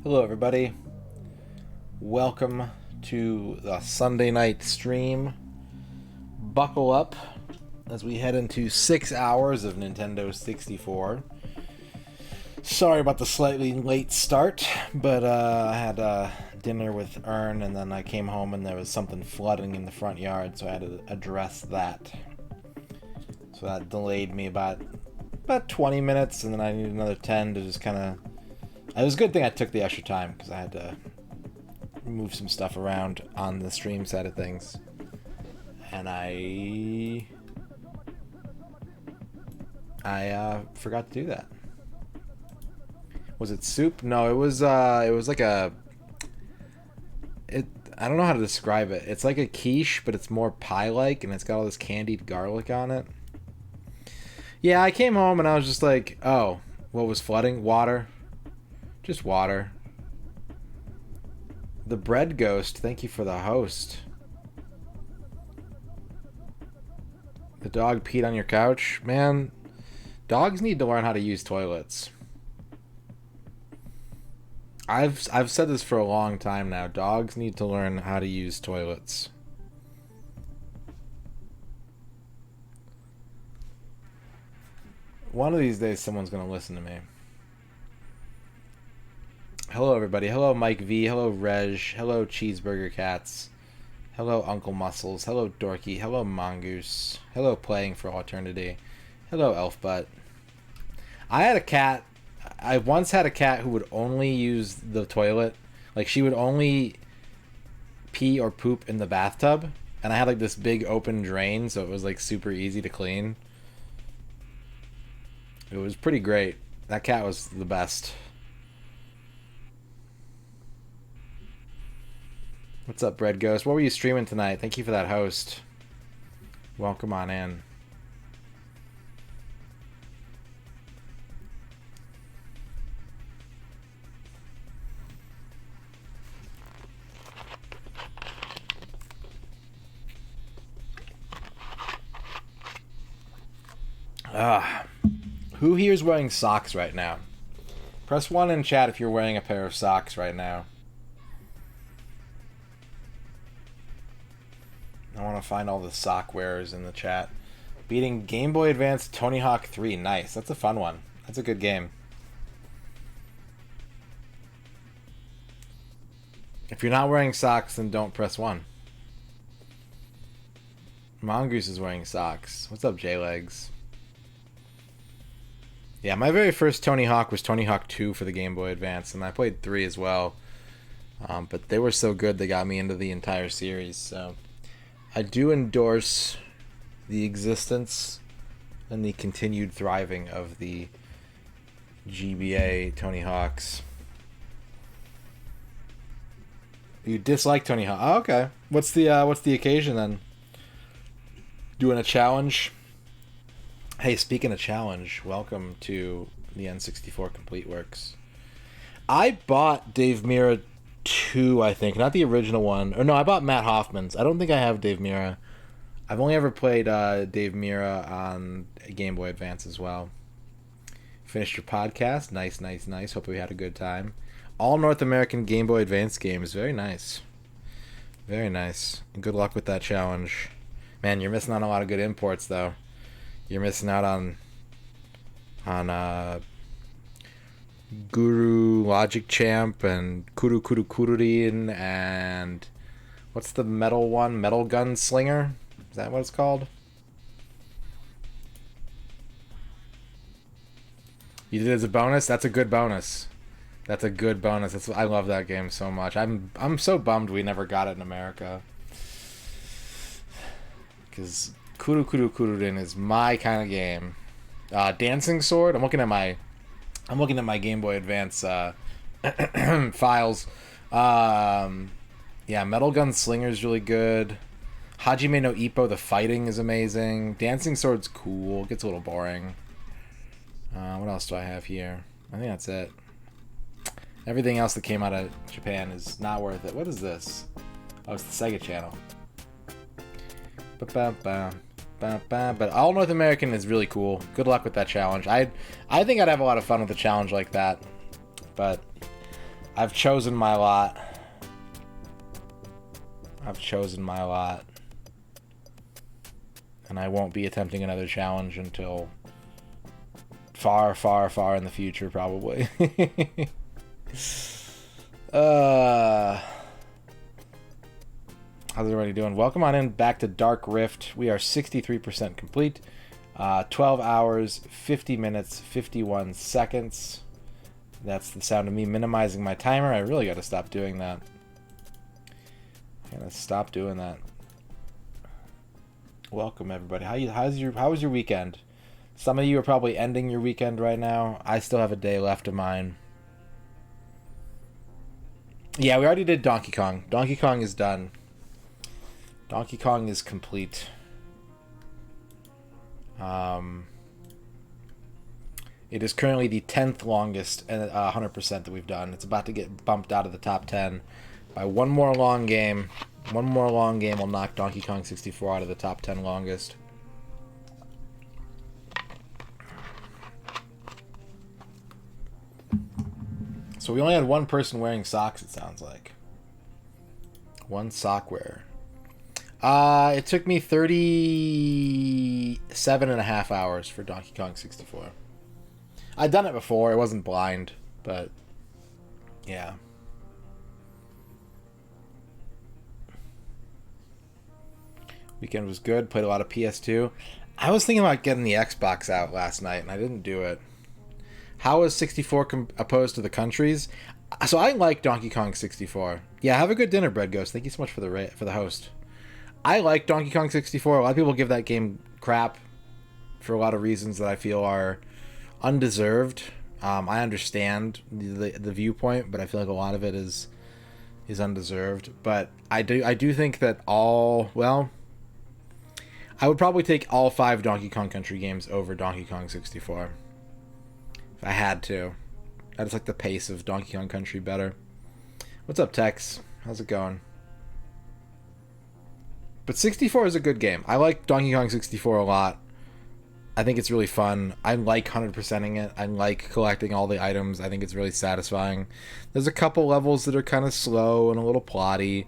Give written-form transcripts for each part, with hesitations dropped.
Hello everybody, welcome to the Sunday night stream. Buckle up as we head into 6 hours of Nintendo 64. Sorry about the slightly late start, but I had dinner with Ern and then I came home and there was something flooding in the front yard, so I had to address that. So that delayed me about 20 minutes, and then I needed another 10 to just kind of... It was a good thing I took the extra time, because I had to move some stuff around on the stream side of things. And I forgot to do that. Was it soup? No, it was like a... I don't know how to describe it. It's like a quiche, but it's more pie-like, and it's got all this candied garlic on it. Yeah, I came home and I was just like, oh, what was flooding? Water. Just water. The bread ghost, thank you for the host. The dog peed on your couch? Man, dogs need to learn how to use toilets. I've said this for a long time now. Dogs need to learn how to use toilets. One of these days, someone's going to listen to me. Hello, everybody. Hello, Mike V. Hello, Reg. Hello, Cheeseburger Cats. Hello, Uncle Muscles. Hello, Dorky. Hello, Mongoose. Hello, Playing for All Eternity. Hello, Elfbutt. I had a cat. I once had a cat who would only use the toilet. Like, she would only pee or poop in the bathtub. And I had, like, this big open drain, so it was, like, super easy to clean. It was pretty great. That cat was the best. What's up, Bread Ghost? What were you streaming tonight? Thank you for that host. Welcome on in. Who here is wearing socks right now? Press 1 in chat if you're wearing a pair of socks right now. I want to find all the sock wearers in the chat. Beating Game Boy Advance Tony Hawk 3. Nice. That's a fun one. That's a good game. If you're not wearing socks, then don't press 1. Mongoose is wearing socks. What's up, J-Legs? Yeah, my very first Tony Hawk was Tony Hawk 2 for the Game Boy Advance, and I played 3 as well. But they were so good, they got me into the entire series, so... I do endorse the existence and the continued thriving of the GBA Tony Hawks. You dislike Tony Hawk? Oh, okay. What's the occasion then? Doing a challenge? Hey, speaking of challenge, welcome to the N64 Complete Works. I bought Dave Mirra 2, I think, not the original one. Or no, I bought Matt Hoffman's. I don't think I have Dave Mirra. I've only ever played Dave Mirra on Game Boy Advance as well. Finished your podcast. Nice, nice, nice. Hope we had a good time. All North American Game Boy Advance games. Very nice. Very nice. And good luck with that challenge. Man, you're missing out on a lot of good imports, though. You're missing out on Guru Logic Champ and Kuru Kuru Kururin and what's the metal one? Metal Gun Slinger? Is that what it's called? You did it as a bonus? That's a good bonus. That's a good bonus. I love that game so much. I'm so bummed we never got it in America. Because Kuru Kuru Kururin is my kind of game. Dancing Sword? I'm looking at my Game Boy Advance files. Yeah, Metal Gun Slinger is really good. Hajime no Ippo, the fighting is amazing. Dancing Sword's cool. Gets a little boring. What else do I have here? I think that's it. Everything else that came out of Japan is not worth it. What is this? Oh, it's the Sega Channel. But All North American is really cool. Good luck with that challenge. I think I'd have a lot of fun with a challenge like that. But I've chosen my lot. I've chosen my lot. And I won't be attempting another challenge until far, far, far in the future, probably. How's everybody doing? Welcome on in back to Dark Rift. We are 63% complete. 12 hours, 50 minutes, 51 seconds. That's the sound of me minimizing my timer. I really got to stop doing that. I gotta stop doing that. Welcome everybody. How was your weekend? Some of you are probably ending your weekend right now. I still have a day left of mine. Yeah, we already did Donkey Kong. Donkey Kong is done. Donkey Kong is complete. It is currently the 10th longest 100% that we've done. It's about to get bumped out of the top 10 by one more long game. One more long game will knock Donkey Kong 64 out of the top 10 longest. So we only had one person wearing socks, it sounds like. One sock wearer. It took me 37 and a half hours for Donkey Kong 64. I'd done it before. It wasn't blind, but yeah. Weekend was good. Played a lot of PS2. I was thinking about getting the Xbox out last night, and I didn't do it. How is 64 opposed to the countries? So I like Donkey Kong 64. Yeah, have a good dinner, Bread Ghost. Thank you so much for the host. I like Donkey Kong 64. A lot of people give that game crap for a lot of reasons that I feel are undeserved. I understand the viewpoint, but I feel like a lot of it is undeserved. But I do think that I would probably take all 5 Donkey Kong Country games over Donkey Kong 64. If I had to. I just like the pace of Donkey Kong Country better. What's up, Tex? How's it going? But 64 is a good game. I like Donkey Kong 64 a lot. I think it's really fun. I like 100%ing it. I like collecting all the items. I think it's really satisfying. There's a couple levels that are kind of slow and a little plotty.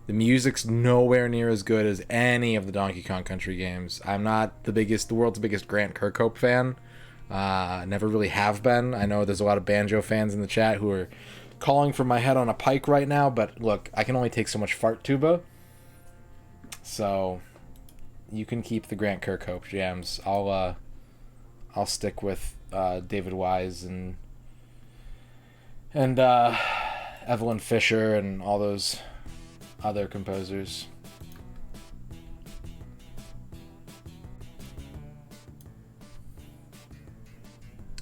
The music's nowhere near as good as any of the Donkey Kong Country games. I'm not the world's biggest Grant Kirkhope fan. Never really have been. I know there's a lot of banjo fans in the chat who are calling for my head on a pike right now, but look, I can only take so much fart tuba. So you can keep the Grant Kirkhope jams. I'll stick with David Wise and Evelyn Fisher and all those other composers.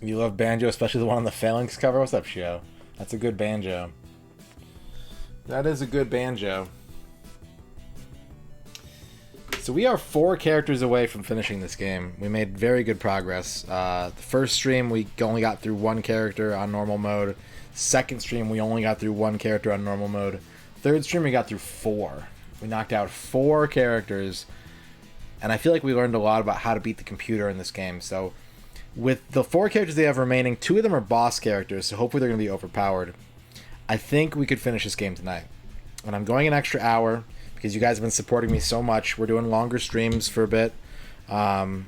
You love banjo, especially the one on the Phalanx cover? What's up, Shio? That's a good banjo. That is a good banjo. So we are 4 characters away from finishing this game. We made very good progress. The first stream, we only got through 1 character on normal mode. Second stream, we only got through 1 character on normal mode. Third stream, we got through 4. We knocked out 4 characters. And I feel like we learned a lot about how to beat the computer in this game. So with the 4 characters they have remaining, 2 of them are boss characters, so hopefully they're going to be overpowered. I think we could finish this game tonight. And I'm going an extra hour because you guys have been supporting me so much. We're doing longer streams for a bit to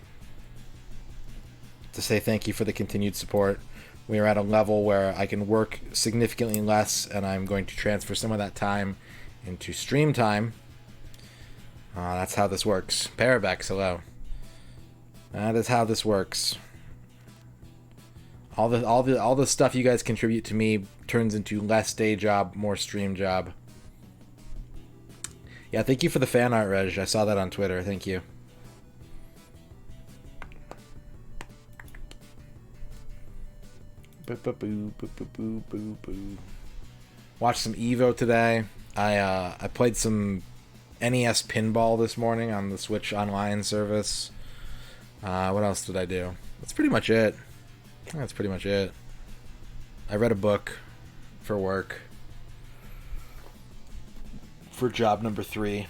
say thank you for the continued support. We are at a level where I can work significantly less, and I'm going to transfer some of that time into stream time. That's how this works. Parabex, hello. That is how this works. All the stuff you guys contribute to me turns into less day job, more stream job. Yeah, thank you for the fan art, Reg. I saw that on Twitter. Thank you. Watched some Evo today. I played some NES pinball this morning on the Switch Online service. What else did I do? That's pretty much it. That's pretty much it. I read a book for work. For job number 3.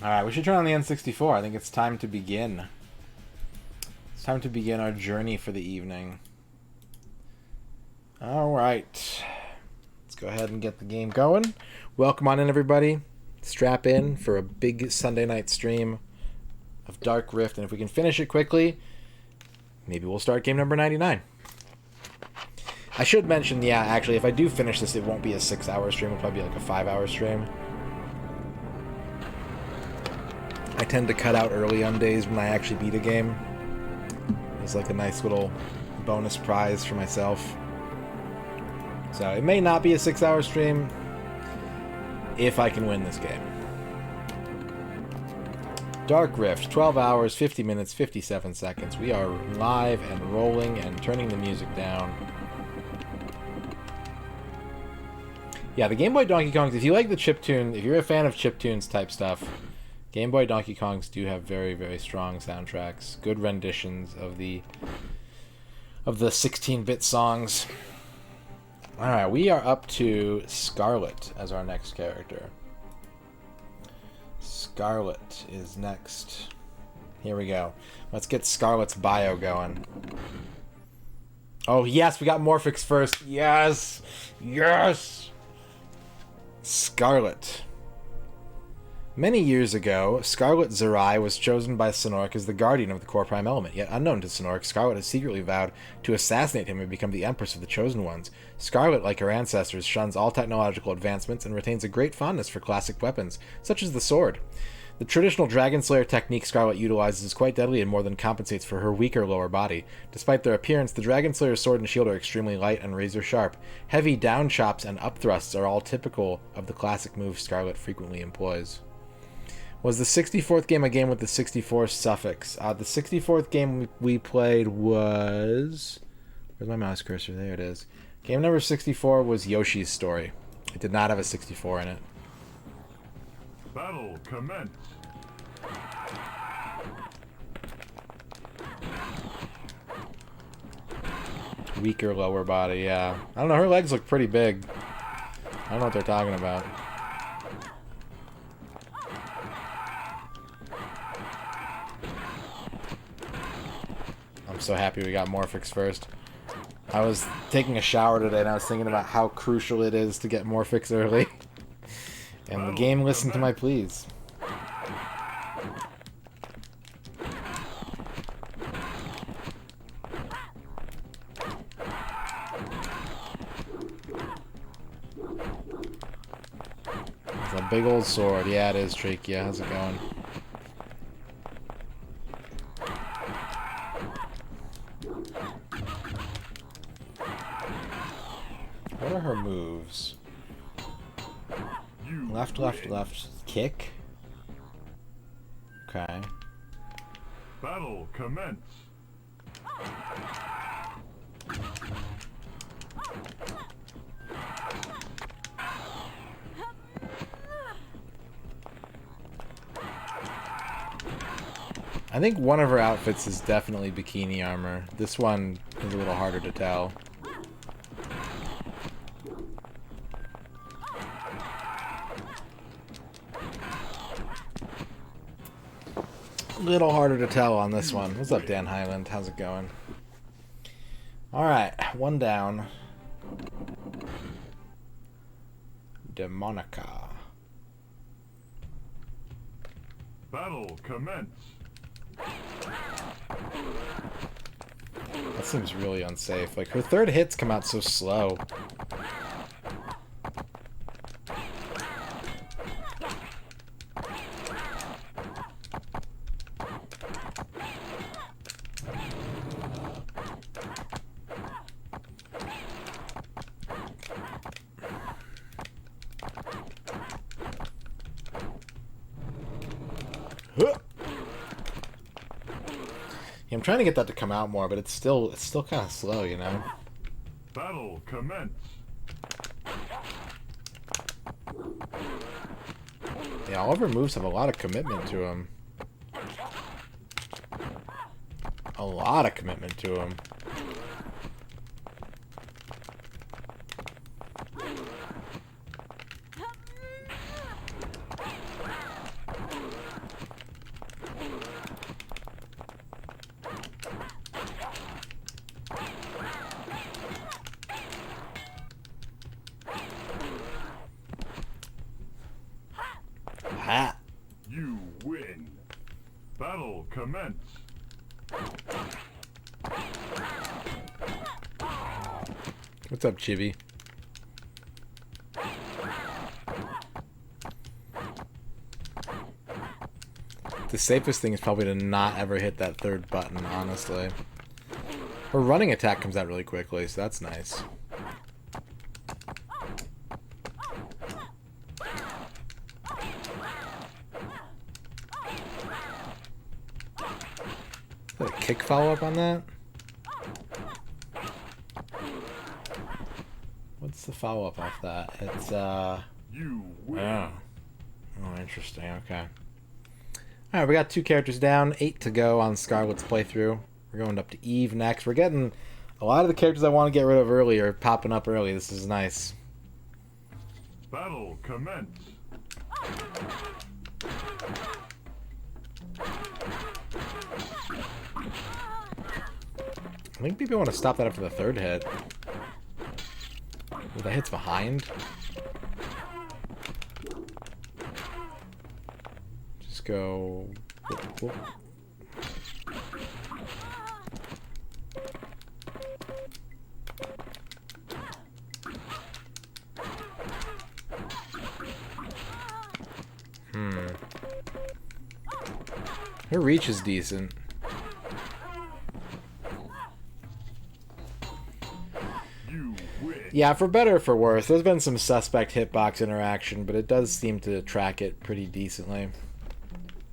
Alright, we should turn on the N64. I think it's time to begin. It's time to begin our journey for the evening. Alright. Let's go ahead and get the game going. Welcome on in, everybody. Strap in for a big Sunday night stream of Dark Rift. And if we can finish it quickly, maybe we'll start game number 99. I should mention, yeah, actually, if I do finish this, it won't be a 6-hour stream. It'll probably be like a 5-hour stream. I tend to cut out early on days when I actually beat a game. It's like a nice little bonus prize for myself. So it may not be a 6-hour stream if I can win this game. Dark Rift, 12 hours, 50 minutes, 57 seconds. We are live and rolling and turning the music down. Yeah, the Game Boy Donkey Kongs, if you like the chiptune, if you're a fan of chiptunes type stuff, Game Boy Donkey Kongs do have very, very strong soundtracks. Good renditions of the 16-bit songs. Alright, we are up to Scarlet as our next character. Scarlet is next. Here we go. Let's get Scarlet's bio going. Oh, yes, we got Morphix first. Yes! Yes! Scarlet. Many years ago, Scarlet Zerai was chosen by Sonorik as the guardian of the core prime element. Yet unknown to Sonorik, Scarlet has secretly vowed to assassinate him and become the Empress of the Chosen Ones. Scarlet, like her ancestors, shuns all technological advancements and retains a great fondness for classic weapons, such as the sword. The traditional Dragon Slayer technique Scarlet utilizes is quite deadly and more than compensates for her weaker lower body. Despite their appearance, the Dragon Slayer's sword and shield are extremely light and razor sharp. Heavy down chops and up thrusts are all typical of the classic moves Scarlet frequently employs. Was the 64th game a game with the 64 suffix? The 64th game we played was... Where's my mouse cursor? There it is. Game number 64 was Yoshi's Story. It did not have a 64 in it. Battle commence. Weaker lower body, yeah. I don't know, her legs look pretty big. I don't know what they're talking about. I'm so happy we got Morphix first. I was taking a shower today and I was thinking about how crucial it is to get Morphix early. And the game listened to my pleas. It's a big old sword. Yeah, it is, Trachea. How's it going? What are her moves? Left, left, left. Kick? Okay. Battle commence. I think one of her outfits is definitely bikini armor. This one is a little harder to tell. Little harder to tell on this one. What's up, Dan Highland? How's it going? Alright, one down. Demonica. Battle commence. That seems really unsafe. Like, her third hits come out so slow. Yeah, I'm trying to get that to come out more, but it's still kind of slow, you know. Battle commence. Yeah, all of her moves have a lot of commitment to them. A lot of commitment to them. commence. What's up, Chibi? The safest thing is probably to not ever hit that third button, honestly. Her running attack comes out really quickly, so that's nice. Is that a kick follow-up on that? What's the follow-up off that? It's, You win. Oh, interesting, okay. Alright, we got 2 characters down, 8 to go on Scarlet's playthrough. We're going up to Eve next. We're getting a lot of the characters I want to get rid of early are popping up early. This is nice. Battle commence. I think people want to stop that after the 3rd hit. Ooh, that hit's behind. Just go... Whoop, whoop. Her reach is decent. You win. Yeah, for better or for worse, there's been some suspect hitbox interaction, but it does seem to track it pretty decently.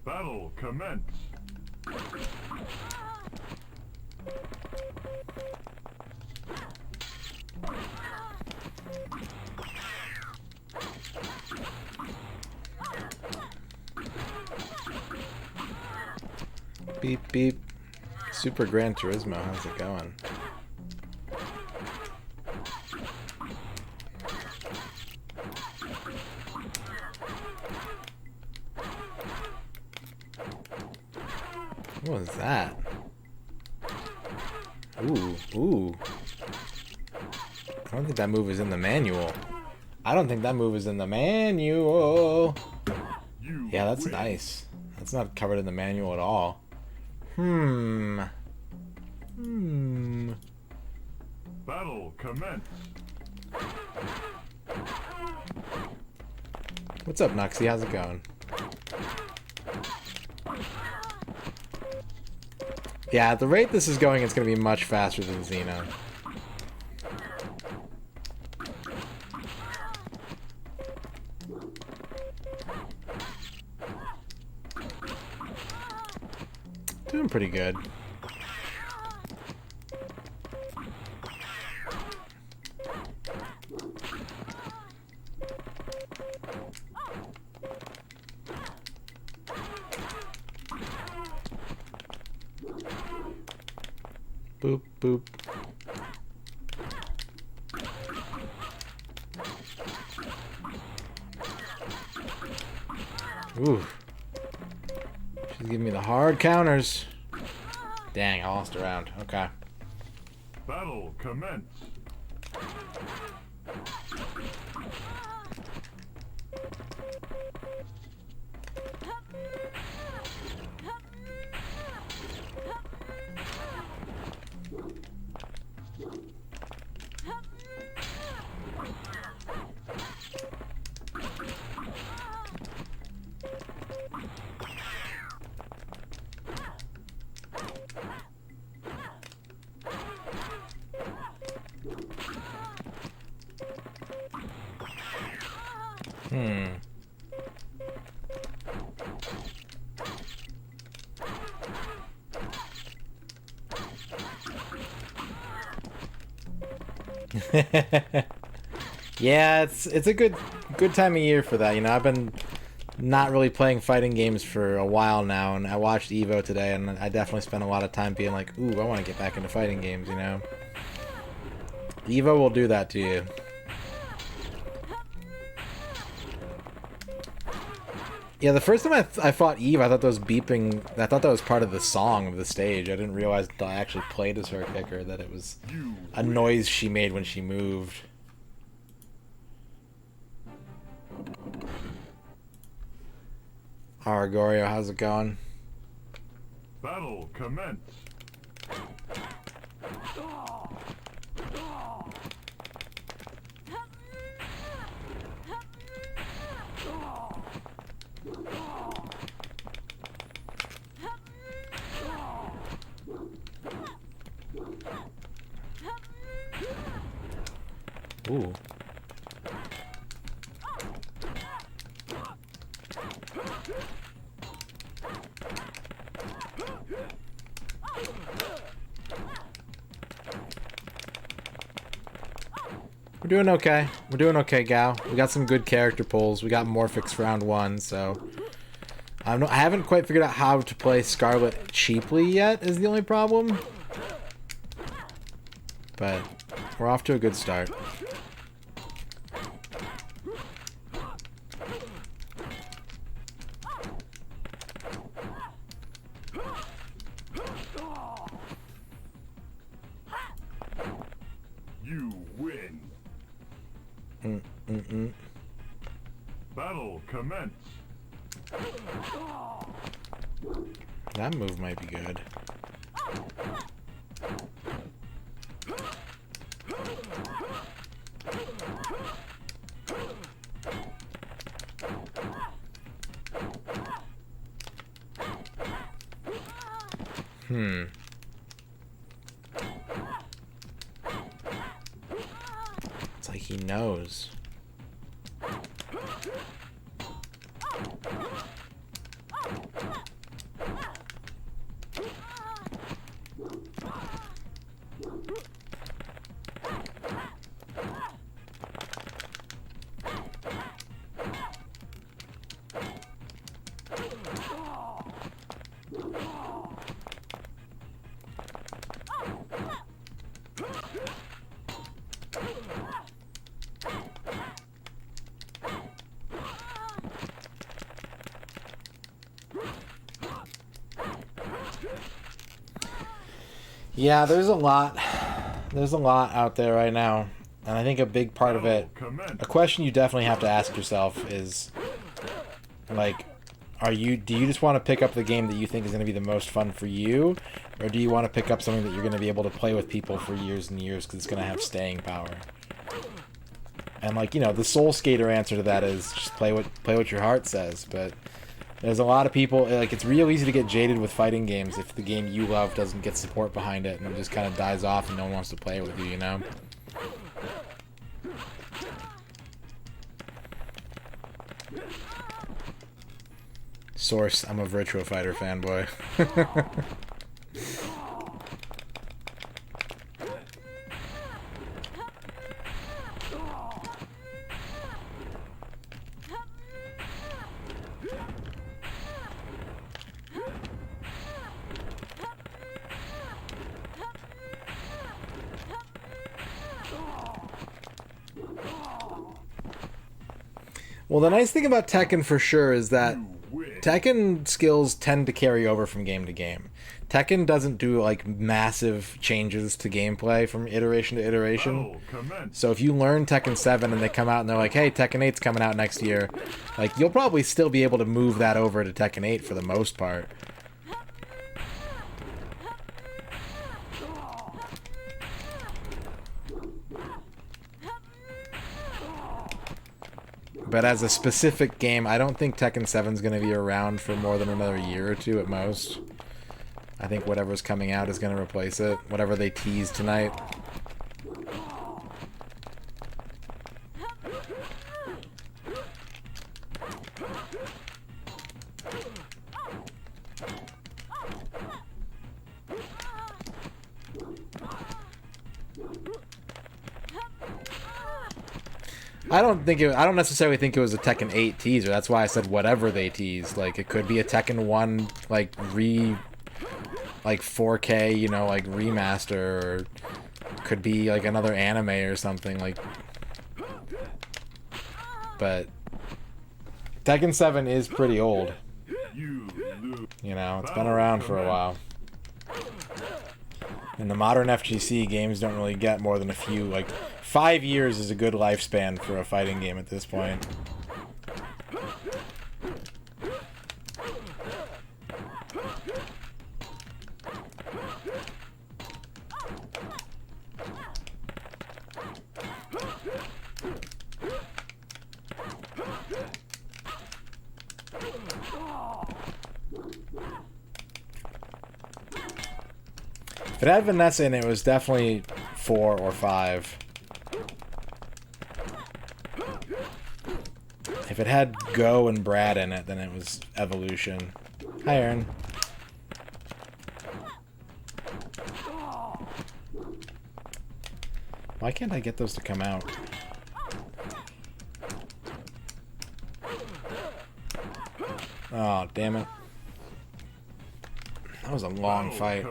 Battle commence. Beep, beep. Super Gran Turismo, how's it going? What was that? Ooh, ooh. I don't think that move is in the manual. I don't think that move is in the manual. You Yeah, that's win. nice. That's not covered in the manual at all. Hmm. Battle commence. What's up, Nuxie? How's it going? Yeah, at the rate this is going, it's going to be much faster than Xeno. Doing pretty good. Boop, boop. Ooh. She's giving me the hard counters. Dang, I lost a round. Okay. Battle commence. Yeah, it's a good time of year for that. You know, I've been not really playing fighting games for a while now, and I watched Evo today, and I definitely spent a lot of time being like, ooh, I want to get back into fighting games, you know? Evo will do that to you. Yeah, the first time I fought Eve, I thought that was beeping. I thought that was part of the song of the stage. I didn't realize until I actually played as her kicker that it was a noise she made when she moved. Aragorio, how's it going? Battle commence. Ooh. We're doing okay. We're doing okay, Gal. We got some good character pulls. We got Morphix round 1, so... I haven't quite figured out how to play Scarlet cheaply yet, is the only problem. But we're off to a good start. You win. Battle commence. That move might be good. It's like he knows. Yeah, there's a lot out there right now, and I think a big part of it, a question you definitely have to ask yourself is, like, do you just want to pick up the game that you think is going to be the most fun for you, or do you want to pick up something that you're going to be able to play with people for years and years because it's going to have staying power? And, like, you know, the Soul Skater answer to that is just play what your heart says, but there's a lot of people, like, it's real easy to get jaded with fighting games if the game you love doesn't get support behind it and it just kind of dies off and no one wants to play it with you, you know? Source, I'm a Virtua Fighter fanboy. Well, the nice thing about Tekken for sure is that Tekken skills tend to carry over from game to game. Tekken doesn't do, like, massive changes to gameplay from iteration to iteration. So if you learn Tekken 7 and they come out and they're like, hey, Tekken 8's coming out next year, like, you'll probably still be able to move that over to Tekken 8 for the most part. But as a specific game, I don't think Tekken 7 is going to be around for more than another year or two at most. I think whatever's coming out is going to replace it. Whatever they teased tonight. I don't necessarily think it was a Tekken 8 teaser. That's why I said whatever they teased. Like, it could be a Tekken 1, like, 4K, you know, like, remaster, or could be, like, another anime or something, like. But Tekken 7 is pretty old. You know, it's been around for a while. And the modern FGC games don't really get more than a few, like, 5 years is a good lifespan for a fighting game at this point. If it had Vanessa in it, it was definitely 4 or 5. If it had Go and Brad in it, then it was Evolution. Hi, Aaron. Why can't I get those to come out? Oh, damn it. That was a long fight.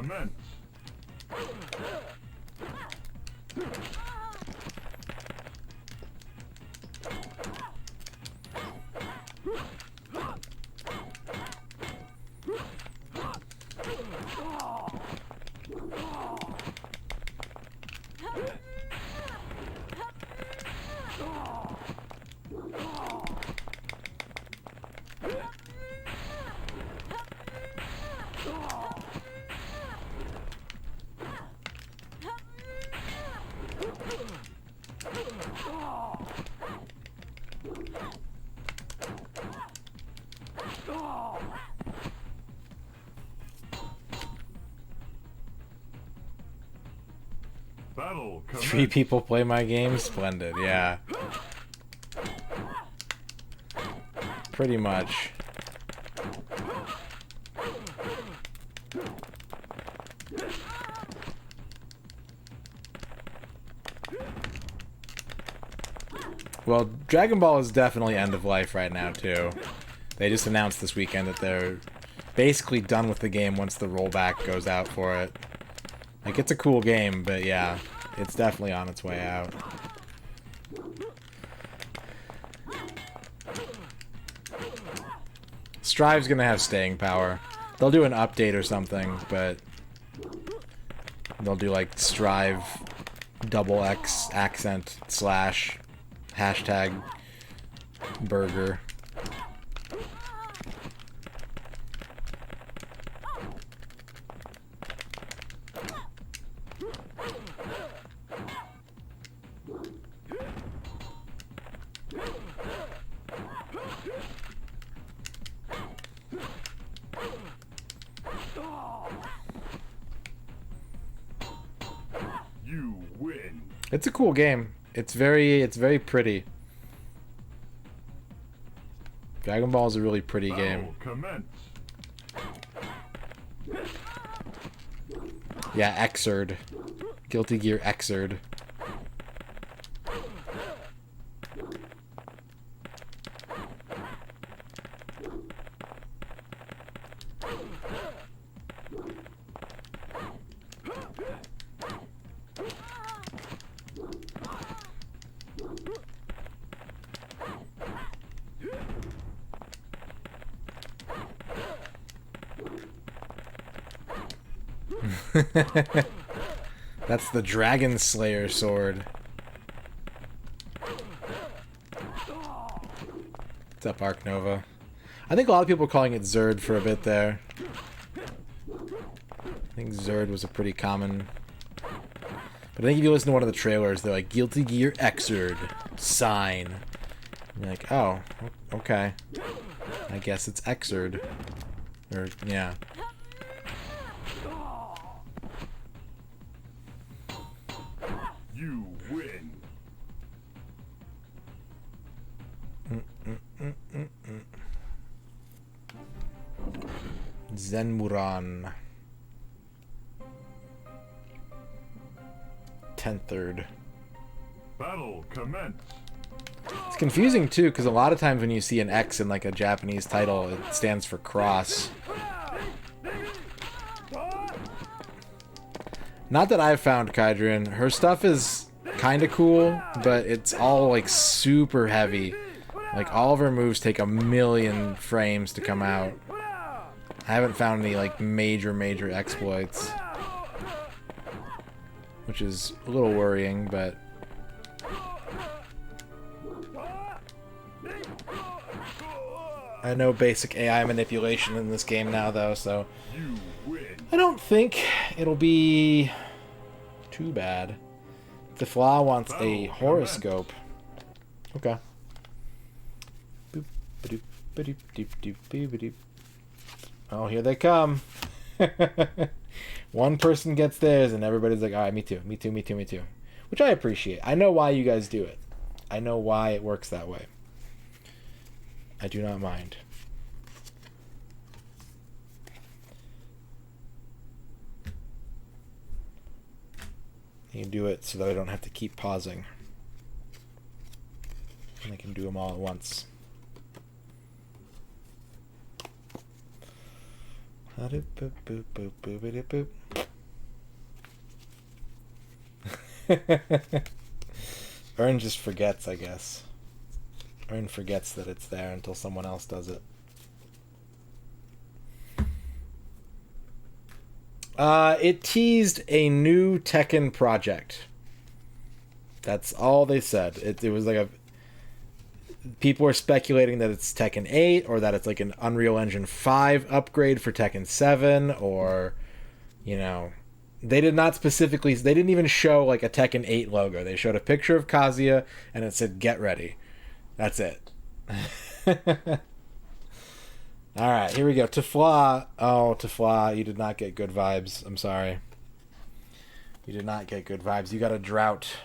Battle commence. 3 people play my game? Splendid, yeah. Pretty much. Well, Dragon Ball is definitely end of life right now, too. They just announced this weekend that they're basically done with the game once the rollback goes out for it. Like, it's a cool game, but yeah, it's definitely on its way out. Strive's gonna have staying power. They'll do an update or something, but they'll do like Strive XX accent slash hashtag burger. You win. It's a cool game. It's very pretty. Dragon Ball is a really pretty game. Battle commence. Yeah, Xrd. Guilty Gear Xrd. That's the Dragon Slayer sword. What's up, Arc Nova? I think a lot of people were calling it Zerd for a bit there. I think Zerd was a pretty common... But I think if you listen to one of the trailers, they're like, Guilty Gear Xrd, sign. And you're like, oh, okay. I guess it's Xrd. Or, yeah. You win. Zenmuran. 10/3. Battle commence. It's confusing too, because a lot of times when you see an X in like a Japanese title, it stands for cross. Not that I've found Kydrin. Her stuff is kind of cool, but it's all like super heavy. Like all of her moves take a million frames to come out. I haven't found any like major exploits, which is a little worrying, but I know basic AI manipulation in this game now though, so I don't think it'll be too bad. Defla wants a horoscope. Okay. Oh, here they come. One person gets theirs, and everybody's like, all right, me too, me too, me too, me too. Which I appreciate. I know why you guys do it. I know why it works that way. I do not mind. You can do it so that I don't have to keep pausing. And I can do them all at once. Ern just forgets, I guess. Ern forgets that it's there until someone else does it. It teased a new Tekken project. That's all they said. It was like a... People are speculating that it's Tekken 8, or that it's like an Unreal Engine 5 upgrade for Tekken 7, or, you know... They did not specifically... They didn't even show like a Tekken 8 logo. They showed a picture of Kazuya, and it said, get ready. That's it. Alright, here we go. Tafla. Oh, Tafla, you did not get good vibes. I'm sorry. You did not get good vibes. You got a drought.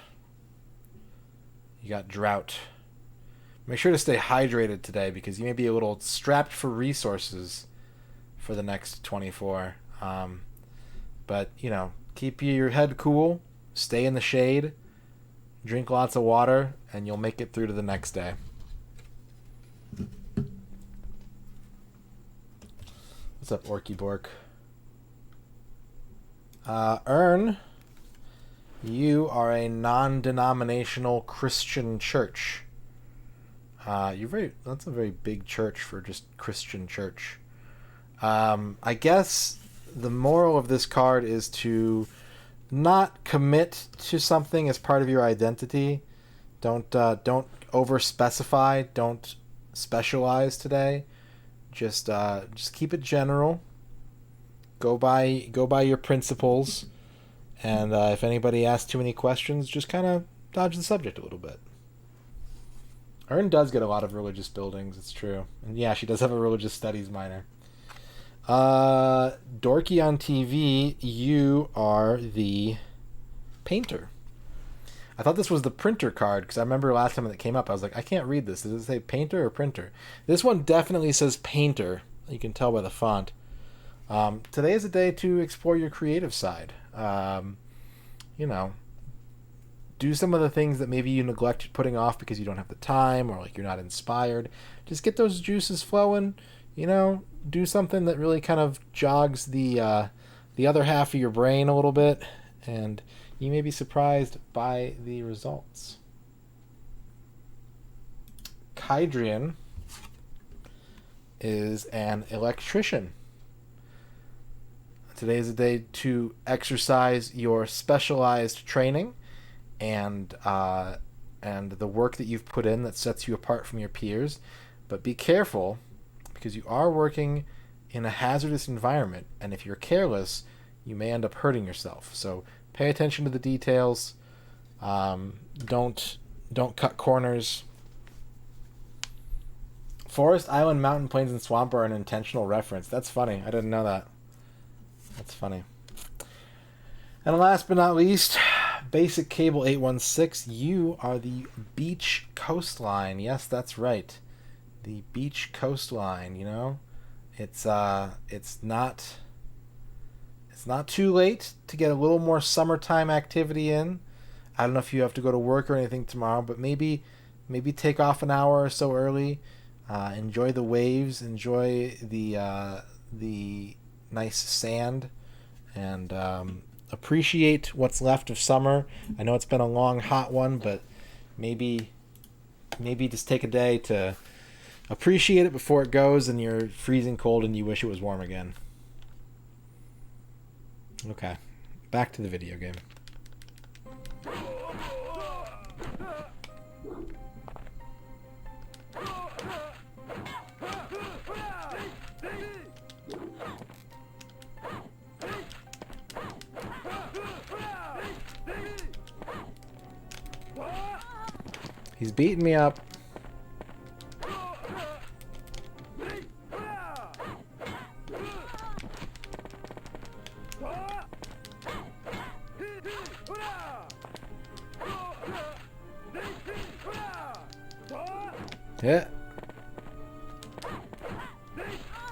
You got drought. Make sure to stay hydrated today, because you may be a little strapped for resources for the next 24. But, you know, keep your head cool. Stay in the shade. Drink lots of water, and you'll make it through to the next day. What's up, Orky Bork? Ern, you are a non-denominational Christian church. That's a very big church for just Christian church. I guess the moral of this card is to not commit to something as part of your identity. Don't over-specify. Don't specialize today. Just keep it general. Go by your principles, and if anybody asks too many questions, just kind of dodge the subject a little bit. Ern does get a lot of religious buildings, it's true, and yeah, she does have a religious studies minor. Dorky on TV, you are the painter. I thought this was the printer card, because I remember last time that came up, I was like, I can't read this. Does it say painter or printer? This one definitely says painter. You can tell by the font. Today is a day to explore your creative side. You know, do some of the things that maybe you neglect putting off because you don't have the time, or like you're not inspired. Just get those juices flowing. You know, do something that really kind of jogs the other half of your brain a little bit, and you may be surprised by the results. Kydrian is an electrician. Today is a day to exercise your specialized training and the work that you've put in that sets you apart from your peers. But be careful, because you are working in a hazardous environment, and if you're careless, you may end up hurting yourself. So pay attention to the details. Don't cut corners. Forest, Island, Mountain, Plains, and Swamp are an intentional reference. That's funny. I didn't know that. That's funny. And last but not least, Basic Cable 816, you are the beach coastline. Yes, that's right. The beach coastline, you know? It's not too late to get a little more summertime activity in. I don't know if you have to go to work or anything tomorrow, but maybe take off an hour or so early. Enjoy the waves, enjoy the nice sand, and appreciate what's left of summer. I know it's been a long, hot one, but maybe just take a day to appreciate it before it goes and you're freezing cold and you wish it was warm again. Okay, back to the video game. He's beating me up. Yeah.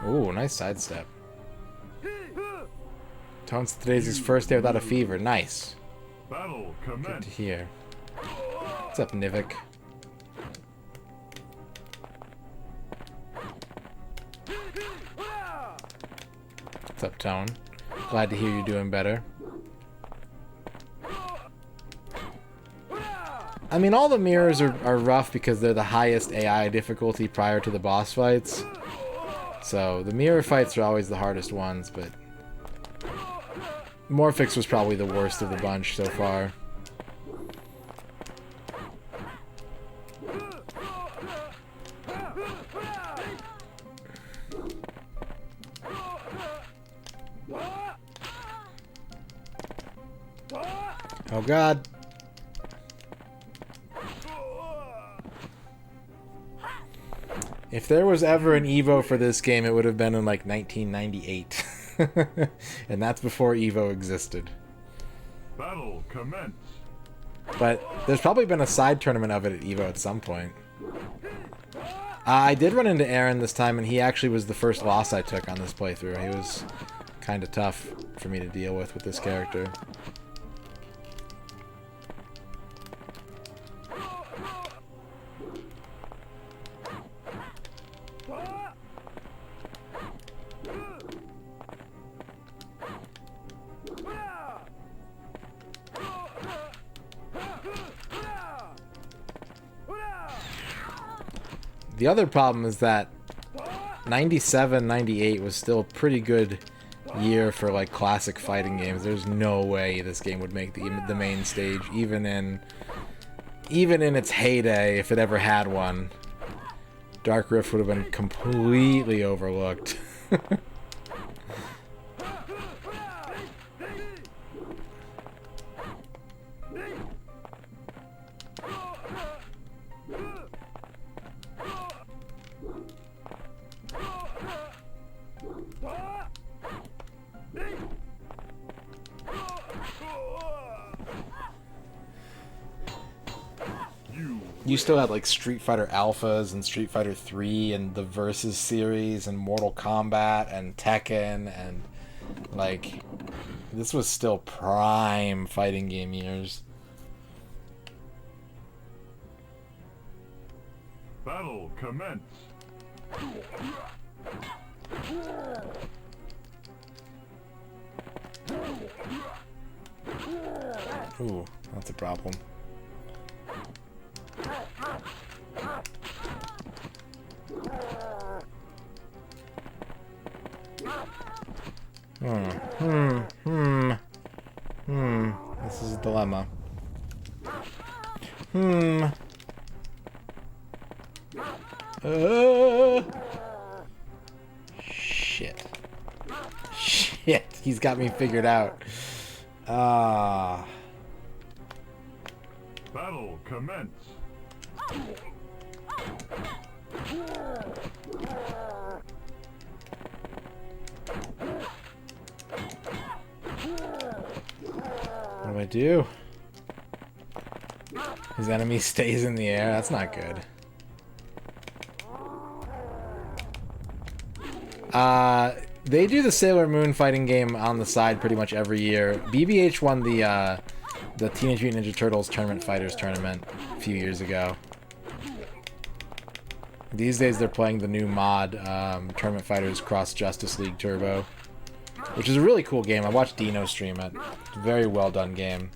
Ooh, nice sidestep. Tones today's his first day without a fever. Nice. Battle Good commence. to hear. What's up, Nivik? What's up, Tone? Glad to hear you're doing better. I mean, all the mirrors are rough because they're the highest AI difficulty prior to the boss fights. So, the mirror fights are always the hardest ones, but... Morphix was probably the worst of the bunch so far. Oh god. If there was ever an Evo for this game, it would have been in like 1998. And that's before Evo existed. Battle commence. But there's probably been a side tournament of it at Evo at some point. I did run into Aaron this time, and he actually was the first loss I took on this playthrough. He was kind of tough for me to deal with this character. The other problem is that 97, 98 was still a pretty good year for like classic fighting games. There's no way this game would make the main stage, even in its heyday, if it ever had one. Dark Rift would have been completely overlooked. You still had like Street Fighter Alphas and Street Fighter 3 and the Versus series and Mortal Kombat and Tekken, and like this was still prime fighting game years. Battle commence. Ooh, that's a problem. This is a dilemma. Shit. Shit, he's got me figured out. Battle commence. What do I do? His enemy stays in the air. That's not good. They do the Sailor Moon fighting game on the side pretty much every year. BBH won the Teenage Mutant Ninja Turtles Tournament Fighters tournament a few years ago. These days they're playing the new mod, Tournament Fighters Cross Justice League Turbo, which is a really cool game. I watched Dino stream it. It's a very well done game.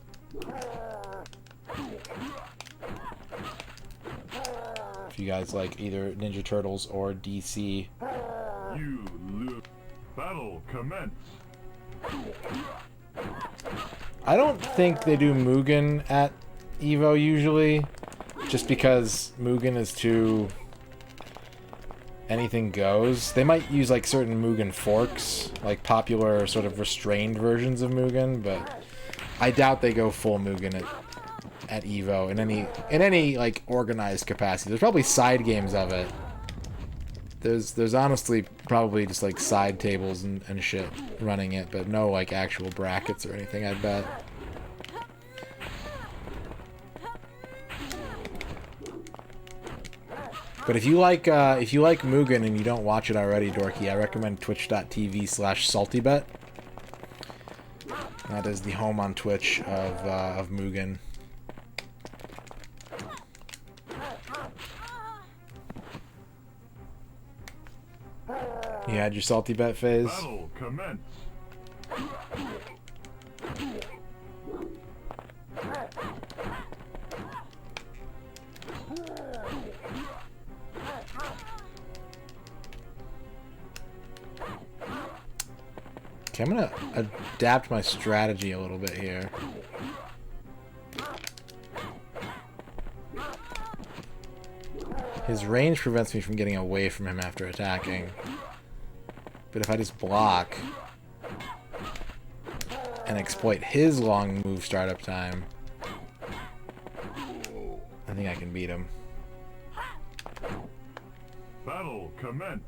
If you guys like either Ninja Turtles or DC. You lose. Battle commence. I don't think they do Mugen at Evo usually, just because Mugen is too... anything goes. They might use like certain Mugen forks, like popular sort of restrained versions of Mugen, but I doubt they go full Mugen at Evo in any like organized capacity. There's probably side games of it. There's honestly probably just like side tables and shit running it, but no like actual brackets or anything, I bet. But if you like Mugen and you don't watch it already, Dorky, I recommend twitch.tv/saltybet. That is the home on Twitch of Mugen. You had your salty bet phase? Battle commence. Okay, I'm gonna adapt my strategy a little bit here. His range prevents me from getting away from him after attacking. But if I just block and exploit his long move startup time, I think I can beat him. Battle commence.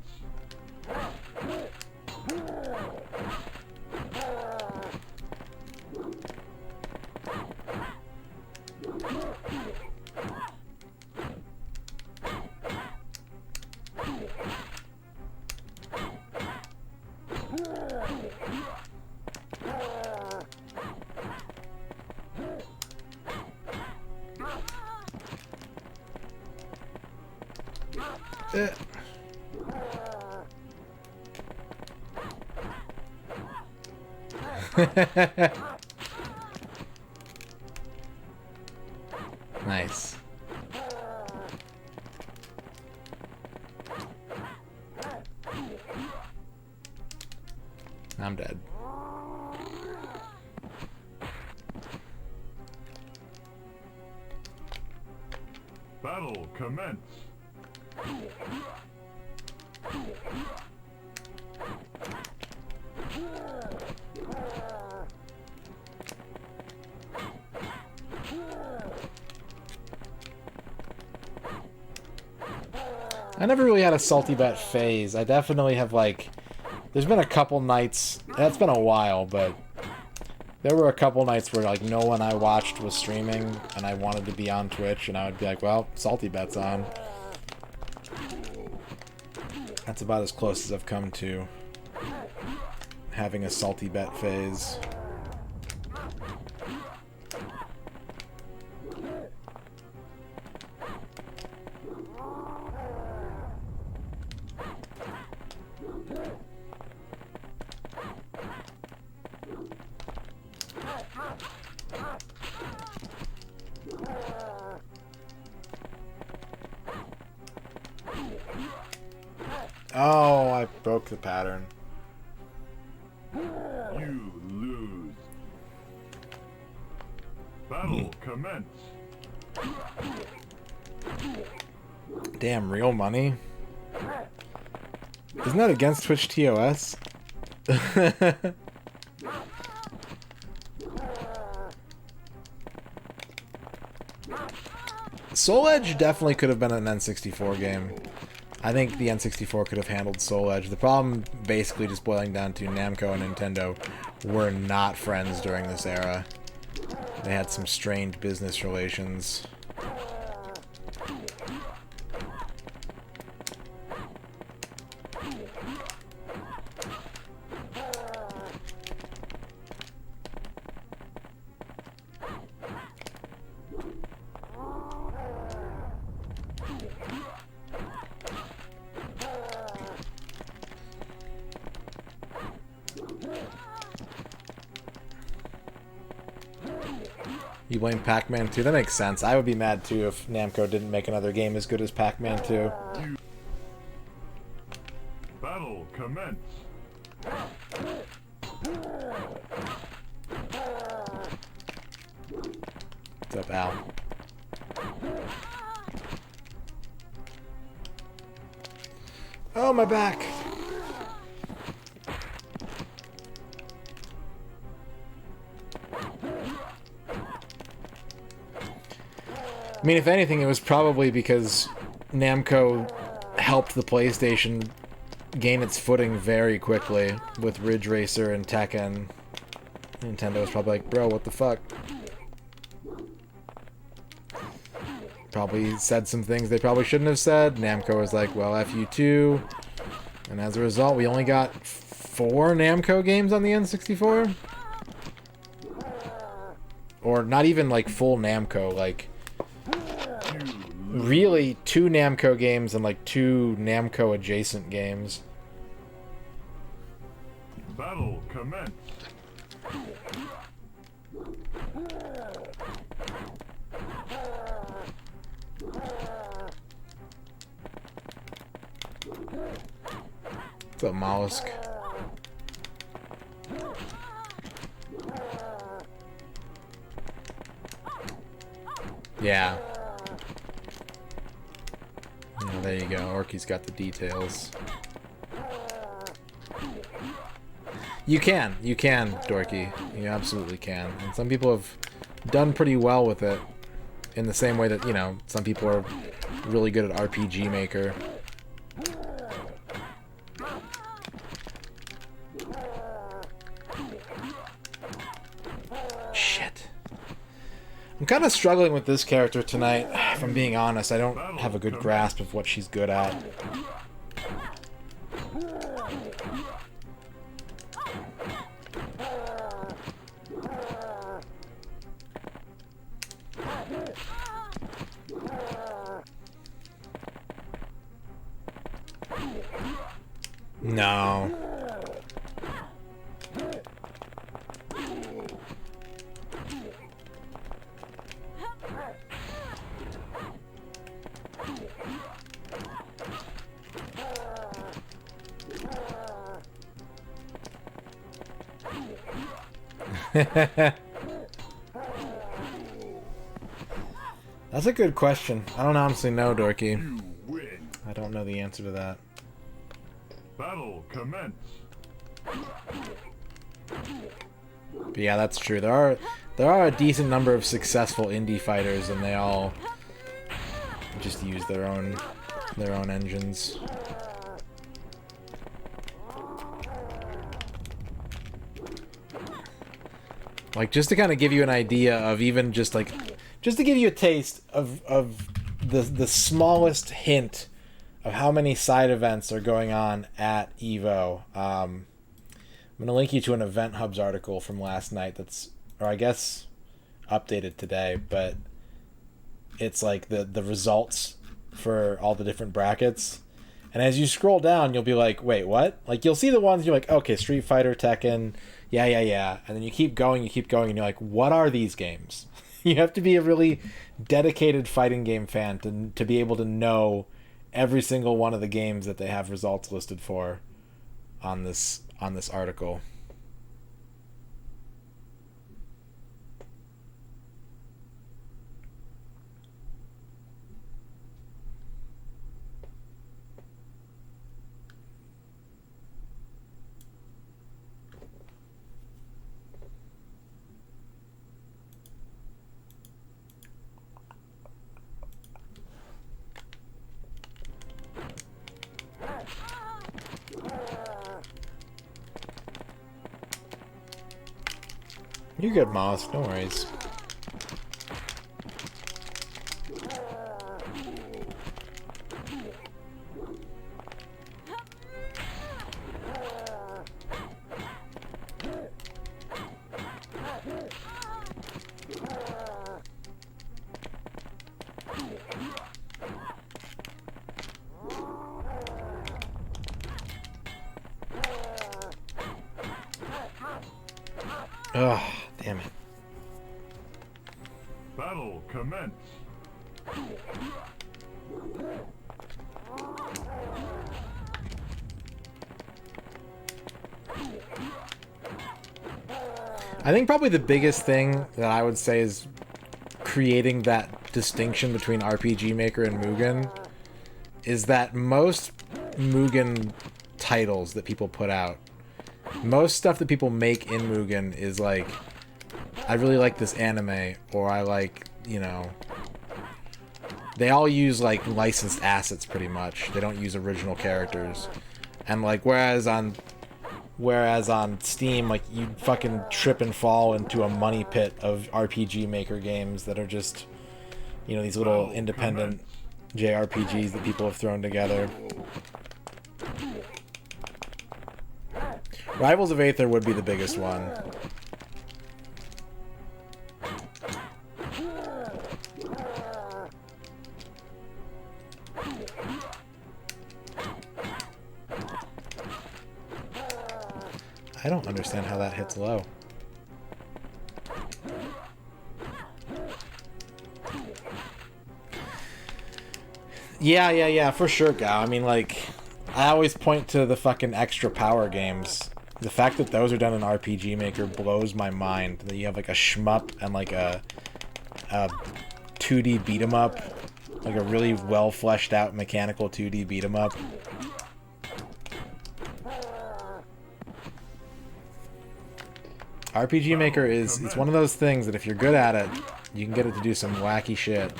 Nice. I'm dead. Battle commence. I never really had a salty bet phase. I definitely have, like... There's been a couple nights... That's been a while, but... There were a couple nights where, like, no one I watched was streaming, and I wanted to be on Twitch, and I would be like, well, salty bet's on. That's about as close as I've come to having a salty bet phase. Oh, I broke the pattern. You lose. Battle commence. Damn, real money? Isn't that against Twitch TOS? Soul Edge definitely could have been an N64 game. I think the N64 could have handled Soul Edge. The problem basically just boiling down to Namco and Nintendo were not friends during this era. They had some strained business relations. You blame Pac-Man 2? That makes sense. I would be mad too if Namco didn't make another game as good as Pac-Man 2. Battle commence. What's up, Al? Oh, my back! I mean, if anything, it was probably because Namco helped the PlayStation gain its footing very quickly with Ridge Racer and Tekken. Nintendo was probably like, bro, what the fuck? probably said some things they probably shouldn't have said. Namco was like, well, F you too. And as a result, we only got 4 Namco games on the N64. Or not even like full Namco, like really 2 Namco games and like 2 Namco adjacent games. Battle commence. What's up, Mollusk? Yeah. Yeah, there you go. Orky's got the details. You can, Dorky. You absolutely can. And some people have done pretty well with it. In the same way that, you know, some people are really good at RPG Maker. Shit. I'm kind of struggling with this character tonight, if I'm being honest. I don't have a good grasp of what she's good at. No. That's a good question. I don't honestly know, Dorky. You win. I don't know the answer to that. Battle commence. But yeah, that's true. There are a decent number of successful indie fighters, and they all just use their own engines. Like, just to kind of give you an idea of even just to give you a taste of the smallest hint of how many side events are going on at EVO. I'm going to link you to an Event Hubs article from last night or I guess updated today, but it's like the results for all the different brackets. And as you scroll down, you'll be like, wait, what? Like, you'll see the ones you're like, okay, Street Fighter, Tekken, yeah. And then you keep going, and you're like, what are these games? You have to be a really dedicated fighting game fan to be able to know every single one of the games that they have results listed for on this article. You're good, Moss. No worries. Ugh, damn it. Battle commence. I think probably the biggest thing that I would say is creating that distinction between RPG Maker and Mugen is that most Mugen titles that people put out, most stuff that people make in Mugen is like, I really like this anime, or I like, you know, they all use like licensed assets pretty much. They don't use original characters. And like, whereas on Steam, like, you fucking trip and fall into a money pit of RPG Maker games that are just You know, these little independent JRPGs that people have thrown together. Rivals of Aether would be the biggest one. I don't understand how that hits low. Yeah, for sure, Gal. I mean, like, I always point to the fucking extra power games. The fact that those are done in RPG Maker blows my mind. That you have, like, a shmup and, like, a 2D beat-em-up. Like, a really well-fleshed-out mechanical 2D beat-em-up. RPG Maker is, it's one of those things that if you're good at it, you can get it to do some wacky shit.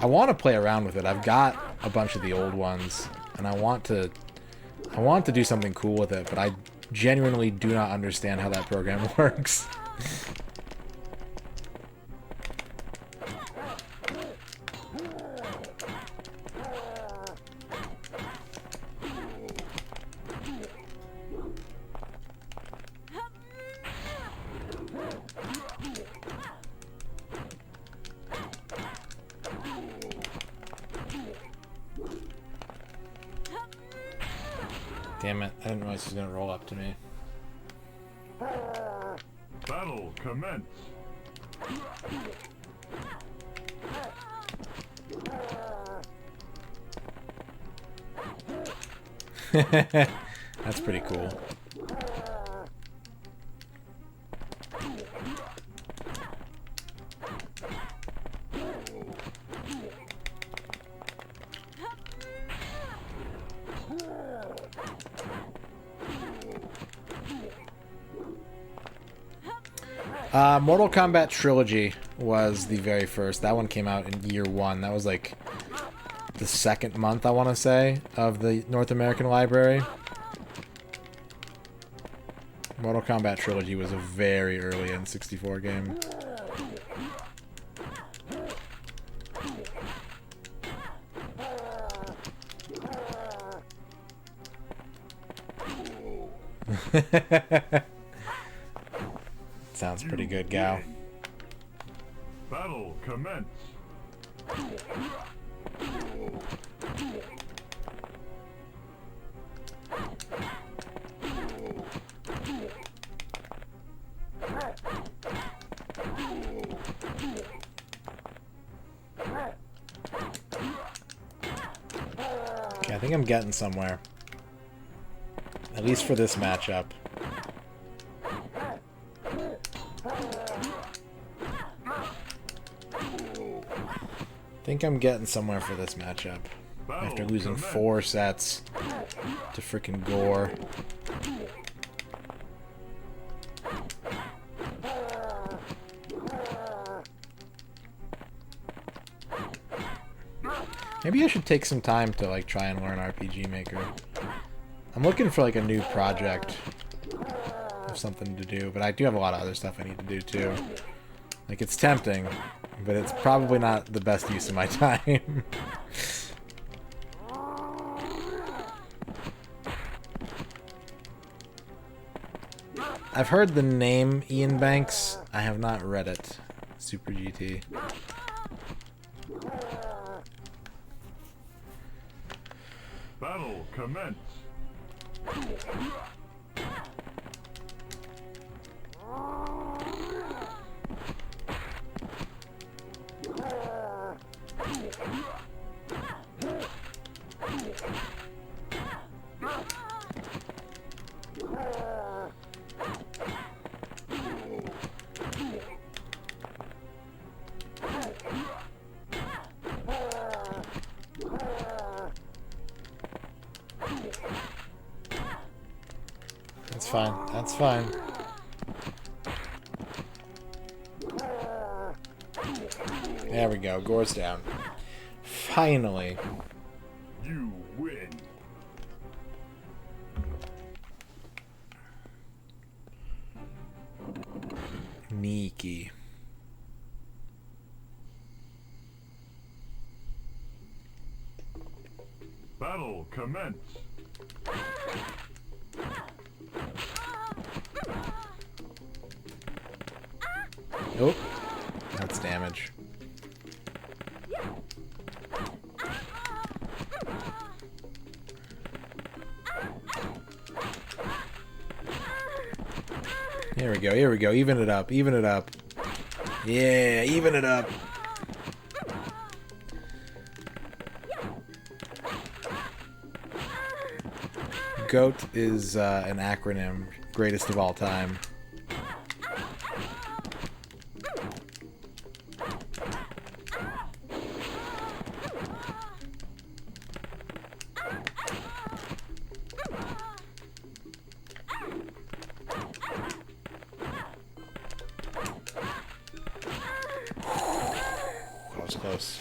I want to play around with it. I've got a bunch of the old ones, and I want to do something cool with it, but I genuinely do not understand how that program works. Damn it, I didn't realize he was gonna roll up to me. Battle commence. That's pretty cool. Mortal Kombat Trilogy was the very first. That one came out in year one. That was like the second month, I want to say, of the North American library. Mortal Kombat Trilogy was a very early N64 game. Sounds pretty good, Gal. Battle commence. Okay, I think I'm getting somewhere. At least for this matchup. I think I'm getting somewhere for this matchup. After losing 4 sets to freaking Gore. Maybe I should take some time to like try and learn RPG Maker. I'm looking for like a new project of something to do, but I do have a lot of other stuff I need to do too. Like, it's tempting, but it's probably not the best use of my time. I've heard the name Ian Banks. I have not read it. Super GT. Battle commence. That's fine. That's fine. There we go. Gore's down. Finally. You win. Sneaky. Battle commence. Oh, that's damage. Here we go, here we go. Even it up, even it up. Yeah, even it up. GOAT is an acronym, greatest of all time. That was close.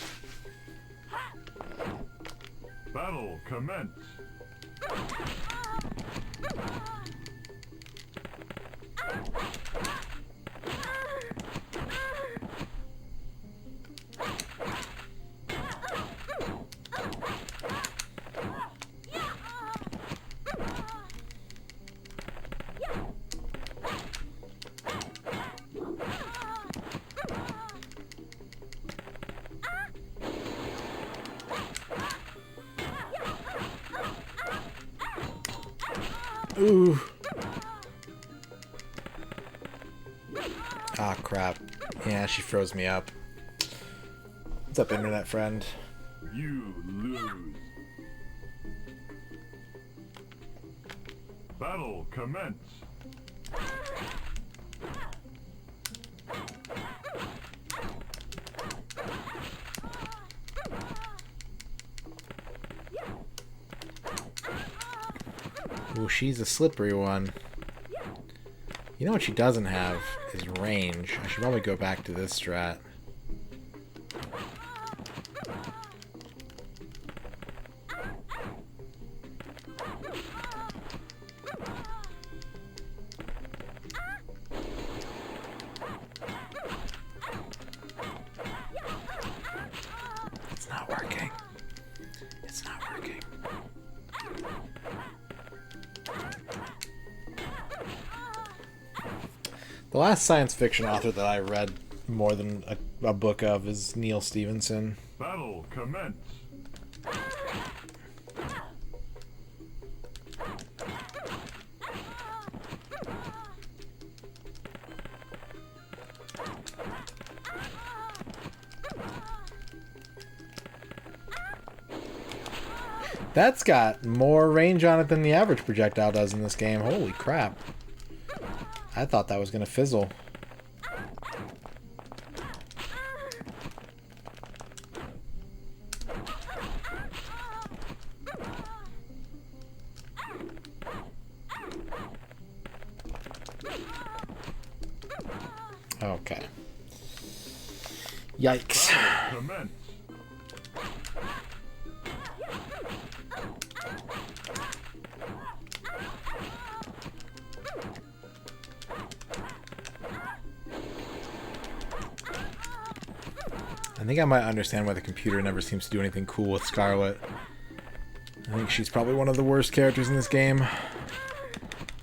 Battle commence. Ooh. Ah, crap. Yeah, she froze me up. What's up, internet friend? You lose. Battle commence. Ooh, she's a slippery one. You know what she doesn't have is range. I should probably go back to this strat. It's not working. It's not working. The last science fiction author that I read more than a book of is Neil Stephenson. Battle commence. That's got more range on it than the average projectile does in this game. Holy crap. I thought that was going to fizzle. Okay. Yikes. Battle commence. I think I might understand why the computer never seems to do anything cool with Scarlet. I think she's probably one of the worst characters in this game.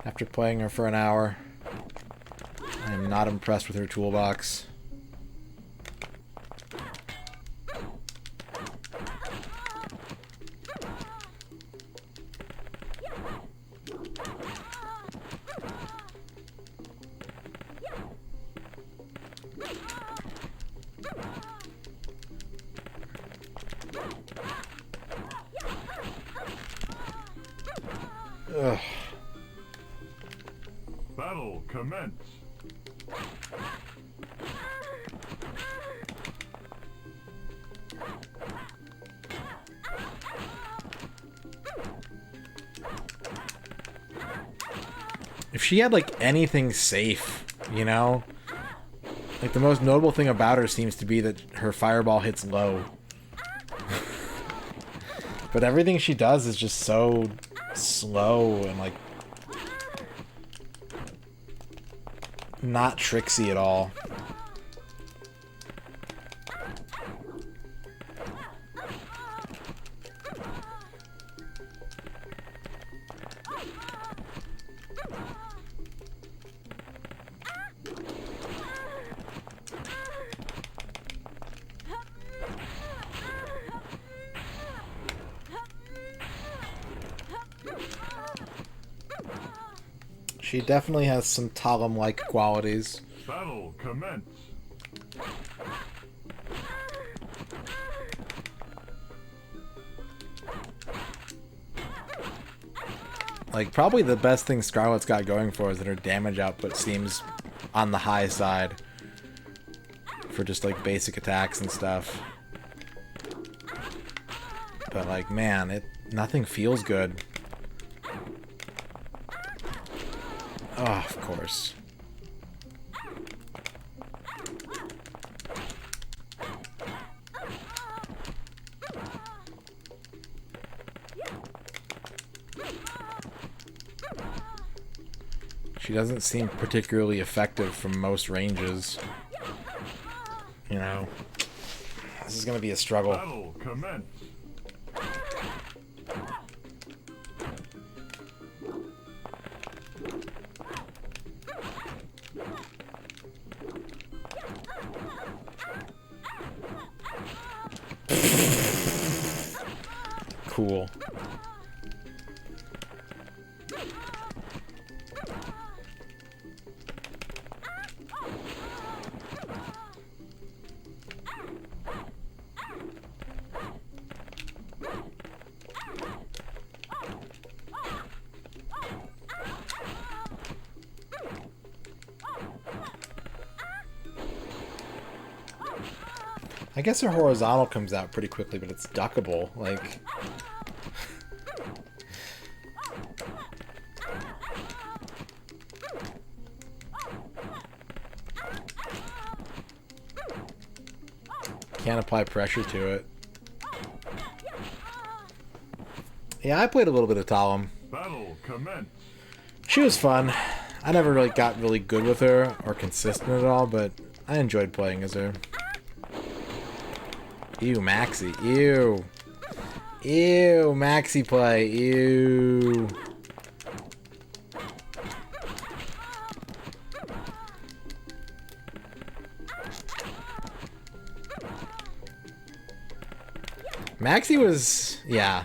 After playing her for an hour, I am not impressed with her toolbox. Ugh. Battle commence. If she had, like, anything safe, you know? Like, the most notable thing about her seems to be that her fireball hits low. But everything she does is just so slow and, like, not tricksy at all. She definitely has some Talum-like qualities. Battle commence. Like, probably the best thing Scarlet's got going for is that her damage output seems on the high side for just, like, basic attacks and stuff. But, like, man, nothing feels good. Oh, of course. She doesn't seem particularly effective from most ranges. You know, this is going to be a struggle. Battle commence. Cool. I guess her horizontal comes out pretty quickly, but it's duckable. Like, can't apply pressure to it. Yeah, I played a little bit of Talum. Battle commence. She was fun. I never really got really good with her or consistent at all, but I enjoyed playing as her. Ew, Maxi. Ew. Ew, Maxi play. Ew. Maxi was... yeah.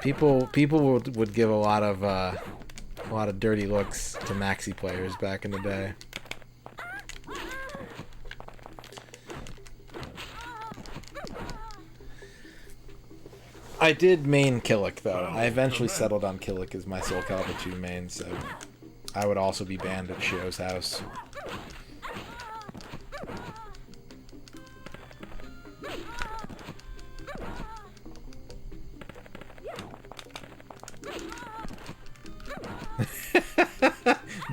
People would give a lot of dirty looks to Maxi players back in the day. I did main Killick though. I eventually settled on Killick as my Soul Calibur 2 main, so I would also be banned at Shio's house.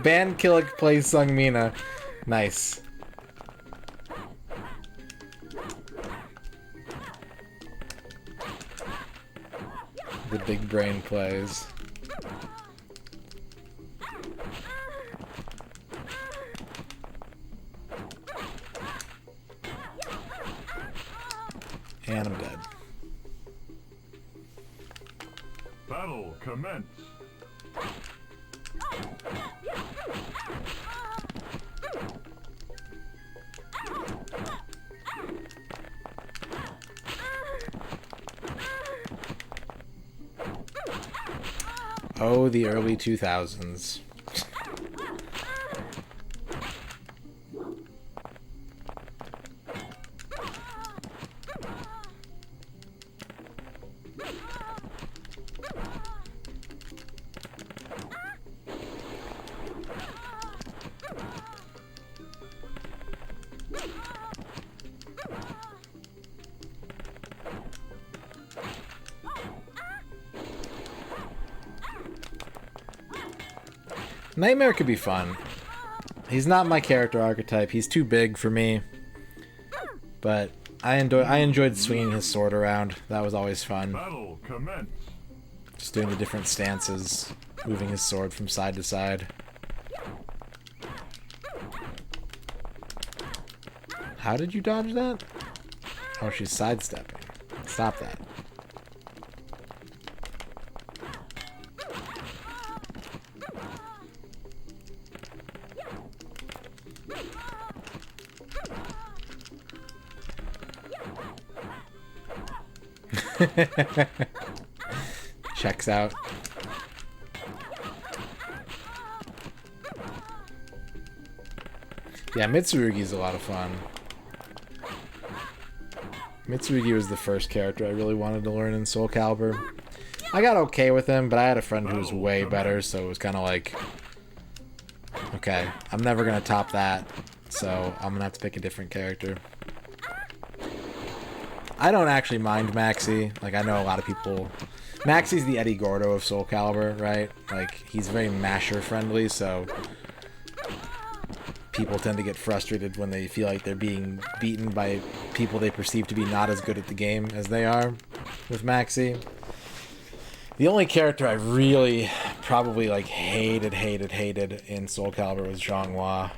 Ban Killick plays Sung Mina. Nice. The big brain plays. And I'm dead. Battle commence. Oh, the early 2000s. Nightmare could be fun. He's not my character archetype. He's too big for me. But I enjoyed swinging his sword around. That was always fun. Battle commence. Just doing the different stances, moving his sword from side to side. How did you dodge that? Oh, she's sidestepping. Stop that. Checks out. Yeah, Mitsurugi's a lot of fun. Mitsurugi was the first character I really wanted to learn in Soul Calibur. I got okay with him, but I had a friend who was way better, so it was kind of like, okay, I'm never going to top that, so I'm going to have to pick a different character. I don't actually mind Maxi. Like, I know a lot of people... Maxi's the Eddie Gordo of Soul Calibur, right? Like, he's very masher-friendly, so... people tend to get frustrated when they feel like they're being beaten by people they perceive to be not as good at the game as they are with Maxi. The only character I really probably, like, hated in Soul Calibur was Zhonghua.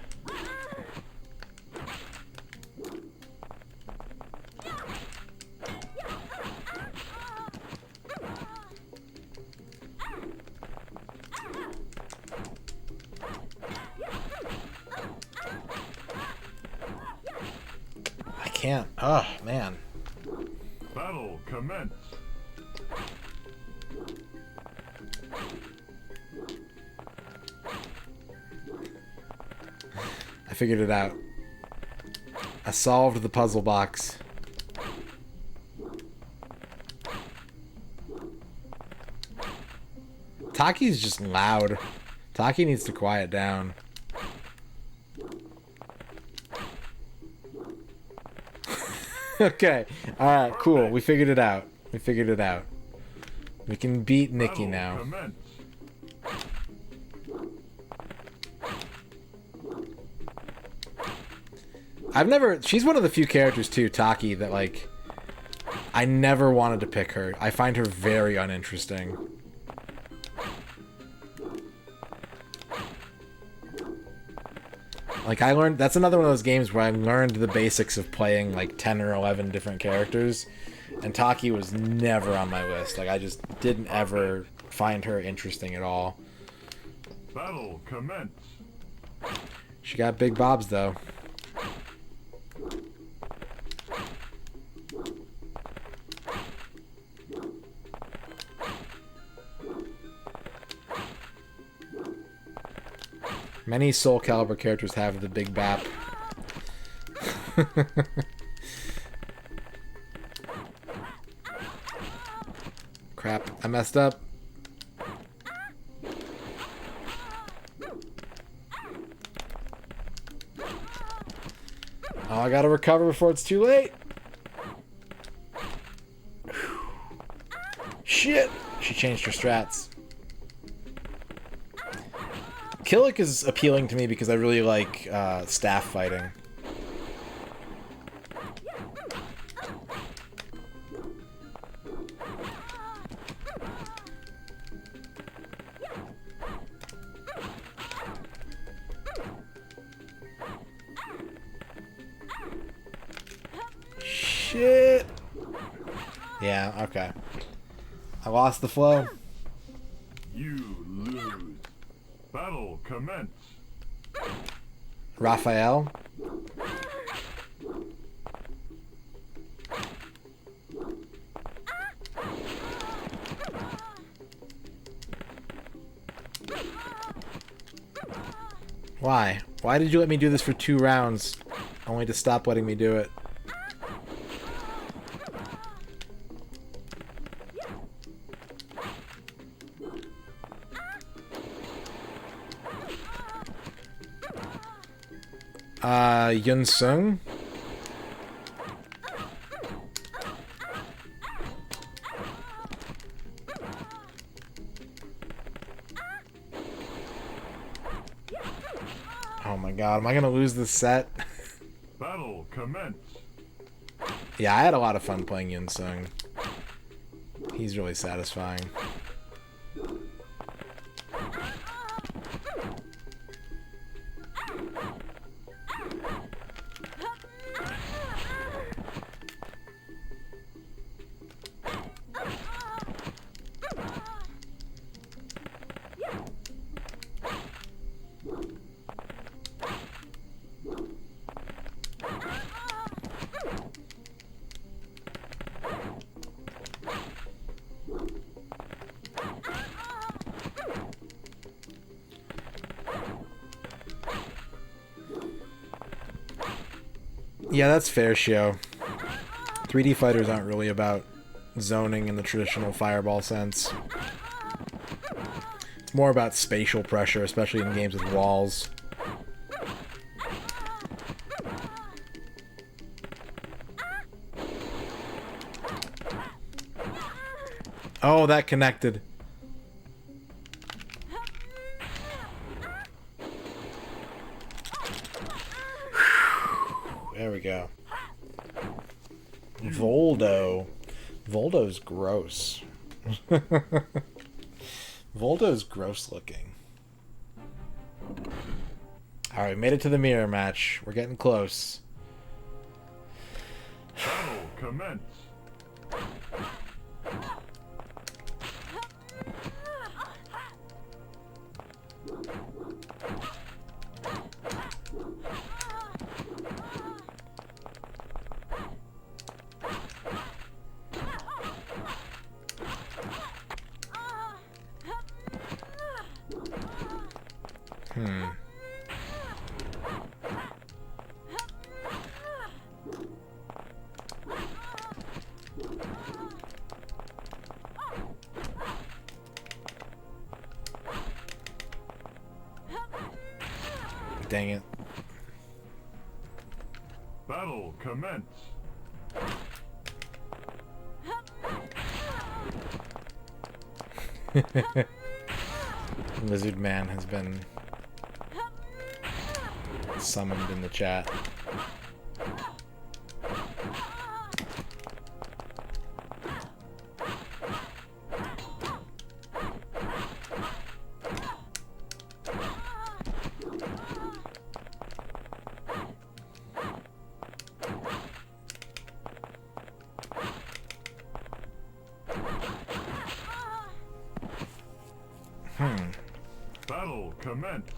Can't. Oh, man. Battle commence. I figured it out. I solved the puzzle box. Taki's just loud. Taki needs to quiet down. Okay. Alright, cool. We figured it out. We figured it out. We can beat Nikki now. Commence. She's one of the few characters too, Taki, that like I never wanted to pick her. I find her very uninteresting. Like, that's another one of those games where I learned the basics of playing, like, 10 or 11 different characters, and Taki was never on my list. Like, I just didn't ever find her interesting at all. Battle commence. She got big bobs, though. Many Soul Calibur characters have the big bap. Crap, I messed up. Oh, I gotta recover before it's too late. Shit! She changed her strats. Killick is appealing to me because I really like staff fighting. Shit! Yeah, okay. I lost the flow. You lose. Battle commence. Raphael. Why? Why did you let me do this for 2 rounds, only to stop letting me do it? Yun Sung? Oh my god, am I gonna lose this set? Battle commence. Yeah, I had a lot of fun playing Yin Sung. He's really satisfying. Yeah, that's fair, Shio. 3D fighters aren't really about zoning in the traditional Fireball sense. It's more about spatial pressure, especially in games with walls. Oh, that connected. There we go. Voldo. Voldo's gross. Voldo's gross looking. Alright, made it to the mirror match. We're getting close. Battle commence. Dang it. Battle commence. Lizard Man has been summoned in the chat. Battle commence.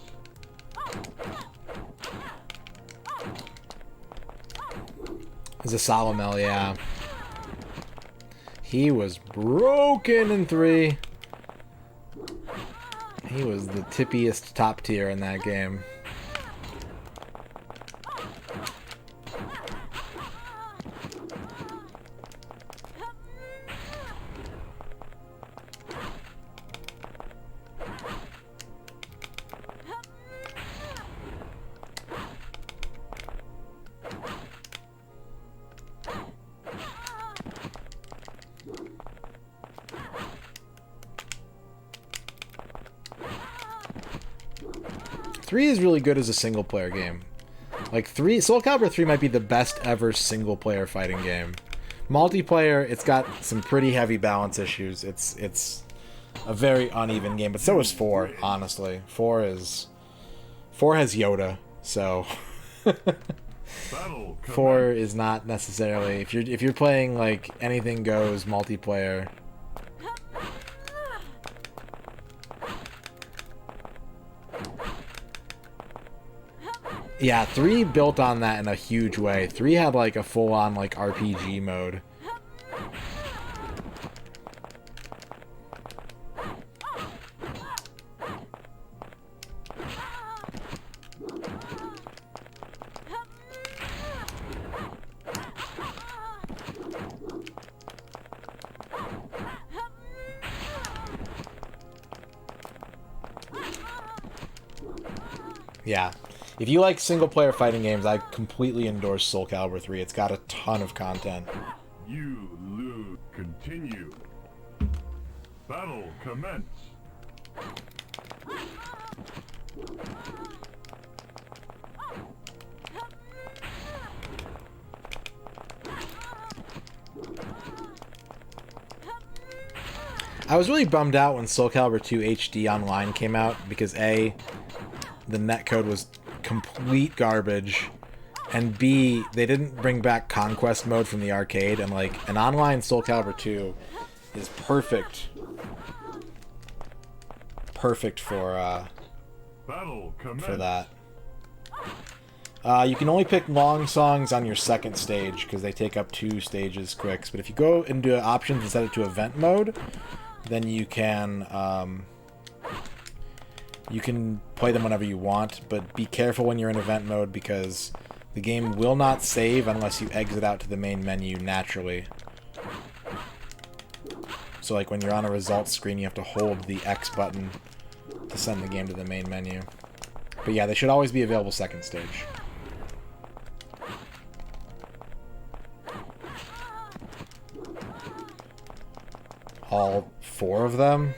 It's a Solomel, yeah. He was broken in 3. He was the tippiest top tier in that game. Three is really good as a single-player game. Like, Soul Calibur 3 might be the best ever single-player fighting game. Multiplayer, it's got some pretty heavy balance issues. It's a very uneven game, but so is 4, honestly. 4 has Yoda, so 4 is not necessarily, if you're playing like anything goes multiplayer. Yeah, 3 built on that in a huge way. 3 had like a full-on like RPG mode. Yeah. If you like single-player fighting games, I completely endorse Soul Calibur 3. It's got a ton of content. You lose. Continue. Battle commence. I was really bummed out when Soul Calibur 2 HD Online came out because A, the netcode was complete garbage, and B, they didn't bring back Conquest mode from the arcade, and like an online Soul Calibur 2 is perfect for Battle commence. for that. You can only pick long songs on your second stage because they take up 2 stages quicks. But if you go into options and set it to event mode, then you can play them whenever you want. But be careful when you're in event mode because the game will not save unless you exit out to the main menu naturally. So like when you're on a results screen, you have to hold the X button to send the game to the main menu. But yeah, they should always be available second stage. All 4 of them?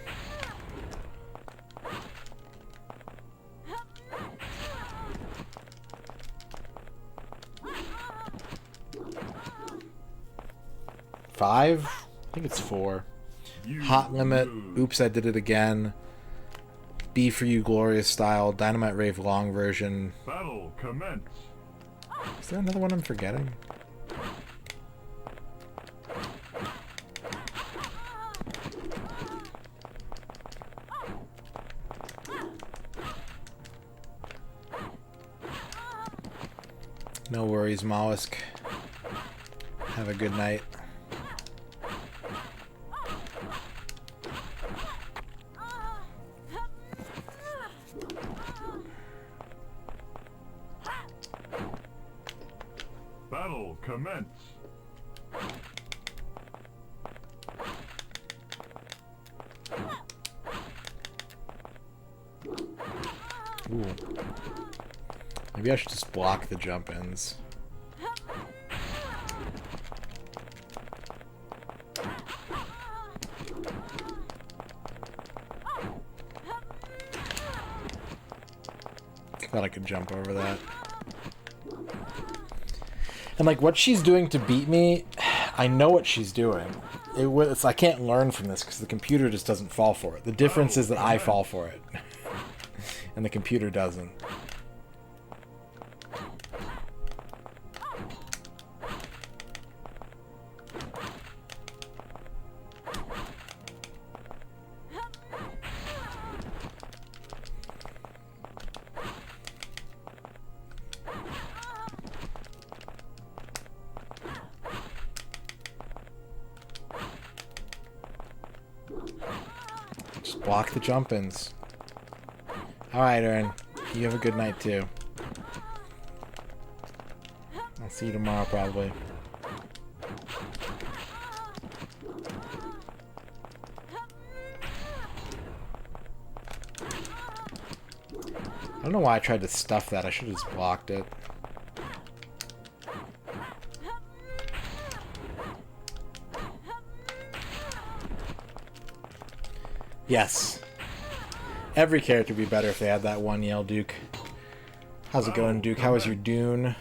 Five? I think it's 4. Hot Limit, Oops, I Did It Again, Be For You Glorious Style, Dynamite Rave Long Version. Battle commence. Is there another one I'm forgetting? No worries, Mollusk. Have a good night. Battle commence. Ooh. Maybe I should just block the jump ins. Thought I could jump over that. And like what she's doing to beat me, I know what she's doing. I can't learn from this because the computer just doesn't fall for it. The difference is that I fall for it. And the computer doesn't. Just block the jump-ins. Alright, Aaron. You have a good night, too. I'll see you tomorrow, probably. I don't know why I tried to stuff that. I should have just blocked it. Yes. Every character would be better if they had that one yell, Duke. How's it going, Duke? How was your Dune?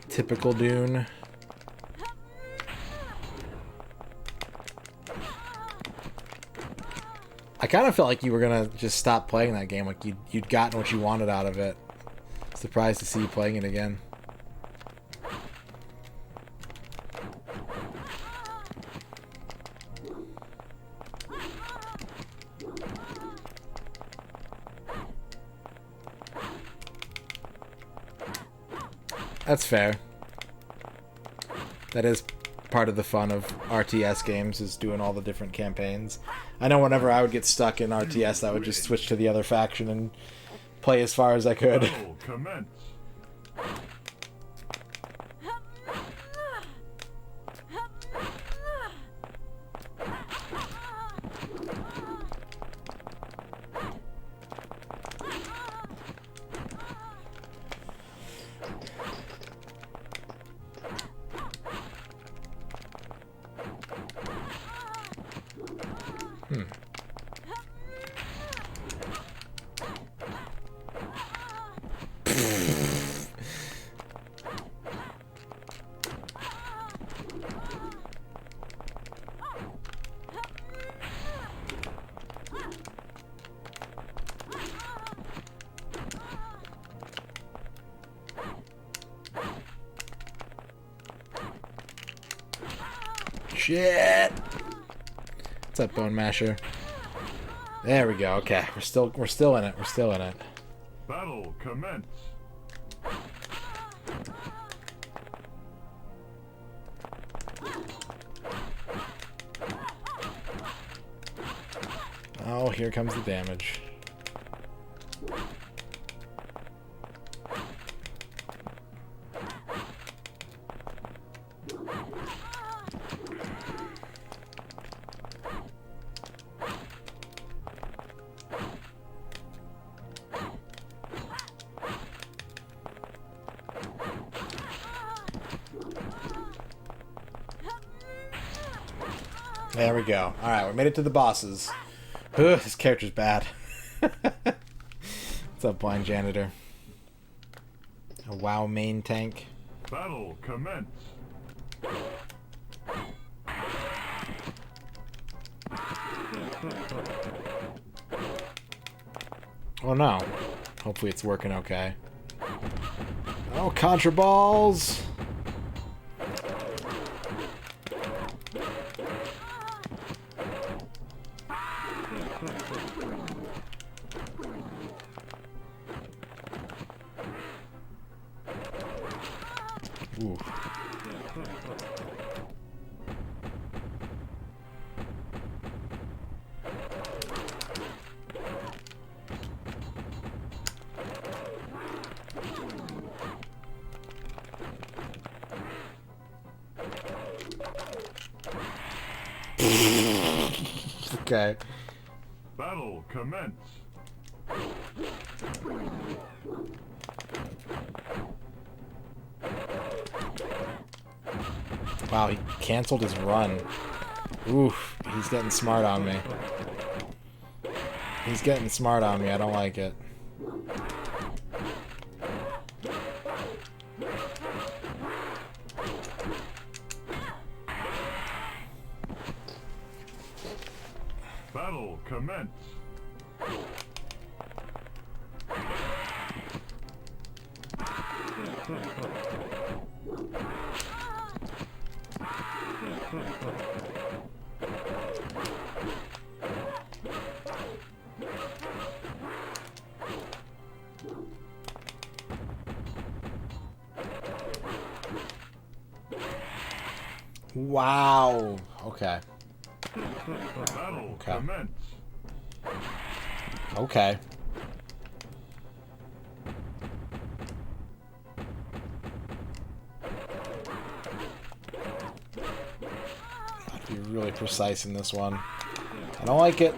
Typical Dune. I kind of felt like you were gonna just stop playing that game, like you'd gotten what you wanted out of it. Surprised to see you playing it again. That's fair. That is part of the fun of RTS games, is doing all the different campaigns. I know whenever I would get stuck in RTS, I would just switch to the other faction and play as far as I could. Battle commence. Shit! What's up, Bone Masher? There we go. Okay, we're still in it. We're still in it. Battle commence. Oh, here comes the damage. There we go. Alright, we made it to the bosses. Ugh, this character's bad. What's up, Blind Janitor? A WoW main tank. Battle commence. Oh no. Hopefully it's working okay. Oh, Contra Balls! Ooh. Okay. Battle commence. Wow, he canceled his run. Oof, he's getting smart on me. He's getting smart on me, I don't like it. Battle commence. Wow. Okay. Battle Okay. commence. Okay. Have to be really precise in this one. I don't like it.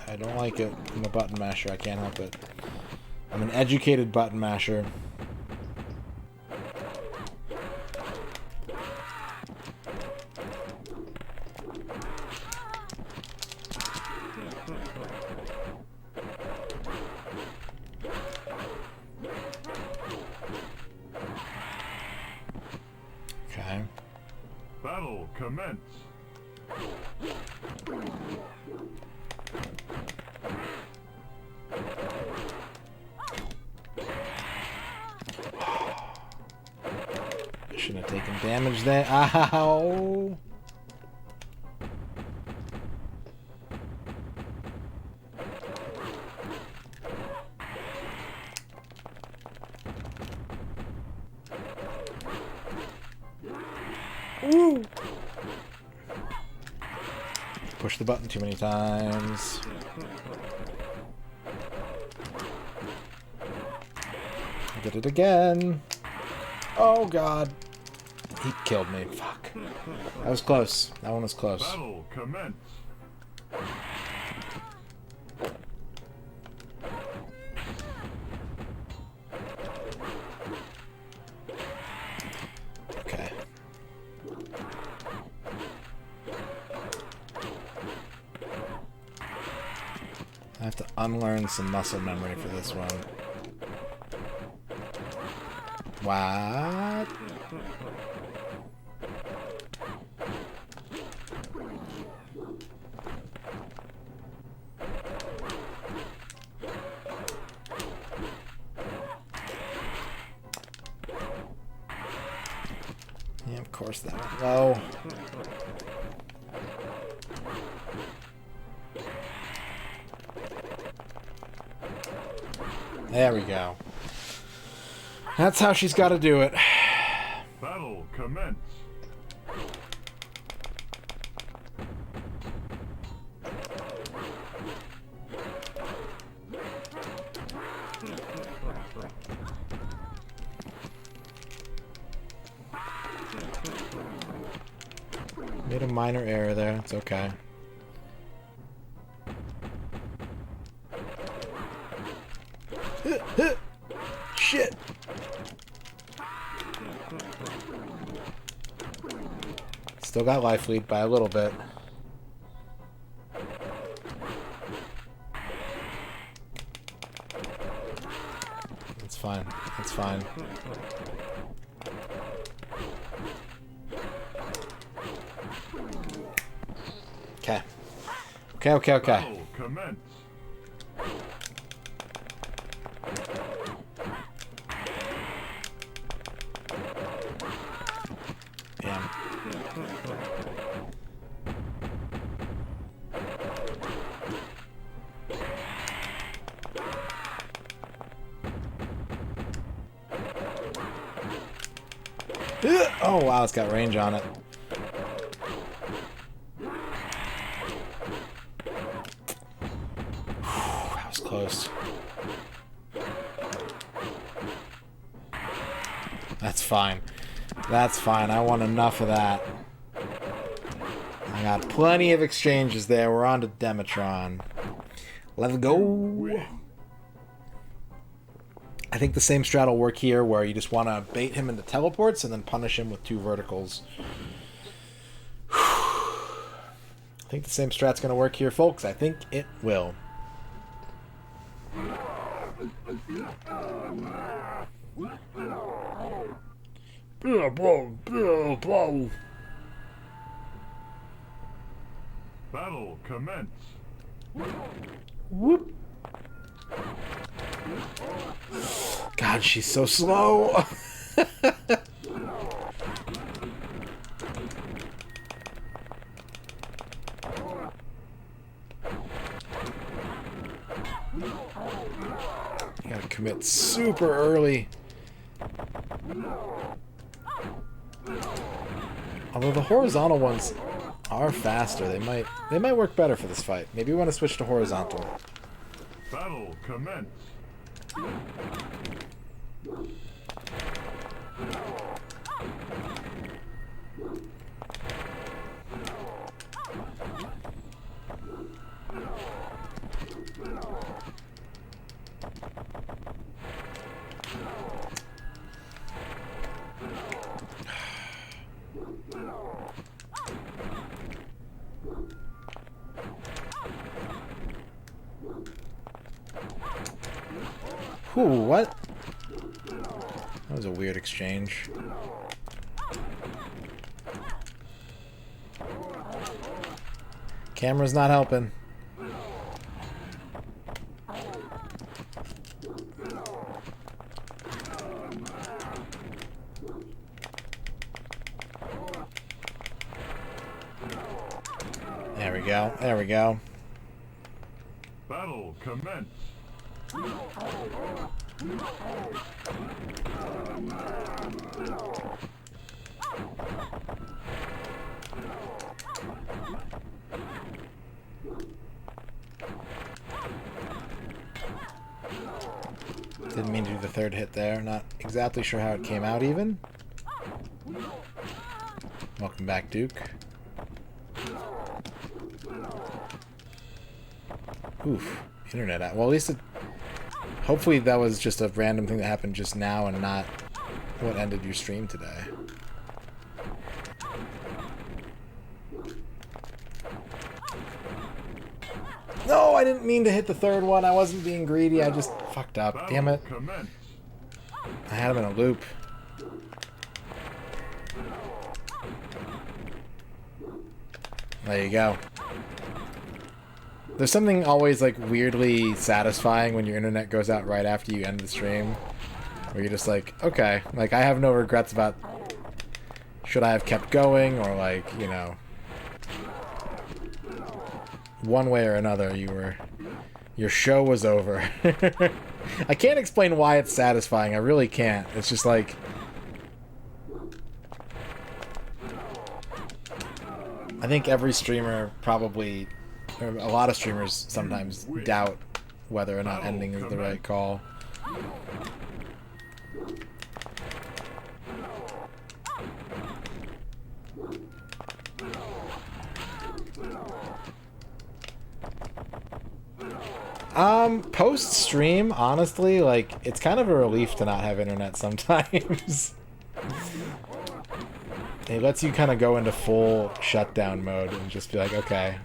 I don't like it. I'm a button masher. I can't help it. I'm an educated button masher. Okay. Battle commence. Shouldn't have taken damage there. Ow! Ooh! Push the button too many times. Did it again. Oh god. He killed me. Fuck. That was close. That one was close. Battle commence. Okay. I have to unlearn some muscle memory for this one. What? course that went low. There we go. That's how she's got to do it. Battle commence. Made a minor error there. It's okay. Shit. Still got life lead by a little bit. That's fine. That's fine. Okay. Okay. Battle commence. Damn. Oh wow, it's got range on it. That was close. That's fine. That's fine. I want enough of that. I got plenty of exchanges there. We're on to Dematron. Let's go. I think the same strat will work here, where you just want to bait him into teleports and then punish him with 2 verticals. I think the same strat's going to work here, folks. I think it will. Battle commence. Whoop. God, she's so slow. You gotta commit super early. Although the horizontal ones are faster, they might work better for this fight. Maybe we want to switch to horizontal. Battle commence. Ooh, what? That was a weird exchange. Camera's not helping. There we go. There we go. Battle commence. Didn't mean to do the 3rd hit there. Not exactly sure how it came out even. Welcome back, Duke. Oof. Internet out. Well, at least it... Hopefully that was just a random thing that happened just now and not what ended your stream today. No, I didn't mean to hit the 3rd one. I wasn't being greedy. I just fucked up. Damn it. I had him in a loop. There you go. There's something always like weirdly satisfying when your internet goes out right after you end the stream. Where you're just like, okay, like I have no regrets about should I have kept going, or like, you know, one way or another, your show was over. I can't explain why it's satisfying. I really can't. It's just like, I think every streamer probably, or a lot of streamers sometimes doubt whether or not ending is the right call. Post stream, honestly, like, it's kind of a relief to not have internet sometimes. It lets you kind of go into full shutdown mode and just be like, okay,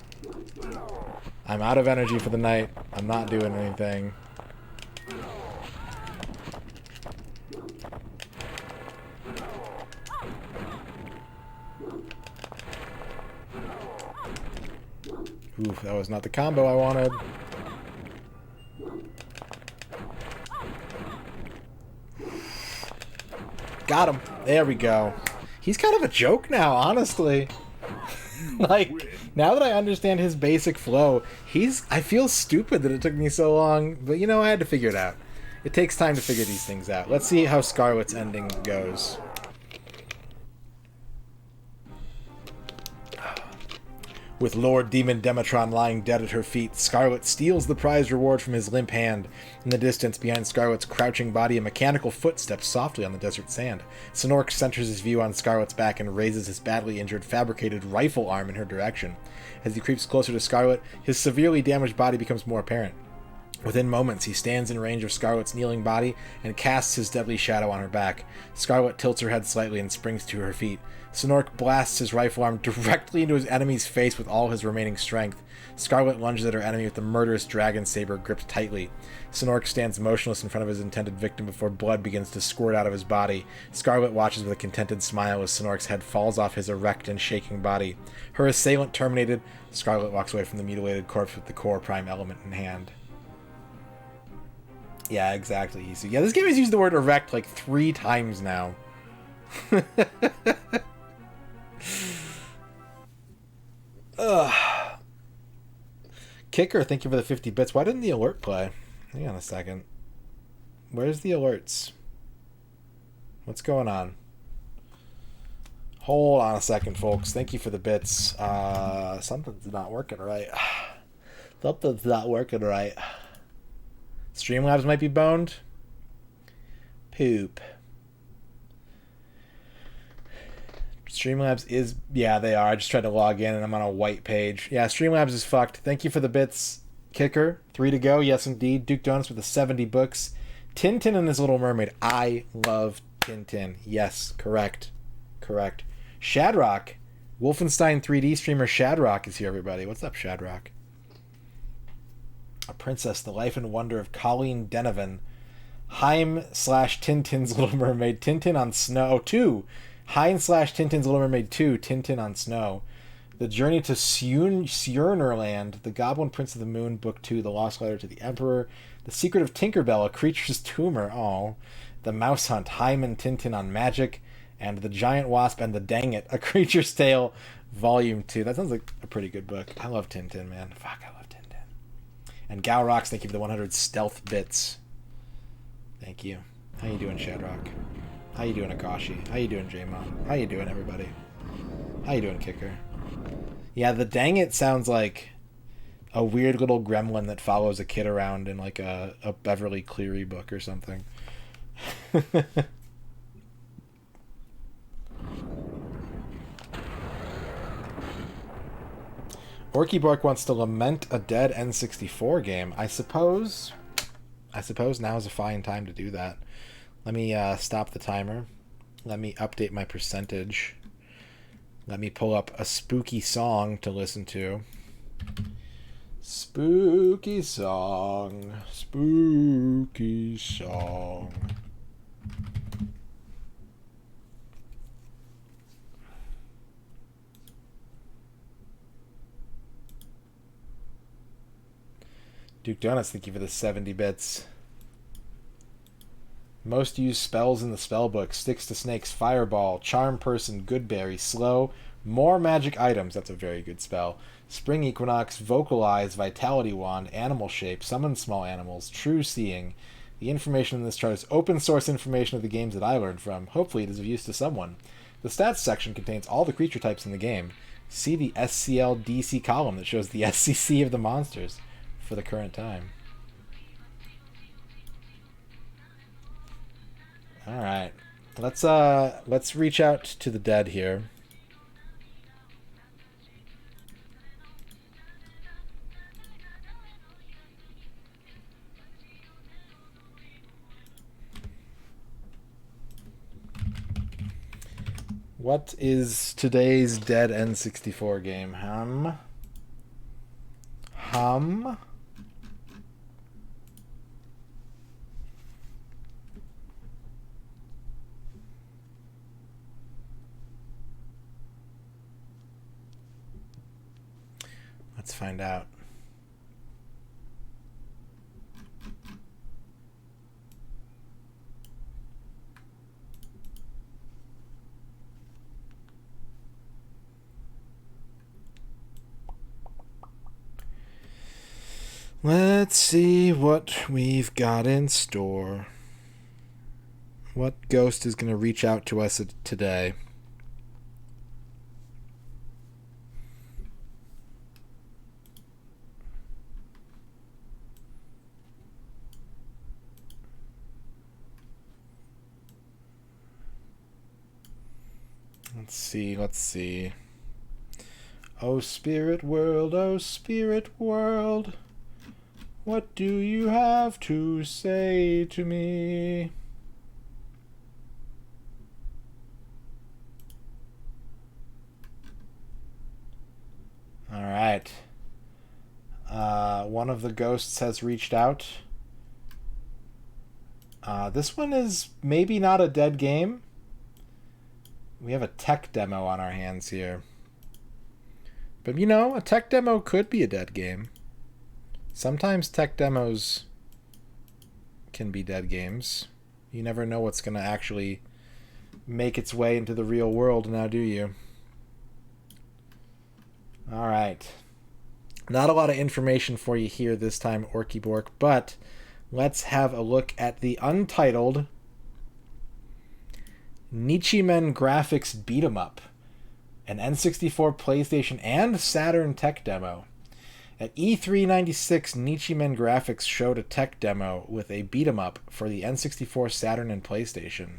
I'm out of energy for the night. I'm not doing anything. Oof, that was not the combo I wanted. Got him. There we go. He's kind of a joke now, honestly. Like, now that I understand his basic flow, I feel stupid that it took me so long, but you know, I had to figure it out. It takes time to figure these things out. Let's see how Scarlet's ending goes. With Lord Demon Demetron lying dead at her feet, Scarlet steals the prize reward from his limp hand. In the distance, behind Scarlet's crouching body, a mechanical foot steps softly on the desert sand. Sonork centers his view on Scarlet's back and raises his badly injured fabricated rifle arm in her direction. As he creeps closer to Scarlet, his severely damaged body becomes more apparent. Within moments, he stands in range of Scarlet's kneeling body and casts his deadly shadow on her back. Scarlet tilts her head slightly and springs to her feet. Sonork blasts his rifle arm directly into his enemy's face with all his remaining strength. Scarlet lunges at her enemy with the murderous dragon saber gripped tightly. Sonork stands motionless in front of his intended victim before blood begins to squirt out of his body. Scarlet watches with a contented smile as Sonork's head falls off his erect and shaking body. Her assailant terminated, Scarlet walks away from the mutilated corpse with the core prime element in hand. Yeah, exactly. Yeah, this game has used the word erect like 3 times now. Ugh. Kicker, thank you for the 50 bits. Why didn't the alert play? Hang on a second. Where's the alerts? What's going on? Hold on a second, folks. Thank you for the bits. Something's not working right. Something's not working right. Streamlabs might be boned. Poop. Streamlabs is... Yeah, they are. I just tried to log in and I'm on a white page. Yeah, Streamlabs is fucked. Thank you for the bits, Kicker. 3 to go. Yes, indeed. Duke Donuts with the 70 books. Tintin and his Little Mermaid. I love Tintin. Yes, correct. Correct. Shadrock. Wolfenstein 3D streamer Shadrock is here, everybody. What's up, Shadrock? A Princess, The Life and Wonder of Colleen Denovan. Heim/Tintin's Little Mermaid. Tintin on Snow 2. Hein/Tintin's Little Mermaid 2. Tintin on Snow. The Journey to Sjörnerland. The Goblin Prince of the Moon, Book 2. The Lost Letter to the Emperor. The Secret of Tinkerbell, A Creature's Tumor. Oh. The Mouse Hunt. Heim and Tintin on Magic. And The Giant Wasp and the Dang It, A Creature's Tale, Volume 2. That sounds like a pretty good book. I love Tintin, man. Fuck, I love Tintin. And Gal Rocks, thank you for the 100 stealth bits. Thank you. How you doing, Shadrock? How you doing, Akashi? How you doing, J-Mom? How you doing, everybody? How you doing, Kicker? Yeah, the Dang It sounds like a weird little gremlin that follows a kid around in like a Beverly Cleary book or something. Orky Bork wants to lament a dead N64 game. I suppose now is a fine time to do that. Let me stop the timer. Let me update my percentage. Let me pull up a spooky song to listen to. Spooky song. Spooky song. Duke Donuts, thank you for the 70 bits. Most used spells in the spellbook: Sticks to Snakes, Fireball, Charm Person, Goodberry, Slow, More Magic Items, that's a very good spell, Spring Equinox, Vocalize, Vitality Wand, Animal Shape, Summon Small Animals, True Seeing. The information in this chart is open source information of the games that I learned from. Hopefully it is of use to someone. The stats section contains all the creature types in the game. See the SCL-DC column that shows the SCC of the monsters for the current time. Alright. Let's reach out to the dead here. What is today's dead N64 game? Let's find out. Let's see what we've got in store. What ghost is going to reach out to us today? Let's see. Oh, spirit world, what do you have to say to me? All right. One of the ghosts has reached out. This one is maybe not a dead game. We have a tech demo on our hands here. But you know, a tech demo could be a dead game. Sometimes tech demos can be dead games. You never know what's going to actually make its way into the real world now, do you? Alright. Not a lot of information for you here this time, Orky Bork, but let's have a look at the untitled Nichimen Graphics Beat 'em Up, an N64, PlayStation, and Saturn tech demo. At E3 96, Nichimen Graphics showed a tech demo with a beat 'em up for the N64, Saturn, and PlayStation.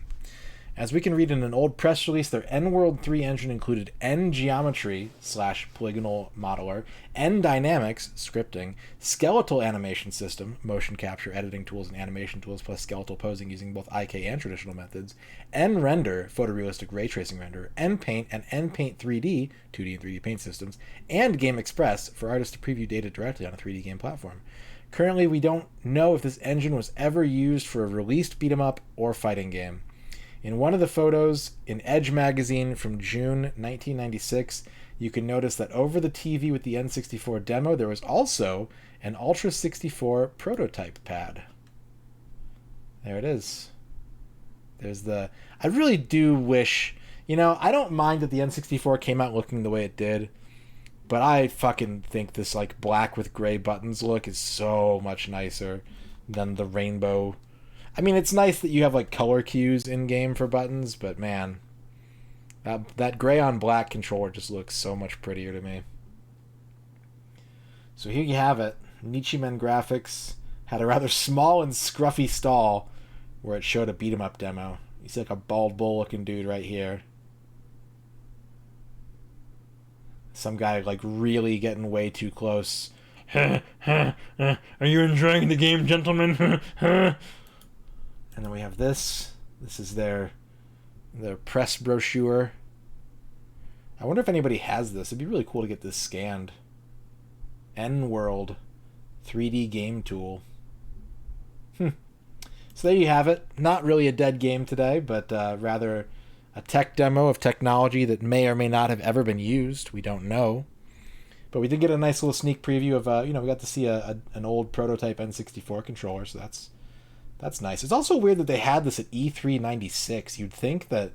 As we can read in an old press release, their N-World 3 engine included N-Geometry / Polygonal Modeler, N-Dynamics scripting, skeletal animation system, motion capture, editing tools, and animation tools, plus skeletal posing using both IK and traditional methods, N-Render, photorealistic ray tracing render, N-Paint, and N-Paint 3D, 2D and 3D paint systems, and Game Express for artists to preview data directly on a 3D game platform. Currently, we don't know if this engine was ever used for a released beat-em-up or fighting game. In one of the photos in Edge magazine from June 1996, you can notice that over the TV with the N64 demo, there was also an Ultra 64 prototype pad. There it is. There's the... I really do wish... You know, I don't mind that the N64 came out looking the way it did, but I fucking think this, like, black with gray buttons look is so much nicer than the rainbow... I mean, it's nice that you have, like, color cues in-game for buttons, but, man, that gray on black controller just looks so much prettier to me. So here you have it. Nichimen Graphics had a rather small and scruffy stall where it showed a beat-em-up demo. You see, like, a bald bull-looking dude right here. Some guy, like, really getting way too close. Are you enjoying the game, gentlemen? And then we have this. This is their press brochure. I wonder if anybody has this. It'd be really cool to get this scanned. N-World 3D game tool. So there you have it. Not really a dead game today, but rather a tech demo of technology that may or may not have ever been used. We don't know. But we did get a nice little sneak preview of, we got to see an old prototype N64 controller, so that's That's nice. It's also weird that they had this at E3 '96. You'd think that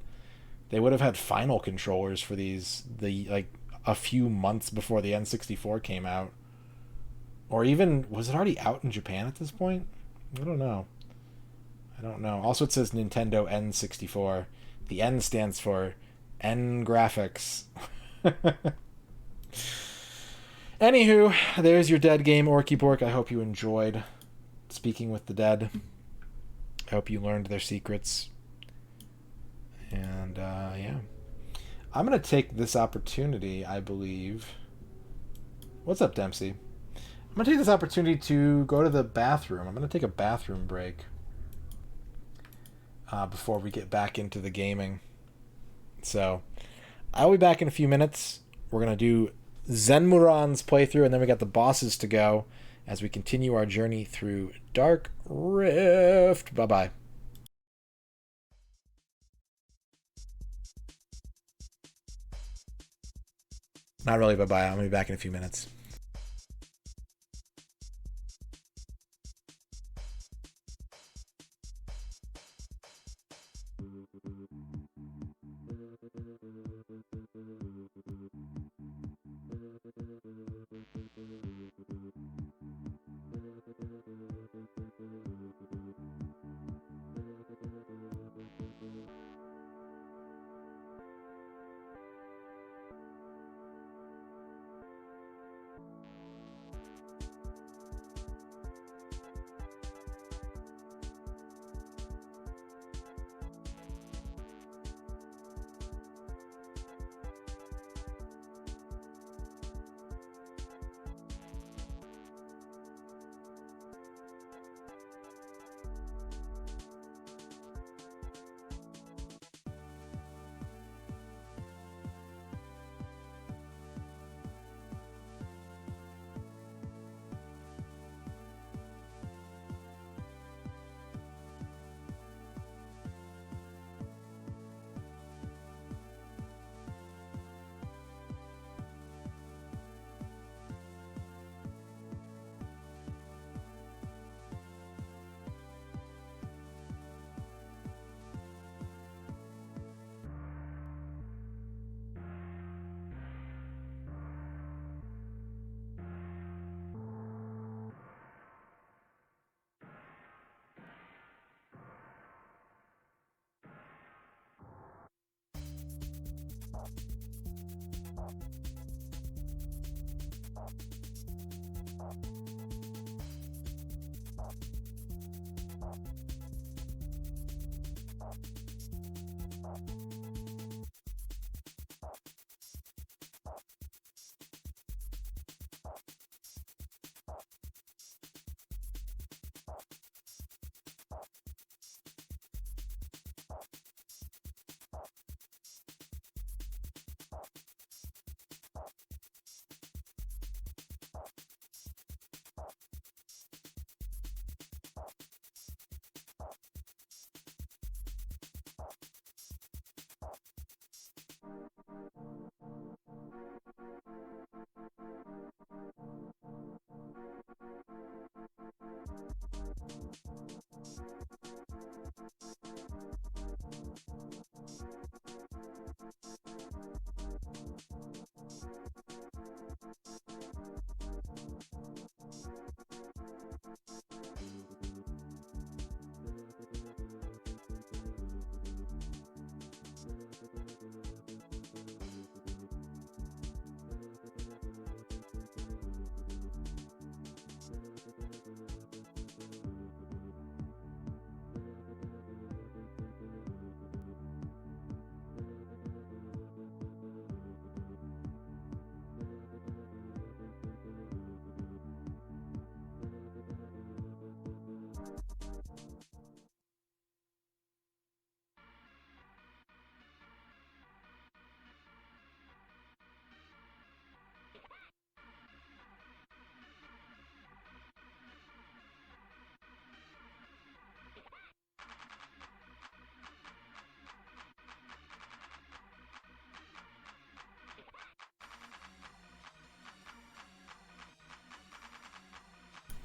they would have had final controllers for these a few months before the N64 came out. Or even, was it already out in Japan at this point? I don't know. Also, it says Nintendo N64. The N stands for N Graphics. Anywho, there's your dead game, Orky Bork. I hope you enjoyed speaking with the dead. I hope you learned their secrets. And, yeah. I'm going to take this opportunity, I believe. What's up, Dempsey? I'm going to take this opportunity to go to the bathroom. I'm going to take a bathroom break before we get back into the gaming. So, I'll be back in a few minutes. We're going to do Zenmuran's playthrough, and then we got the bosses to go as we continue our journey through Dark Rift. Bye-bye. Not really bye-bye. I'm going to be back in a few minutes.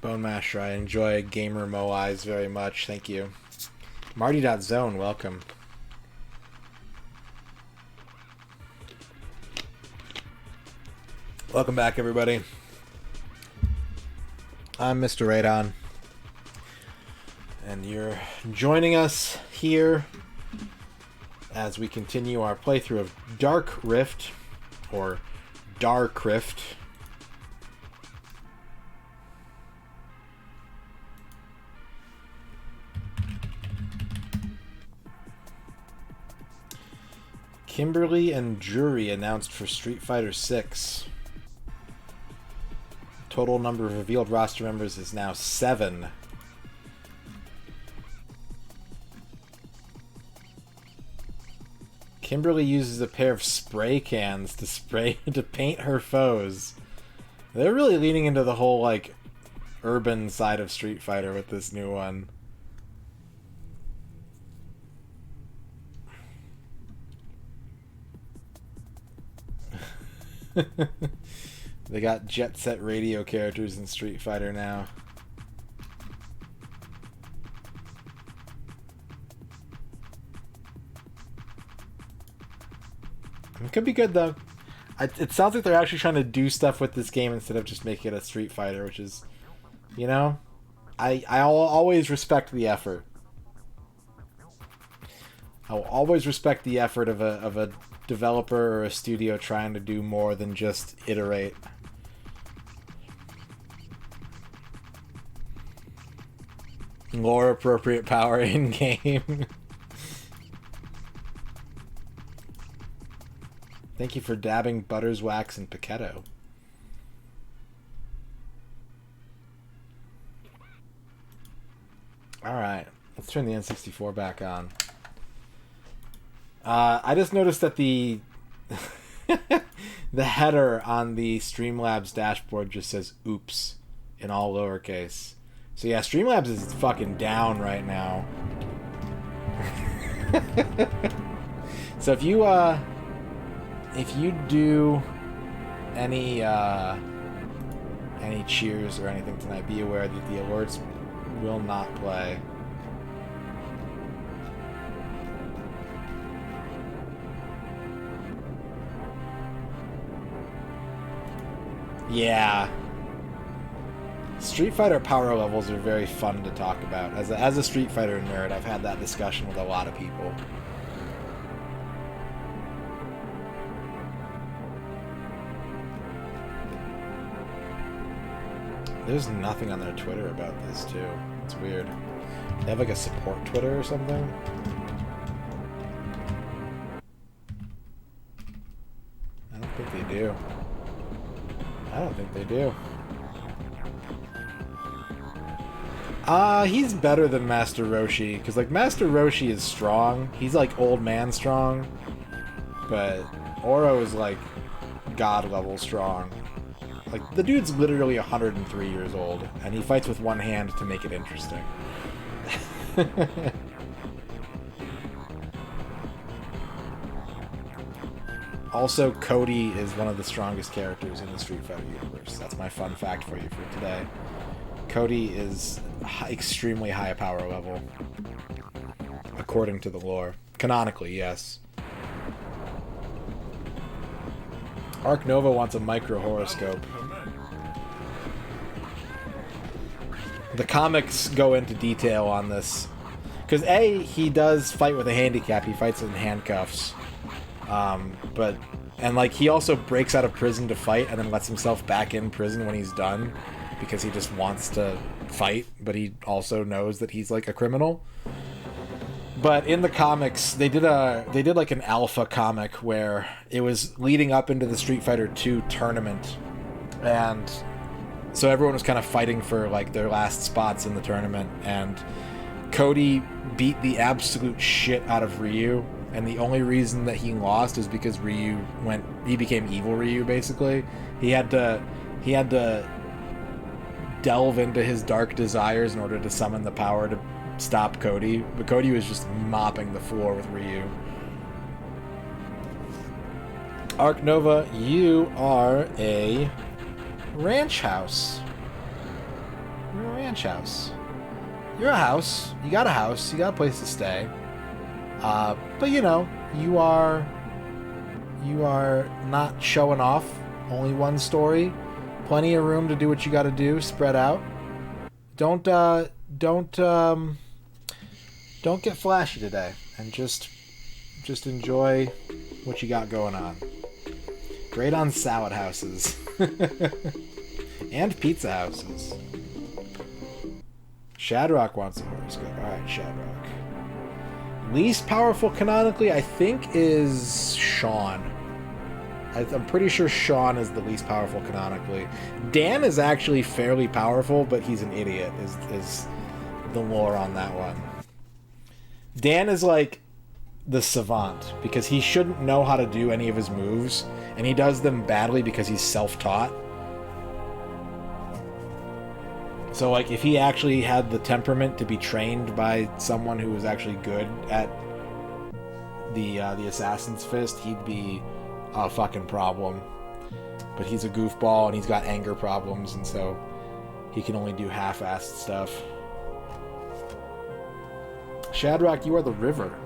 Bone Masher, I enjoy Gamer Moais very much. Thank you. Marty.zone, welcome. Welcome back, everybody. I'm MisterRadon, and you're joining us here as we continue our playthrough of Dark Rift, or Dark Rift. Kimberly and Jury announced for Street Fighter 6. Total number of revealed roster members is now 7. Kimberly uses a pair of spray cans to paint her foes. They're really leaning into the whole like urban side of Street Fighter with this new one. They got Jet Set Radio characters in Street Fighter now. It could be good though. It sounds like they're actually trying to do stuff with this game instead of just making it a Street Fighter, which is, you know, I'll always respect the effort. I'll always respect the effort of a developer or a studio trying to do more than just iterate. Lore appropriate power in game. Thank you for dabbing Butters Wax and Paquetto. Alright, let's turn the N64 back on. I just noticed that the the header on the Streamlabs dashboard just says oops in all lowercase. So yeah, Streamlabs is fucking down right now. So if you do any cheers or anything tonight, be aware that the alerts will not play. Yeah. Street Fighter power levels are very fun to talk about. As a Street Fighter nerd, I've had that discussion with a lot of people. There's nothing on their Twitter about this, too. It's weird. They have like a support Twitter or something? I don't think they do. I don't think they do. He's better than Master Roshi, because like Master Roshi is strong. He's like old man strong, but Oro is like god level strong. Like the dude's literally 103 years old, and he fights with one hand to make it interesting. Also, Cody is one of the strongest characters in the Street Fighter universe. That's my fun fact for you for today. Cody is extremely high power level, according to the lore. Canonically, yes. Arc Nova wants a micro horoscope. The comics go into detail on this. Because A, he does fight with a handicap. He fights in handcuffs. And like he also breaks out of prison to fight and then lets himself back in prison when he's done because he just wants to fight, but he also knows that he's like a criminal. But in the comics, they did like an alpha comic where it was leading up into the Street Fighter 2 tournament, and so everyone was kind of fighting for like their last spots in the tournament, and Cody beat the absolute shit out of Ryu. And the only reason that he lost is because he became evil Ryu, basically. He had to delve into his dark desires in order to summon the power to stop Cody. But Cody was just mopping the floor with Ryu. Arc Nova, you are a ranch house. ranch house. You're a house. You got a house. You got a place to stay. But you know, you are not showing off. Only one story. Plenty of room to do what you got to do. Spread out. Don't get flashy today, and just enjoy what you got going on. Great on salad houses. And pizza houses. Shadrock wants a horoscope. Alright, Shadrock. Least powerful canonically, I think, is Sean. I'm pretty sure Sean is the least powerful canonically. Dan is actually fairly powerful, but he's an idiot, is the lore on that one. Dan is like the savant, because he shouldn't know how to do any of his moves, and he does them badly because he's self-taught. So, like, if he actually had the temperament to be trained by someone who was actually good at the Assassin's Fist, he'd be a fucking problem. But he's a goofball, and he's got anger problems, and so he can only do half-assed stuff. Shadrock, you are the river.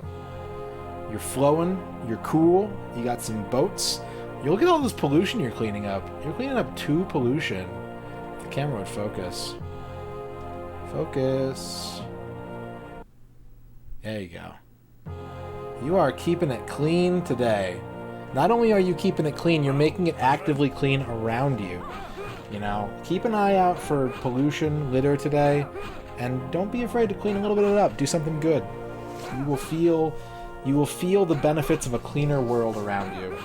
You're flowing, you're cool, you got some boats. You look at all this pollution you're cleaning up. You're cleaning up 2 pollution. If the camera would focus. Focus. There you go. You are keeping it clean today. Not only are you keeping it clean, you're making it actively clean around you. You know, keep an eye out for pollution, litter today, and don't be afraid to clean a little bit of it up. Do something good. You will feel the benefits of a cleaner world around you.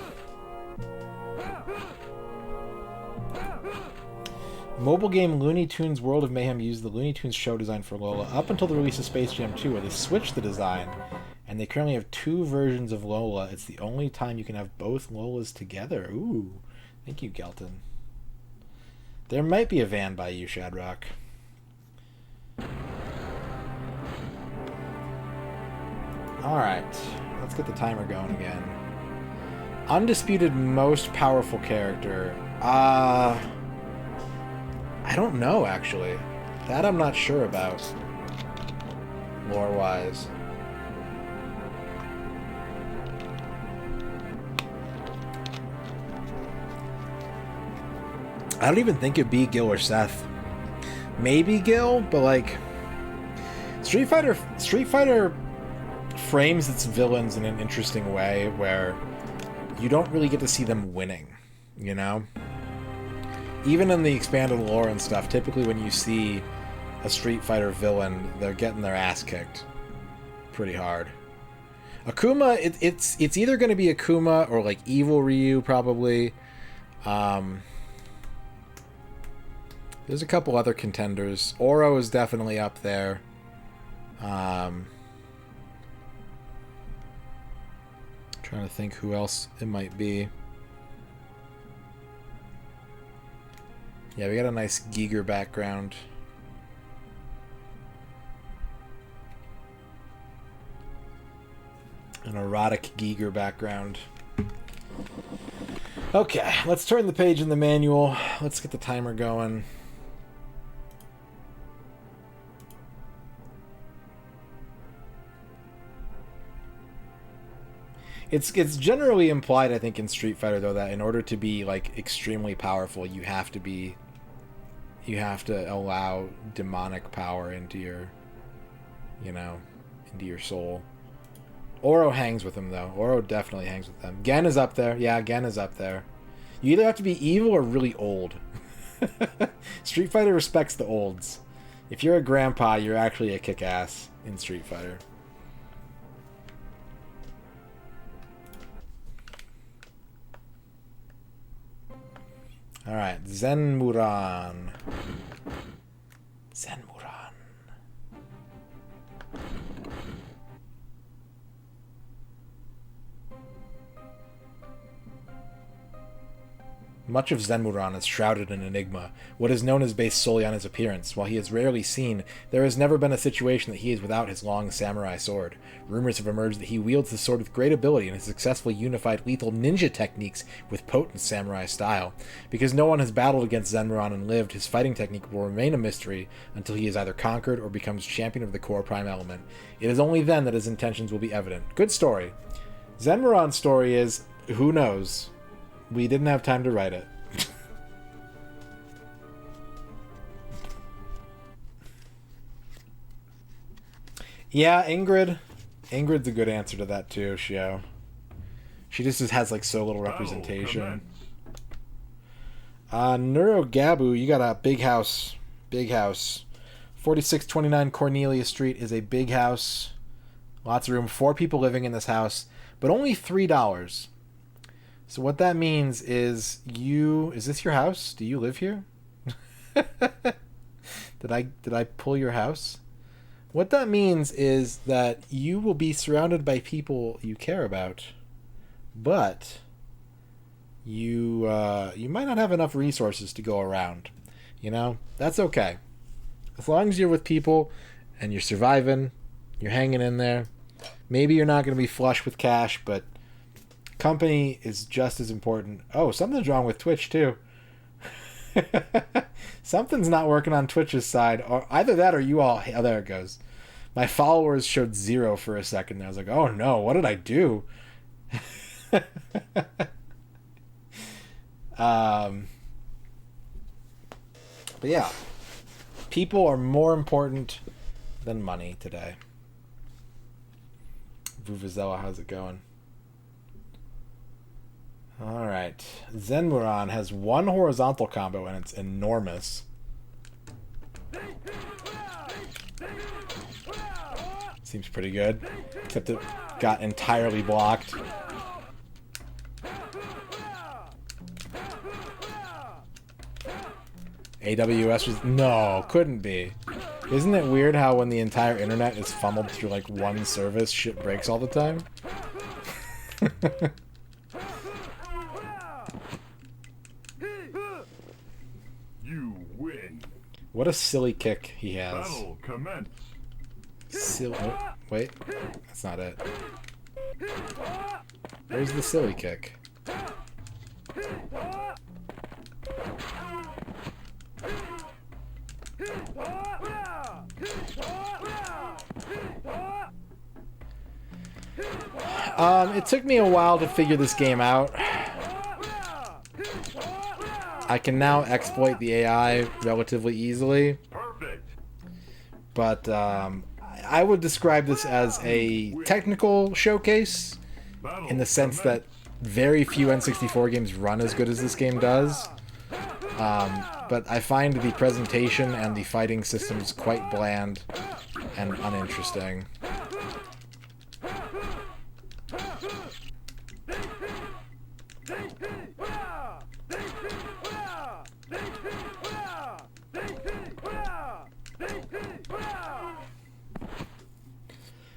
Mobile game Looney Tunes World of Mayhem used the Looney Tunes show design for Lola up until the release of Space Jam 2, where they switched the design, and they currently have 2 versions of Lola. It's the only time you can have both Lolas together. Ooh, thank you, Gelton. There might be a van by you, Shadrock. Alright, let's get the timer going again. Undisputed most powerful character. I don't know, actually. That I'm not sure about. Lore-wise. I don't even think it'd be Gil or Seth. Maybe Gil, but like... Street Fighter frames its villains in an interesting way where you don't really get to see them winning, you know? Even in the expanded lore and stuff, typically when you see a Street Fighter villain, they're getting their ass kicked pretty hard. Akuma, it's either going to be Akuma or like Evil Ryu, probably. There's a couple other contenders. Oro is definitely up there. Trying to think who else it might be. Yeah, we got a nice Giger background. An erotic Giger background. Okay, let's turn the page in the manual. Let's get the timer going. It's generally implied, I think, in Street Fighter, though, that in order to be, like, extremely powerful, you have to allow demonic power into your, you know, into your soul. Oro hangs with him, though. Oro definitely hangs with them. Gen is up there. Yeah, Gen is up there. You either have to be evil or really old. Street Fighter respects the olds. If you're a grandpa, you're actually a kick-ass in Street Fighter. Alright, Zenmuran. Zenmuran. Much of Zenmuran is shrouded in enigma. What is known is based solely on his appearance. While he is rarely seen, there has never been a situation that he is without his long samurai sword. Rumors have emerged that he wields the sword with great ability and has successfully unified lethal ninja techniques with potent samurai style. Because no one has battled against Zenmuran and lived, his fighting technique will remain a mystery until he is either conquered or becomes champion of the core prime element. It is only then that his intentions will be evident. Good story. Zenmuran's story is, who knows? We didn't have time to write it. Yeah, Ingrid. Ingrid's a good answer to that too, Shio. She just has like so little representation. Neurogabu, you got a big house. Big house. 4629 Cornelia Street is a big house. Lots of room. 4 people living in this house, but only $3. So what that means is is this your house? Do you live here? Did I pull your house? What that means is that you will be surrounded by people you care about, but you might not have enough resources to go around. You know, that's okay. As long as you're with people and you're surviving, you're hanging in there. Maybe you're not going to be flush with cash, but company is just as important. Oh, something's wrong with Twitch too. Something's not working on Twitch's side, or either that or you all. Oh, there it goes. My followers showed 0 for a second. I was like, oh no, what did I do? But yeah, people are more important than money today. Vuvuzela, how's it going? Alright. Zenmuran has 1 horizontal combo and it's enormous. Seems pretty good. Except it got entirely blocked. AWS was... No, couldn't be. Isn't it weird how when the entire internet is funneled through like one service, shit breaks all the time? You win. What a silly kick he has. Battle commence. Silly. Oh, wait, that's not it. Where's the silly kick? It took me a while to figure this game out. I can now exploit the AI relatively easily. Perfect. But I would describe this as a technical showcase in the sense that very few N64 games run as good as this game does. But I find the presentation and the fighting systems quite bland and uninteresting.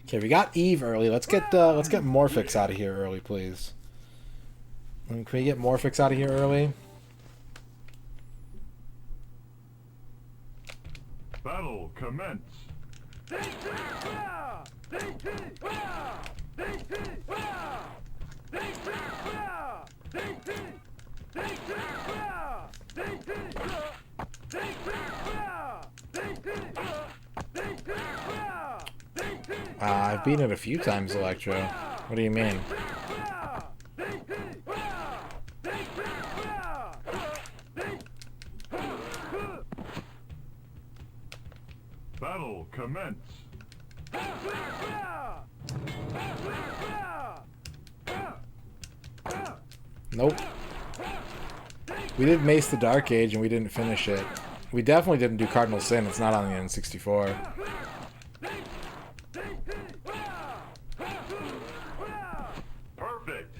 Okay, we got Eve early. Let's get Morphix out of here early, please. Can we get Morphix out of here early? Battle commence. I've beaten it a few times, Electro. What do you mean? Battle commence. Nope. We did Mace the Dark Age and we didn't finish it. We definitely didn't do Cardinal Sin. It's not on the N64. Perfect.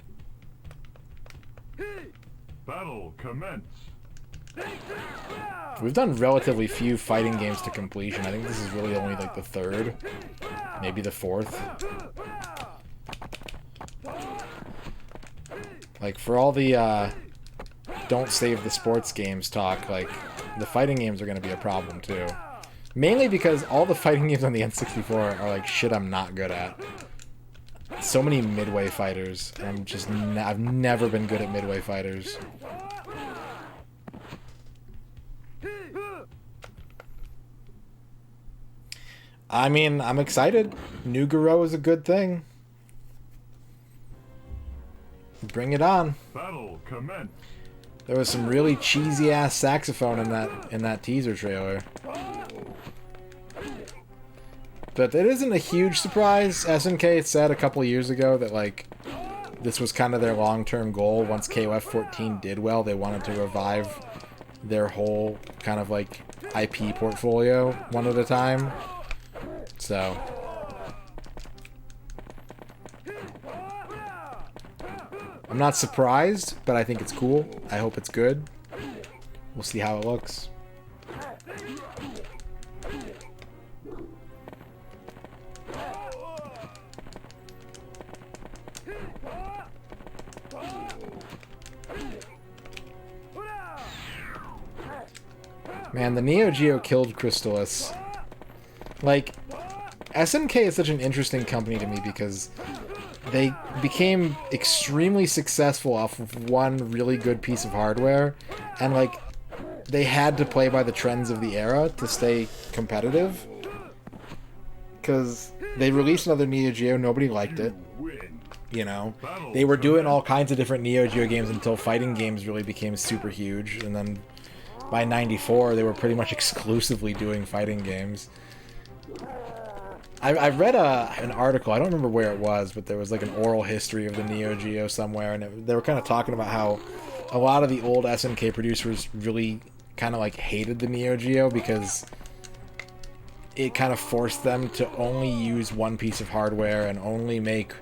Battle commence. We've done relatively few fighting games to completion. I think this is really only like the 3rd, maybe the 4th. Like for all the don't save the sports games talk, like, the fighting games are going to be a problem, too. Mainly because all the fighting games on the N64 are, like, shit I'm not good at. So many midway fighters, and I've never been good at midway fighters. I mean, I'm excited. New Garo is a good thing. Bring it on. Battle commence. There was some really cheesy ass saxophone in that teaser trailer. But it isn't a huge surprise. SNK said a couple years ago that, like, this was kind of their long-term goal. Once KOF 14 did well, they wanted to revive their whole kind of, like, IP portfolio one at a time. So I'm not surprised, but I think it's cool. I hope it's good. We'll see how it looks. Man, the Neo Geo killed Crystalis. Like, SNK is such an interesting company to me because they became extremely successful off of one really good piece of hardware, and, like, they had to play by the trends of the era to stay competitive. Because they released another Neo Geo, nobody liked it. You know, they were doing all kinds of different Neo Geo games until fighting games really became super huge, and then by '94 they were pretty much exclusively doing fighting games. I read an article, I don't remember where it was, but there was like an oral history of the Neo Geo somewhere, and they were kind of talking about how a lot of the old SNK producers really kind of like hated the Neo Geo because it kind of forced them to only use one piece of hardware and only make,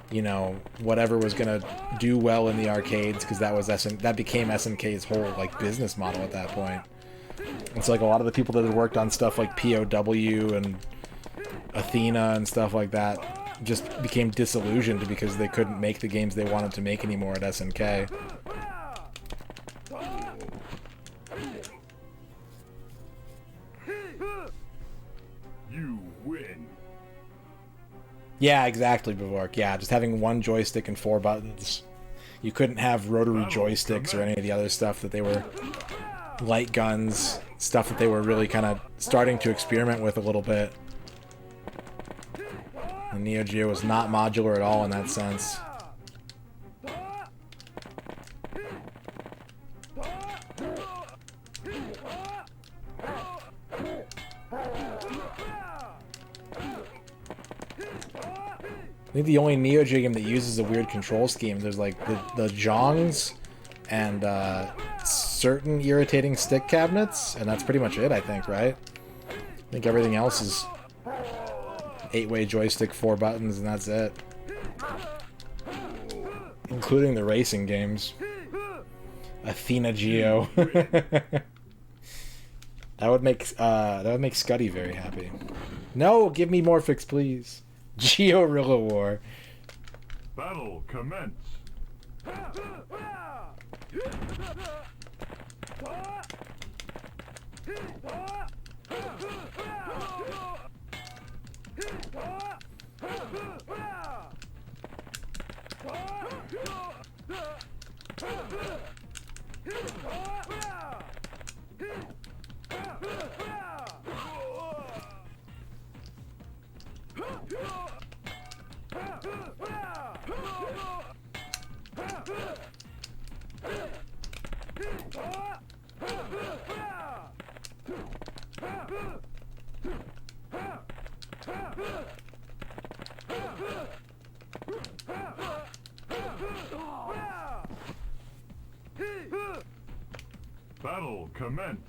you know, whatever was gonna do well in the arcades, because that became SNK's whole like business model at that point. It's like a lot of the people that had worked on stuff like POW and Athena and stuff like that just became disillusioned because they couldn't make the games they wanted to make anymore at SNK. You win. Yeah, exactly, Bavork. Yeah, just having one joystick and 4 buttons. You couldn't have rotary joysticks or any of the other stuff that they were... light guns, stuff that they were really kind of starting to experiment with a little bit. The Neo Geo was not modular at all in that sense. I think the only Neo Geo game that uses a weird control scheme, there's like the Jongs and certain irritating stick cabinets, and that's pretty much it, I think, right? I think everything else is 8-way joystick, 4 buttons, and that's it. Including the racing games. Athena Geo. That would make Scuddy very happy. No, give me Morphix, please. Georilla War. Battle commence. Battle commence.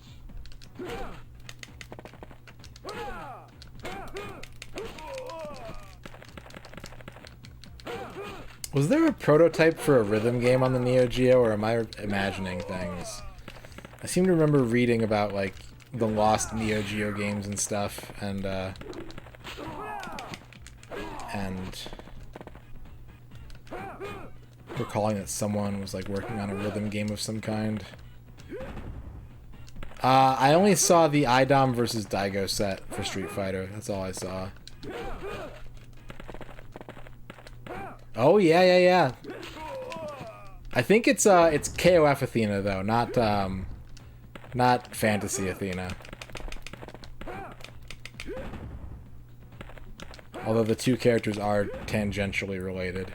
Was there a prototype for a rhythm game on the Neo Geo, or am I imagining things? I seem to remember reading about, like, the lost Neo Geo games and stuff, and recalling that someone was like working on a rhythm game of some kind. I only saw the IDOM versus Daigo set for Street Fighter. That's all I saw. Oh yeah. I think it's KOF Athena though, not Fantasy Athena. Although the two characters are tangentially related.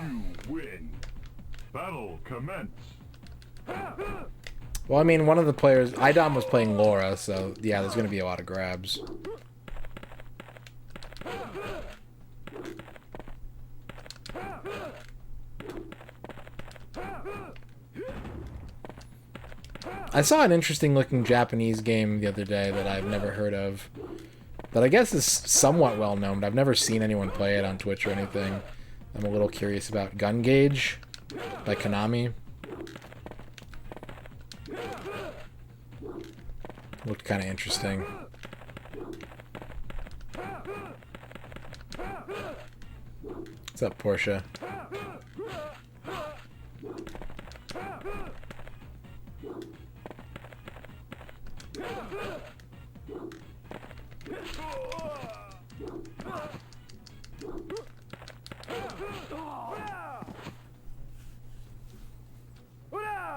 You win. Battle commence. Well, I mean, one of the players, IDOM was playing Laura, so yeah, there's going to be a lot of grabs. I saw an interesting looking Japanese game the other day that I've never heard of. That I guess is somewhat well known, but I've never seen anyone play it on Twitch or anything. I'm a little curious about Gun Gauge by Konami. Looked kind of interesting. What's up, Portia?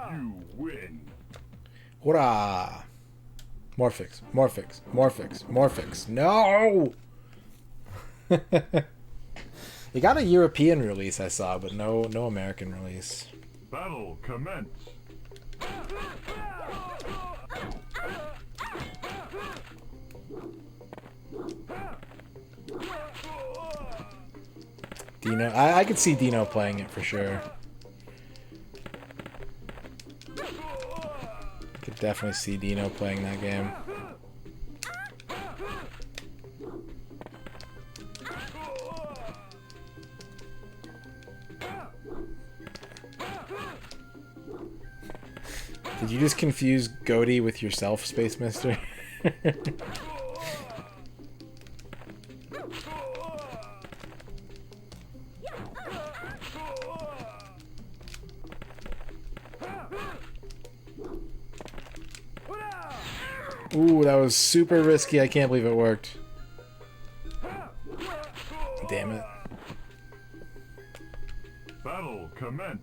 You win. Hurrah! Morphix. No! It got a European release, I saw, but no American release. Battle commence. Dino, I could see Dino playing it for sure. Could definitely see Dino playing that game. Did you just confuse Goaty with yourself, Space Mister? Ooh, that was super risky. I can't believe it worked. Damn it. Battle commence.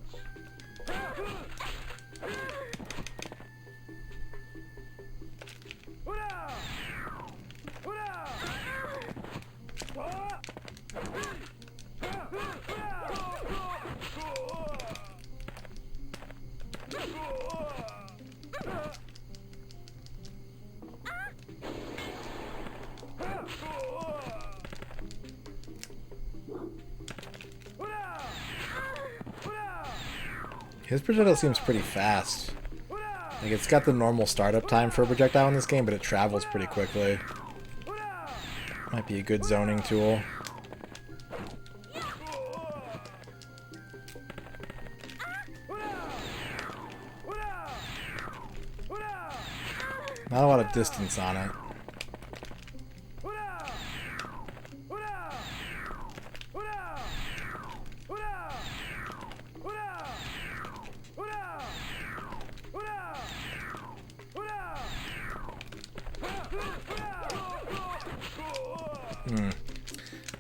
His projectile seems pretty fast. Like, it's got the normal startup time for a projectile in this game, but it travels pretty quickly. Might be a good zoning tool. Not a lot of distance on it.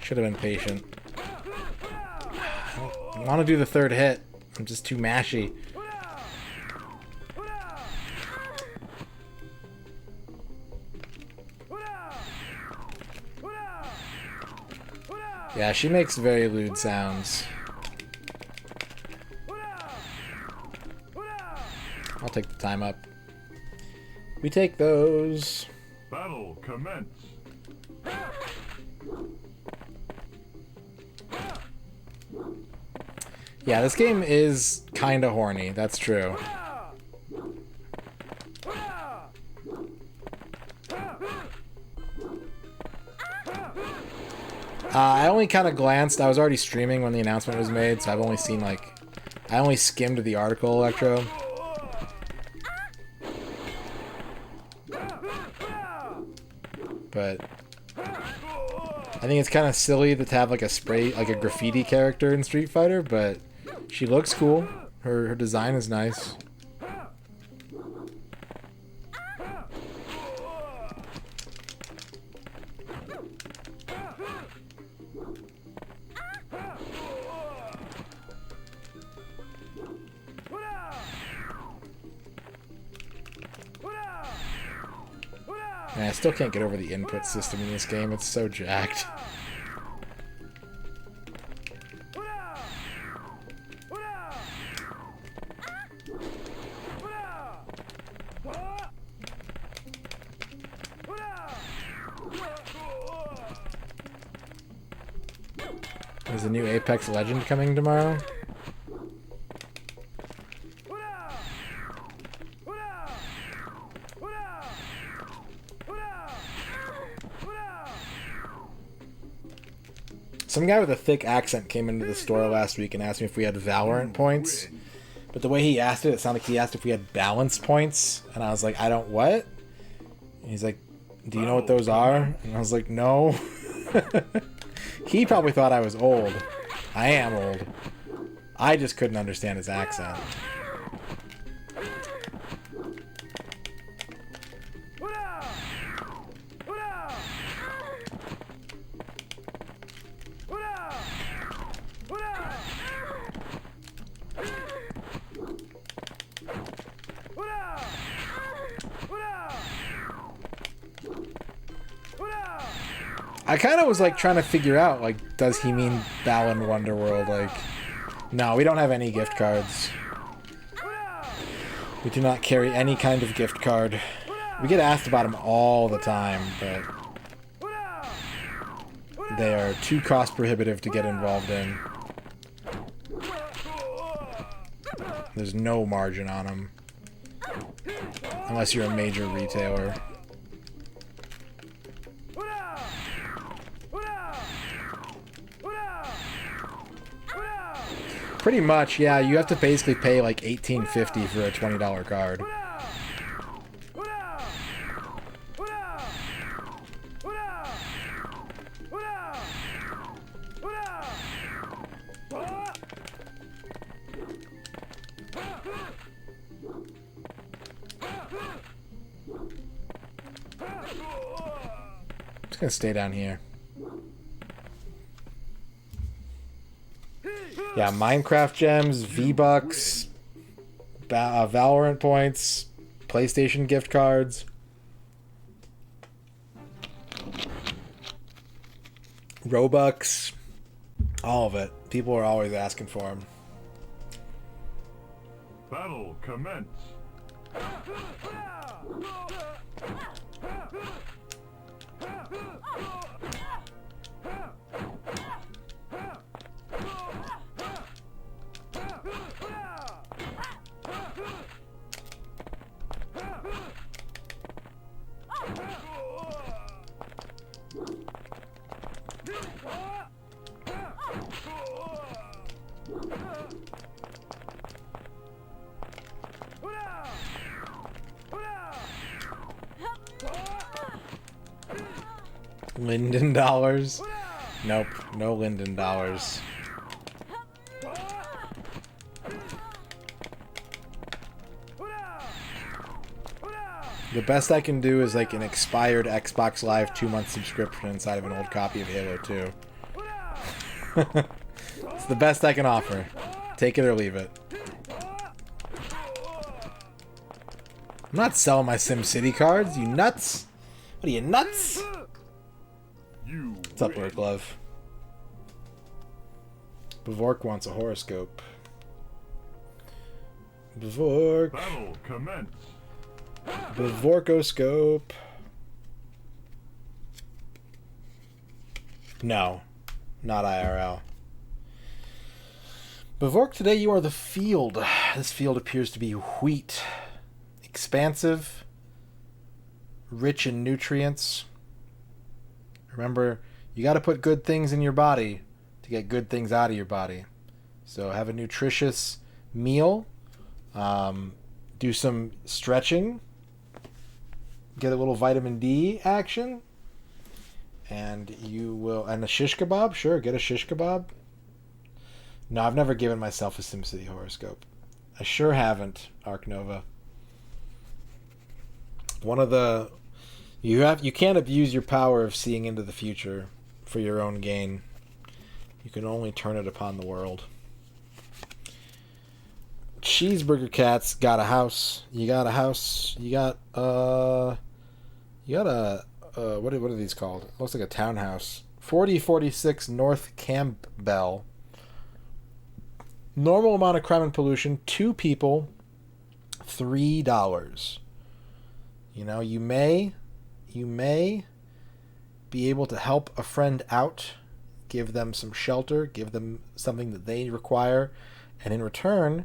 Should have been patient. I want to do the third hit. I'm just too mashy. Yeah, she makes very lewd sounds. I'll take the time up. We take those. Battle commence. Yeah, this game is kinda horny, that's true. I only kind of glanced. I was already streaming when the announcement was made, so I've only seen like I only skimmed the article, Electro. But I think it's kind of silly to have like a graffiti character in Street Fighter, but she looks cool. Her design is nice. Man, I still can't get over the input system in this game. It's so jacked. There's a new Apex Legend coming tomorrow. Some guy with a thick accent came into the store last week and asked me if we had Valorant points. But the way he asked it sounded like he asked if we had balance points. And I was like, I don't what? And he's like, do you know what those are? And I was like, no. He probably thought I was old. I am old. I just couldn't understand his accent. I kind of was like trying to figure out, like, does he mean Balan Wonderworld? Like, no, we don't have any gift cards. We do not carry any kind of gift card. We get asked about them all the time, but they are too cost prohibitive to get involved in. There's no margin on them. Unless you're a major retailer. Pretty much, yeah. You have to basically pay like $18.50 for a $20 card. I'm just gonna stay down here. Yeah, Minecraft gems, V-Bucks, Valorant points, PlayStation gift cards. Robux. All of it. People are always asking for them. Battle commence. Linden dollars? Nope, no Linden dollars. The best I can do is like an expired Xbox Live 2-month subscription inside of an old copy of Halo 2. It's the best I can offer. Take it or leave it. I'm not selling my SimCity cards, you nuts? What are you, nuts? What's up, Lord Glove? Bevork wants a horoscope. Bevork. Battle commence. Bevorkoscope. No, not IRL. Bevork, today you are the field. This field appears to be wheat. Expansive. Rich in nutrients. Remember, you got to put good things in your body to get good things out of your body. So have a nutritious, meal, do some stretching, get a little vitamin D action, and you will... And a shish kebab? Sure, get a shish kebab. No, I've never given myself a SimCity horoscope. I sure haven't, Arc Nova. One of the... You can't abuse your power of seeing into the future for your own gain. You can only turn it upon the world. Cheeseburger Cats got a house. You got a house. You got a what are these called? It looks like a townhouse. 4046 North Campbell. Normal amount of crime and pollution, 2 people, $3. You know, you may be able to help a friend out, give them some shelter, give them something that they require, and in return,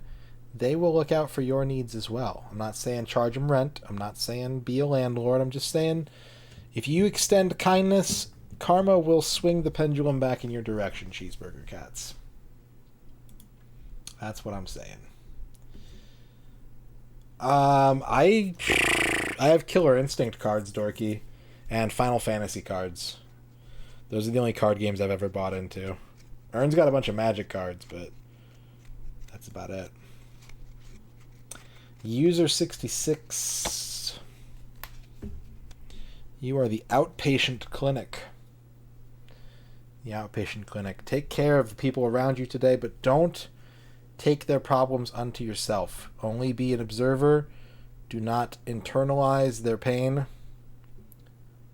they will look out for your needs as well. I'm not saying charge them rent. I'm not saying be a landlord. I'm just saying if you extend kindness, karma will swing the pendulum back in your direction, Cheeseburger Cats. That's what I'm saying. I have Killer Instinct cards, Dorky, and Final Fantasy cards. Those are the only card games I've ever bought into. Ern's got a bunch of Magic cards, but that's about it. User 66. You are the outpatient clinic. The outpatient clinic. Take care of the people around you today, but don't take their problems unto yourself. Only be an observer. Do not internalize their pain.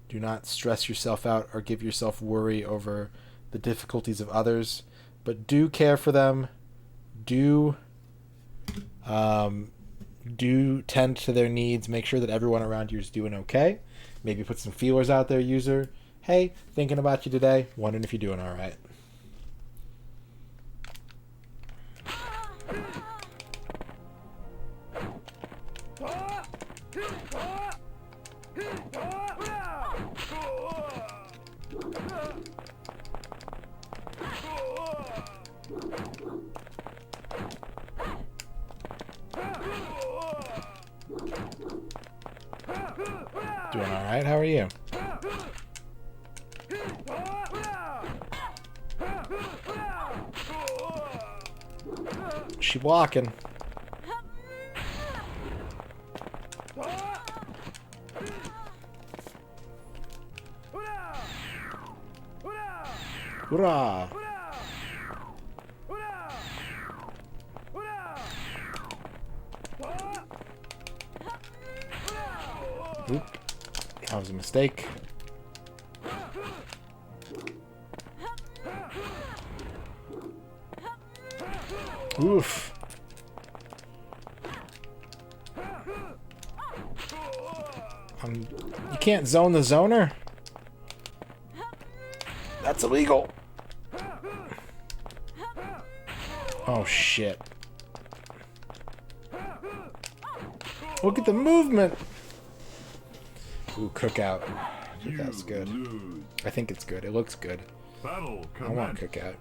Do not stress yourself out or give yourself worry over the difficulties of others. But do care for them. Do tend to their needs. Make sure that everyone around you is doing okay. Maybe put some feelers out there, user. Hey, thinking about you today. Wondering if you're doing all right. Doing all right? How are you? She blocking. Hoorah! Oop. That was a mistake. Oof. You can't zone the zoner? That's illegal. Oh, shit. Look at the movement. Ooh, cookout. Cookout's good. I think it's good. It looks good. I want cookout.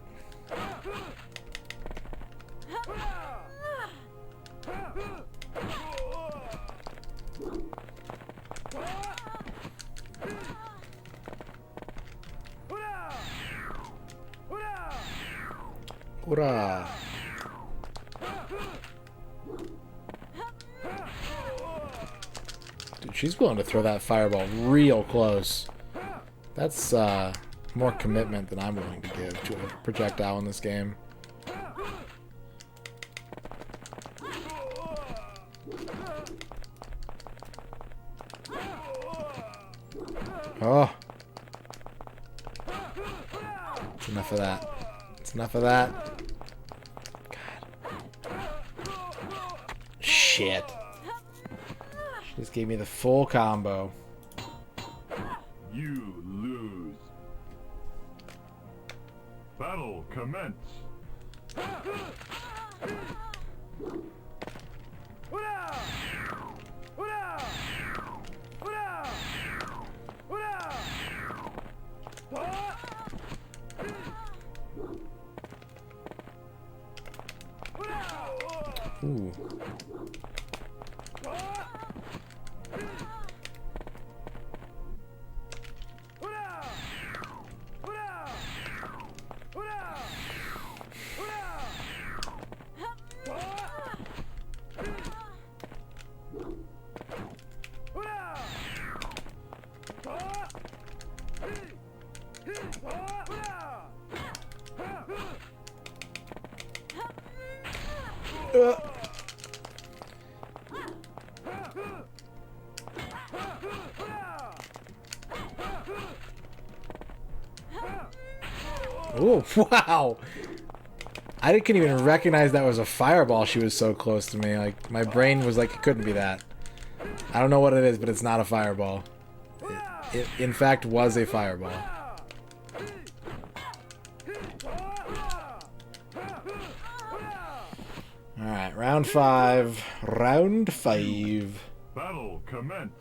Hoorah! Dude, she's willing to throw that fireball real close. That's more commitment than I'm willing to give to a projectile in this game. Oh! That's enough of that. That's enough of that. God. Shit. She just gave me the full combo. You lose. Battle commence. Ooh. Oh, wow. I couldn't even recognize that was a fireball. She was so close to me. Like, my brain was like, it couldn't be that. I don't know what it is, but it's not a fireball. It in fact, was a fireball. Alright, round 5. Round 5. Battle commence.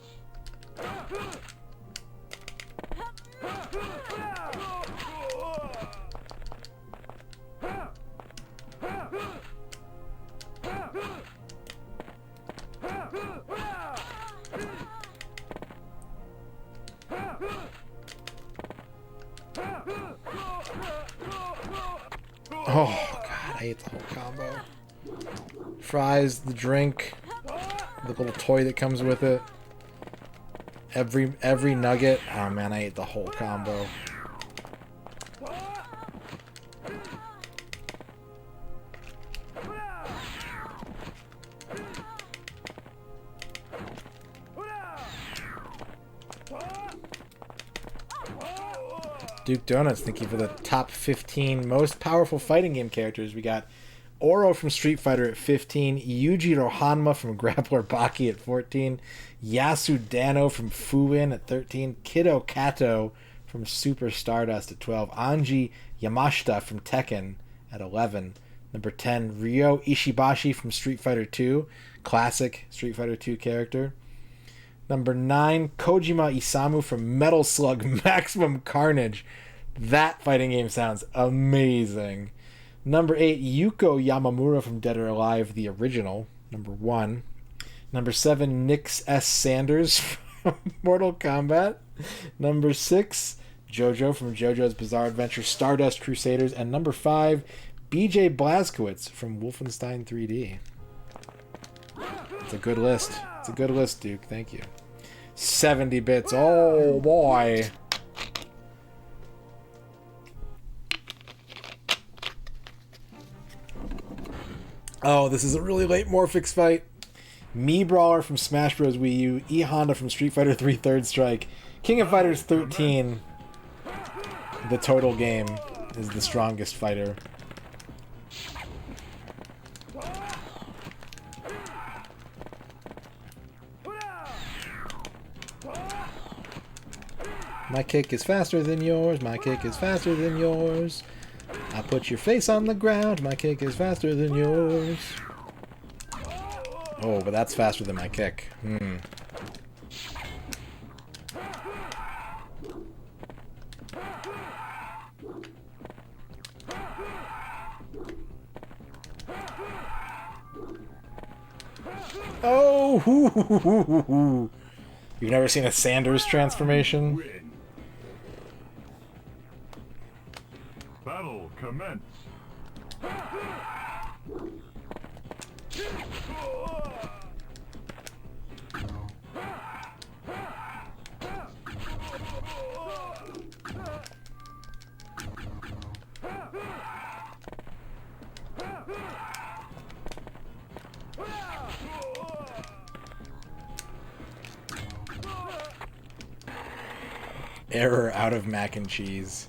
Oh, God, I hate the whole combo. Fries, the drink, the little toy that comes with it. Every nugget. Oh, man, I hate the whole combo. Duke Donuts, thank you for the top 15 most powerful fighting game characters. We got Oro from Street Fighter at 15, Yujiro Hanma from Grappler Baki at 14, Yasu Dano from Fuin at 13, Kiddo Kato from Super Stardust at 12, Anji Yamashita from Tekken at 11, number 10, Ryo Ishibashi from Street Fighter 2, classic Street Fighter 2 character. Number 9, Kojima Isamu from Metal Slug Maximum Carnage. That fighting game sounds amazing. Number 8, Yuko Yamamura from Dead or Alive, the original. Number 1. Number 7, Nix S. Sanders from Mortal Kombat. Number 6, JoJo from JoJo's Bizarre Adventure Stardust Crusaders. And number 5, BJ Blazkowicz from Wolfenstein 3D. It's a good list. It's a good list, Duke. Thank you. 70 bits. Oh, boy. Oh, this is a really late Morphix fight. Me Brawler from Smash Bros. Wii U. E Honda from Street Fighter 3 Third Strike. King of Fighters 13. The total game is the strongest fighter. My kick is faster than yours. My kick is faster than yours. I put your face on the ground. My kick is faster than yours. Oh, but that's faster than my kick. Oh! You've never seen a Sanders transformation? Battle commence. Error out of mac and cheese.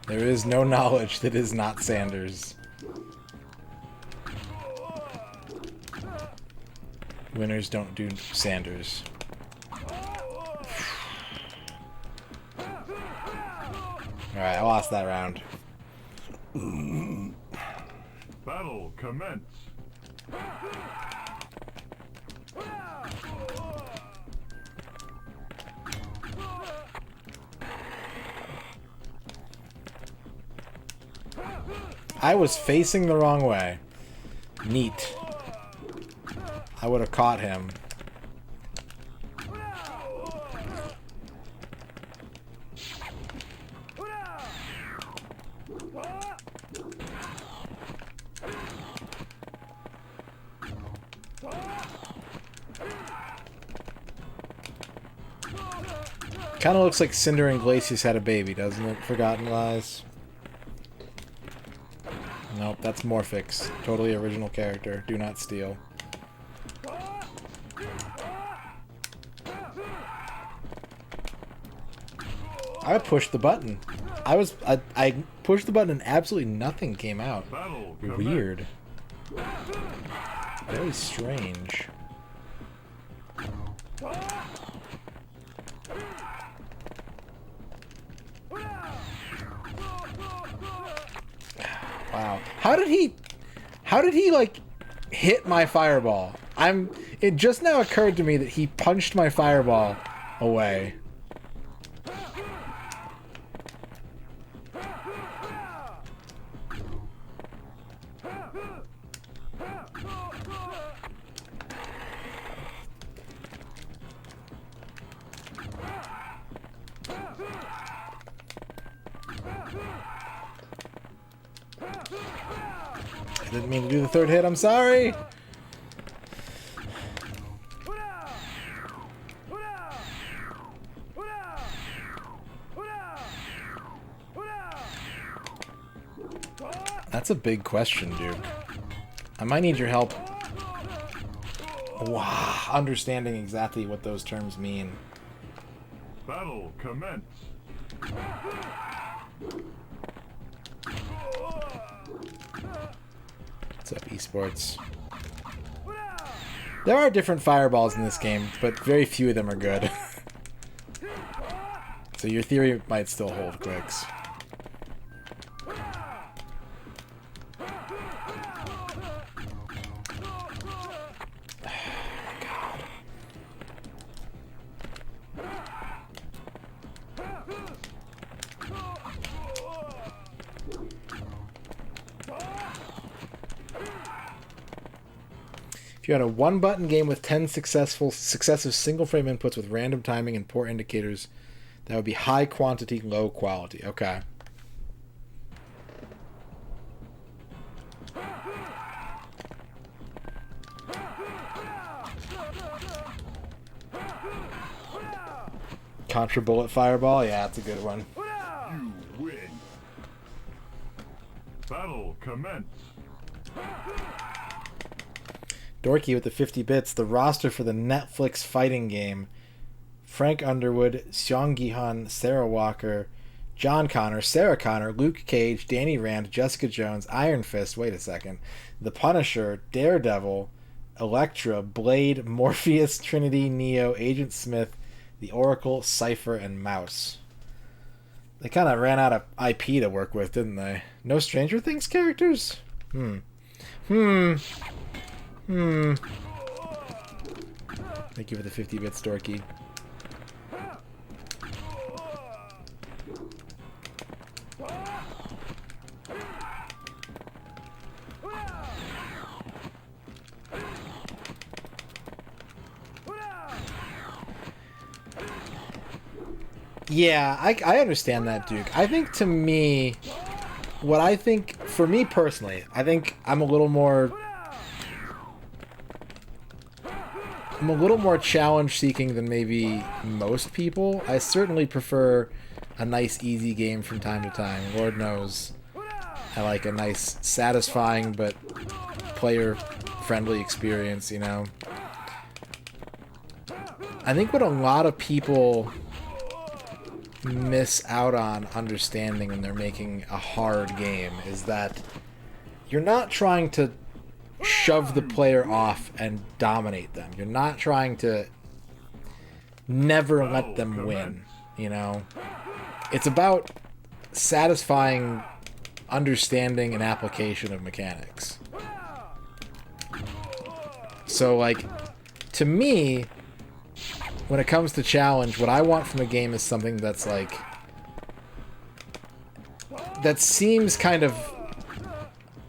There is no knowledge that is not Sanders. Winners don't do Sanders. Alright, I lost that round. Battle commence. I was facing the wrong way. Neat. I would have caught him. Kind of looks like Cinder and Glacius had a baby, doesn't it? Forgotten Lies. Nope, that's Morphix. Totally original character. Do not steal. I pushed the button. I pushed the button and absolutely nothing came out. Weird. Very strange. Wow. How did he like hit my fireball? It just now occurred to me that he punched my fireball away. I didn't mean to do the third hit, I'm sorry! That's a big question, Duke. I might need your help. Wow, understanding exactly what those terms mean. Battle commence. What's up, esports? There are different fireballs in this game, but very few of them are good. So your theory might still hold, Quicks. If you had a one-button game with 10 successive single-frame inputs with random timing and poor indicators, that would be high quantity, low quality. Okay. Contra Bullet Fireball? Yeah, that's a good one. You win. Battle commence. Dorky with the 50 bits. The roster for the Netflix fighting game. Frank Underwood, Seong Gi-hun, Sarah Walker, John Connor, Sarah Connor, Luke Cage, Danny Rand, Jessica Jones, Iron Fist, wait a second, The Punisher, Daredevil, Elektra, Blade, Morpheus, Trinity, Neo, Agent Smith, The Oracle, Cypher, and Mouse. They kind of ran out of IP to work with, didn't they? No Stranger Things characters? Thank you for the 50 bits, Dorky. Yeah, I understand that, Duke. I think to me, for me personally, I think I'm a little more challenge-seeking than maybe most people. I certainly prefer a nice, easy game from time to time. Lord knows I like a nice, satisfying, but player-friendly experience, you know? I think what a lot of people miss out on understanding when they're making a hard game is that you're not trying to shove the player off and dominate them. You're not trying to never let them win, you know? It's about satisfying understanding and application of mechanics. So, like, to me, when it comes to challenge, what I want from a game is something that's like, that seems kind of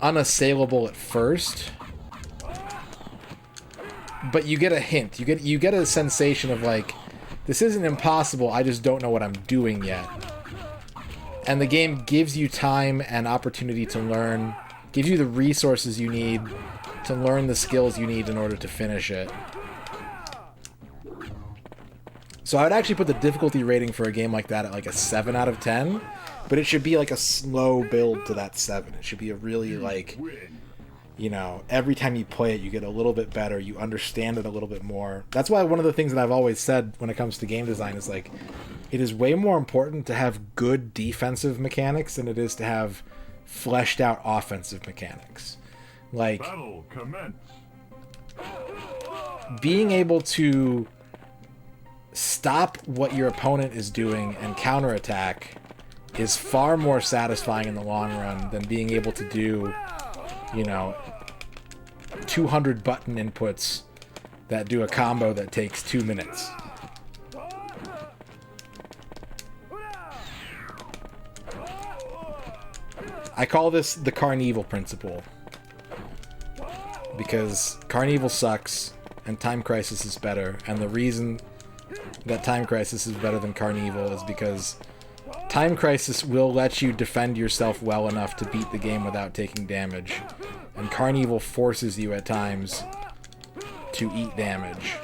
unassailable at first, but you get a hint. You get a sensation of like, this isn't impossible, I just don't know what I'm doing yet. And the game gives you time and opportunity to learn, gives you the resources you need to learn the skills you need in order to finish it. So I would actually put the difficulty rating for a game like that at like a 7 out of 10, but it should be like a slow build to that 7. It should be a really like, you know, every time you play it, you get a little bit better, you understand it a little bit more. That's why one of the things that I've always said when it comes to game design is like, it is way more important to have good defensive mechanics than it is to have fleshed out offensive mechanics. Like, Battle commence. being able to stop what your opponent is doing and counterattack is far more satisfying in the long run than being able to do, you know, 200 button inputs that do a combo that takes 2 minutes. I call this the Carnival principle, because Carnival sucks and Time Crisis is better, and the reason that Time Crisis is better than Carnival is because Time Crisis will let you defend yourself well enough to beat the game without taking damage, and Carnival forces you at times to eat damage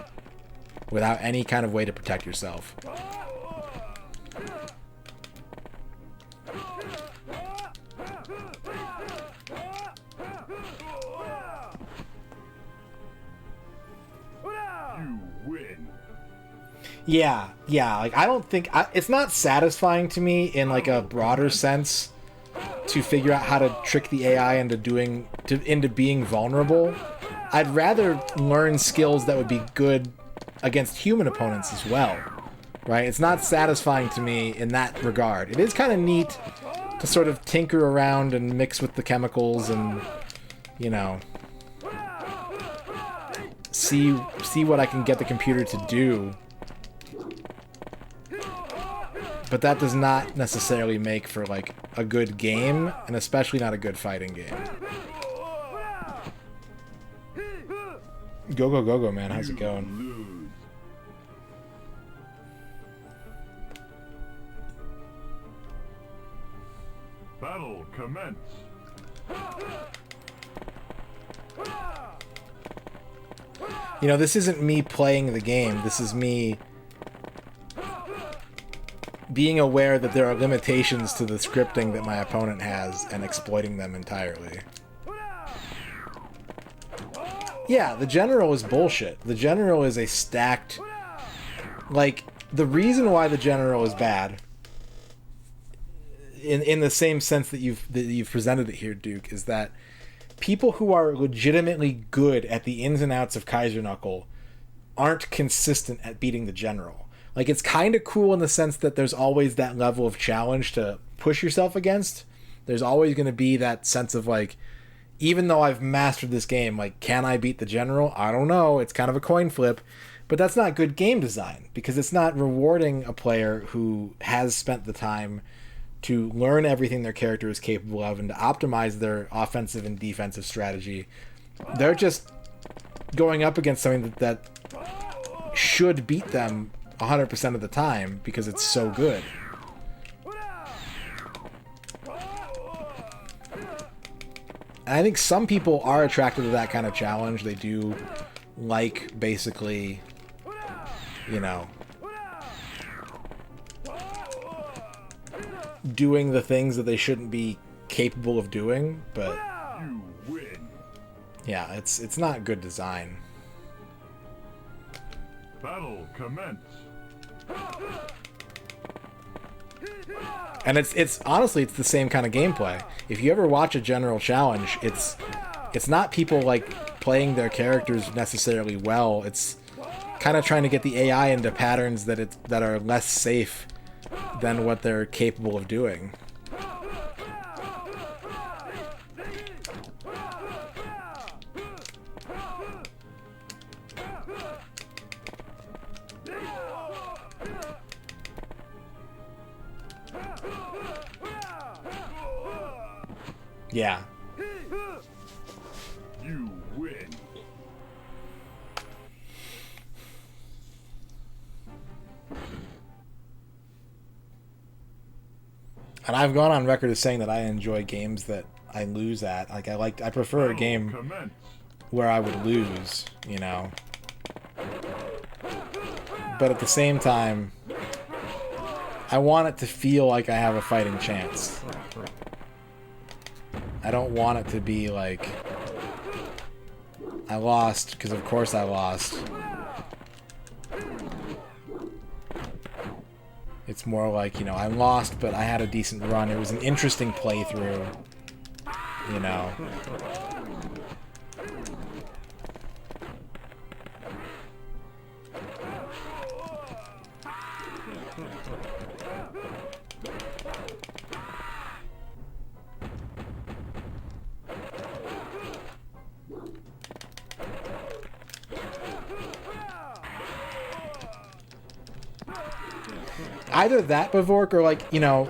without any kind of way to protect yourself. You win. Yeah, like I don't think it's not satisfying to me in like a broader sense to figure out how to trick the AI into being vulnerable. I'd rather learn skills that would be good against human opponents as well, right? It's not satisfying to me in that regard. It is kind of neat to sort of tinker around and mix with the chemicals and, you know, see what I can get the computer to do. But that does not necessarily make for, like, a good game, and especially not a good fighting game. Go, man. How's it going? Lose. Battle commence. You know, this isn't me playing the game. This is me being aware that there are limitations to the scripting that my opponent has and exploiting them entirely. Yeah, the general is bullshit. The general is a stacked... Like, the reason why the general is bad, in the same sense that you've presented it here, Duke, is that people who are legitimately good at the ins and outs of Kaiser Knuckle aren't consistent at beating the general. Like, it's kind of cool in the sense that there's always that level of challenge to push yourself against. There's always going to be that sense of, like, even though I've mastered this game, like, can I beat the general? I don't know. It's kind of a coin flip. But that's not good game design, because it's not rewarding a player who has spent the time to learn everything their character is capable of and to optimize their offensive and defensive strategy. They're just going up against something that should beat them 100% of the time because it's so good. And I think some people are attracted to that kind of challenge. They do like, basically, you know, doing the things that they shouldn't be capable of doing, but You win. yeah, it's not good design. Battle commence. And it's honestly, it's the same kind of gameplay. If you ever watch a general challenge, it's not people like playing their characters necessarily well. It's kind of trying to get the AI into patterns that are less safe than what they're capable of doing. Yeah. And I've gone on record as saying that I enjoy games that I lose at. Like I prefer a game Commence. where I would lose, you know. But at the same time, I want it to feel like I have a fighting chance. I don't want it to be like I lost because of course I lost. It's more like, you know, I lost, but I had a decent run. It was an interesting playthrough, you know. Either that, Bavork, or like, you know,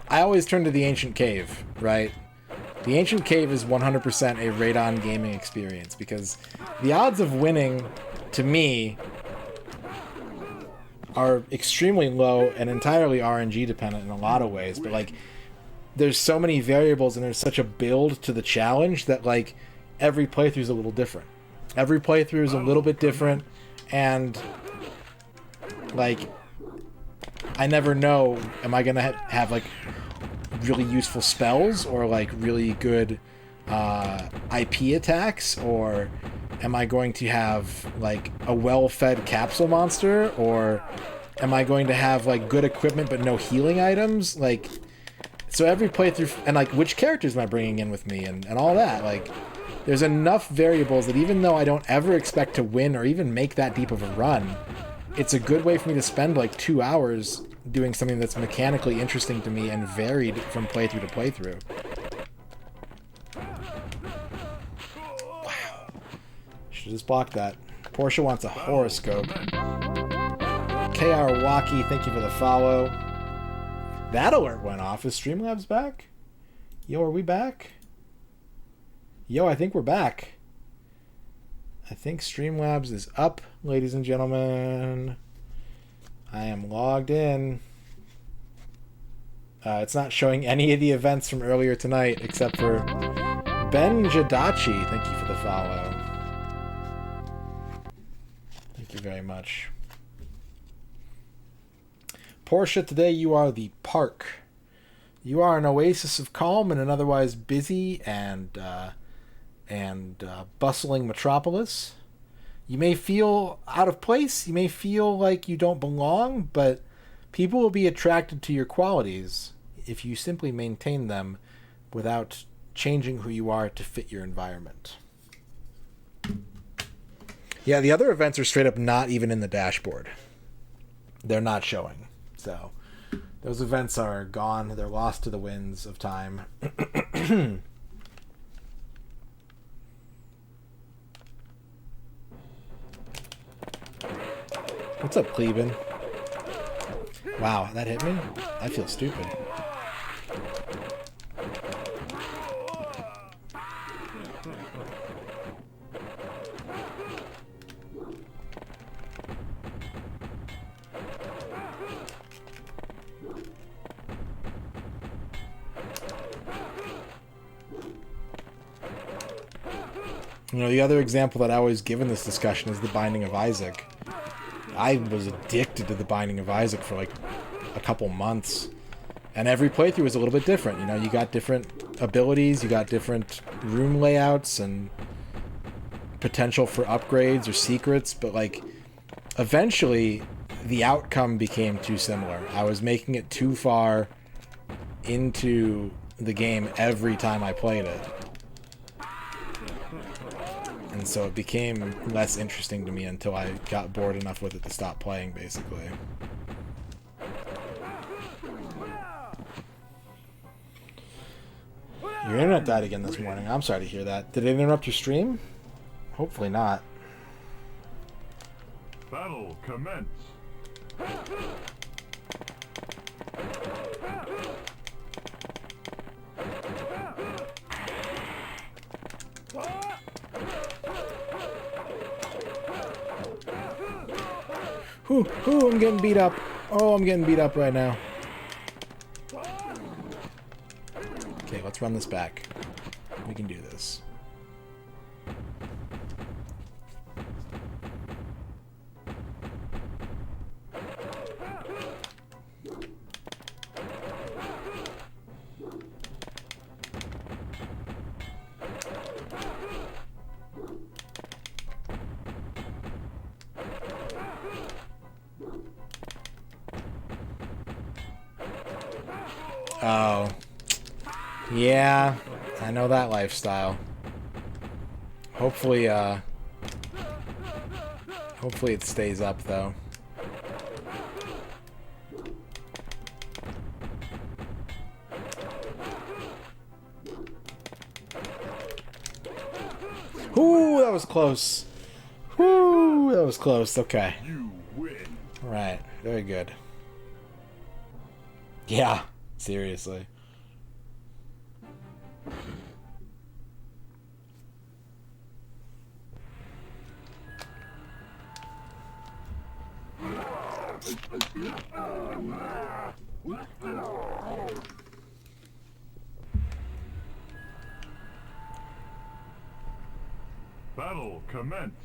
I always turn to the Ancient Cave, right? The Ancient Cave is 100% a Radon gaming experience because the odds of winning, to me, are extremely low and entirely RNG dependent in a lot of ways. But like, there's so many variables and there's such a build to the challenge that like every playthrough is a little different. Every playthrough is a little bit different, and like, I never know, am I going to have, like, really useful spells or, like, really good IP attacks? Or am I going to have, like, a well-fed capsule monster? Or am I going to have, like, good equipment but no healing items? Like, so every playthrough, and, like, which characters am I bringing in with me and all that? Like, there's enough variables that even though I don't ever expect to win or even make that deep of a run, it's a good way for me to spend like 2 hours doing something that's mechanically interesting to me and varied from playthrough to playthrough. Wow. Should just block that. Portia wants a horoscope. KR Waki, thank you for the follow. That alert went off. Is Streamlabs back? Yo, are we back? Yo, I think we're back. I think Streamlabs is up, ladies and gentlemen. I am logged in. It's not showing any of the events from earlier tonight, except for Ben Jadachi. Thank you for the follow. Thank you very much. Portia, today you are the park. You are an oasis of calm in an otherwise busy and bustling metropolis. You may feel out of place, you may feel like you don't belong, but people will be attracted to your qualities if you simply maintain them without changing who you are to fit your environment. Yeah, the other events are straight up not even in the dashboard. They're not showing. So those events are gone. They're lost to the winds of time. What's up, Cleveland? Wow, that hit me? I feel stupid. You know, the other example that I always give in this discussion is the Binding of Isaac. I was addicted to the Binding of Isaac for like a couple months, and every playthrough was a little bit different. You know, you got different abilities, you got different room layouts and potential for upgrades or secrets, but like eventually the outcome became too similar. I was making it too far into the game every time I played it. And so it became less interesting to me until I got bored enough with it to stop playing, basically. Your internet died again this morning. I'm sorry to hear that. Did it interrupt your stream? Hopefully not. Battle commence. Ooh, I'm getting beat up. Oh, I'm getting beat up right now. Okay, let's run this back. We can do this. Oh. Yeah, I know that lifestyle. Hopefully it stays up, though. Ooh, that was close. Ooh, that was close. Okay. You win. Right. Very good. Yeah. Seriously. Battle commence.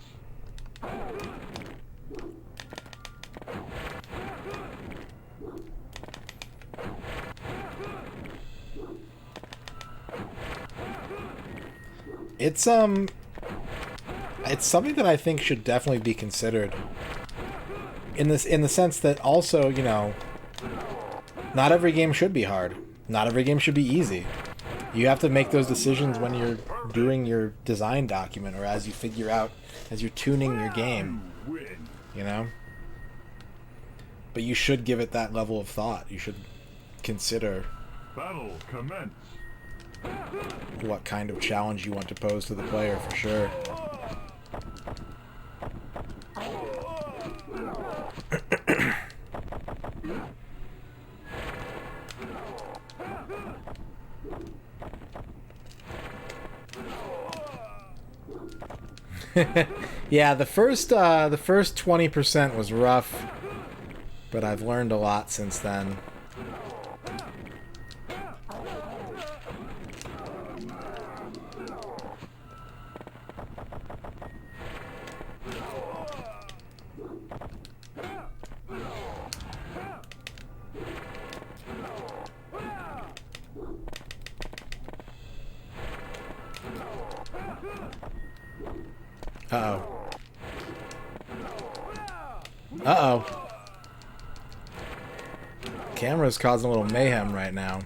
It's something that I think should definitely be considered. In the sense that also, you know, not every game should be hard. Not every game should be easy. You have to make those decisions when you're doing your design document or as you figure out, as you're tuning your game, you know? But you should give it that level of thought. You should consider Battle commence. what kind of challenge you want to pose to the player, for sure. Yeah, the first 20% was rough, but I've learned a lot since then. Uh-oh. Uh-oh. Camera's causing a little mayhem right now.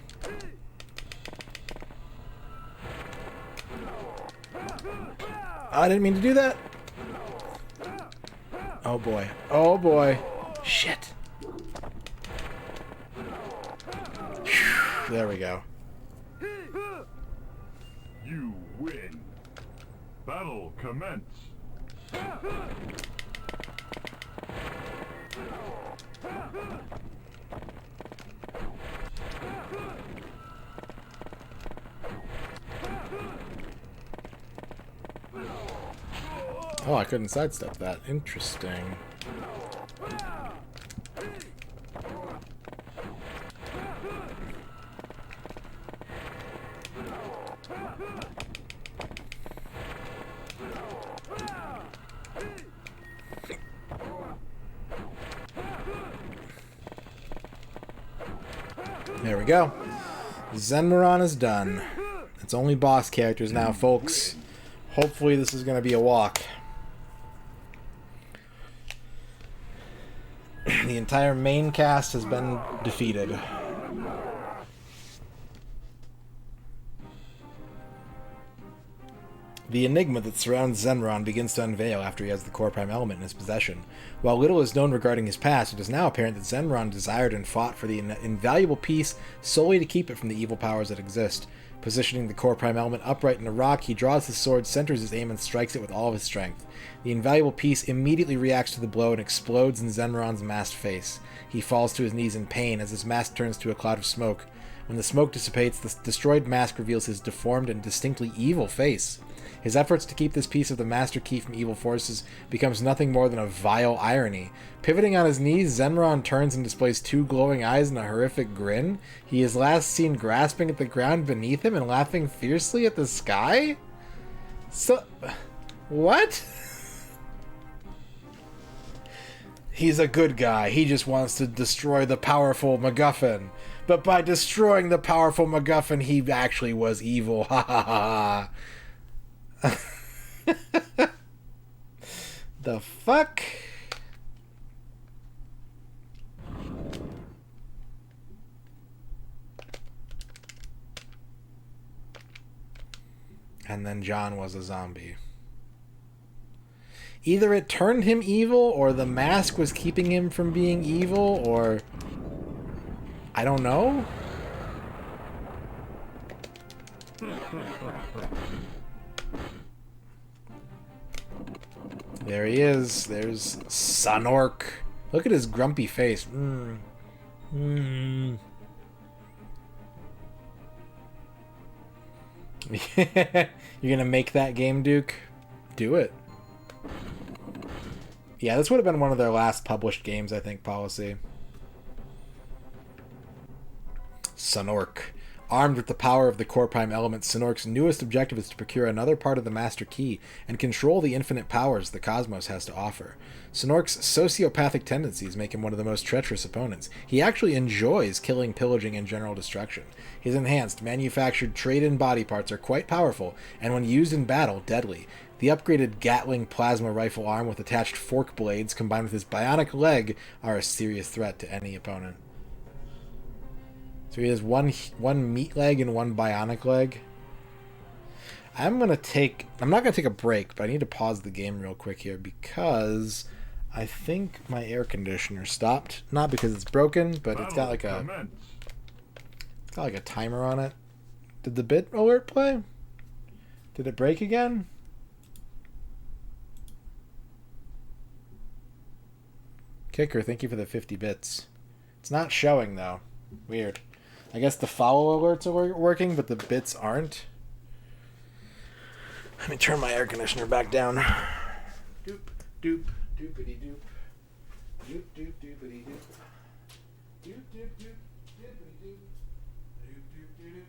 I didn't mean to do that. Oh boy. Oh boy. Shit. There we go. You win. Battle commence. Oh, I couldn't sidestep that. Interesting. There we go. Zenmaron is done. It's only boss characters now, folks. Hopefully this is going to be a walk. The entire main cast has been defeated. The enigma that surrounds Zenmaron begins to unveil after he has the core prime element in his possession. While little is known regarding his past, it is now apparent that Zenmaron desired and fought for the invaluable piece solely to keep it from the evil powers that exist. Positioning the core prime element upright in a rock, he draws his sword, centers his aim, and strikes it with all of his strength. The invaluable piece immediately reacts to the blow and explodes in Zenmaron's masked face. He falls to his knees in pain as his mask turns to a cloud of smoke. When the smoke dissipates, the destroyed mask reveals his deformed and distinctly evil face. His efforts to keep this piece of the Master Key from evil forces becomes nothing more than a vile irony. Pivoting on his knees, Zenron turns and displays two glowing eyes and a horrific grin. He is last seen grasping at the ground beneath him and laughing fiercely at the sky? So... what? He's a good guy. He just wants to destroy the powerful MacGuffin. But by destroying the powerful MacGuffin, he actually was evil. Ha ha ha. The fuck? And then John was a zombie. Either it turned him evil, or the mask was keeping him from being evil, or... I don't know. There he is. There's Sonork. Look at his grumpy face. You're gonna make that game, Duke? Do it. Yeah, this would have been one of their last published games, I think, Policy. Sonork. Armed with the power of the core prime element, Sonork's newest objective is to procure another part of the Master Key and control the infinite powers the cosmos has to offer. Sonork's sociopathic tendencies make him one of the most treacherous opponents. He actually enjoys killing, pillaging, and general destruction. His enhanced, manufactured, trade-in body parts are quite powerful, and when used in battle, deadly. The upgraded Gatling plasma rifle arm with attached fork blades combined with his bionic leg are a serious threat to any opponent. So he has one meat leg and one bionic leg. I'm not gonna take a break, but I need to pause the game real quick here because I think my air conditioner stopped. Not because it's broken, but it's got like a timer on it. Did the bit alert play? Did it break again? Kicker, thank you for the 50 bits. It's not showing though. Weird. I guess the follow alerts are working, but the bits aren't. Let me turn my air conditioner back down. Doop, doop, doopity doop. Doop, doop, doopity doop. Doop, doop, doop, doopity doop. Doop, doop, doop, doop.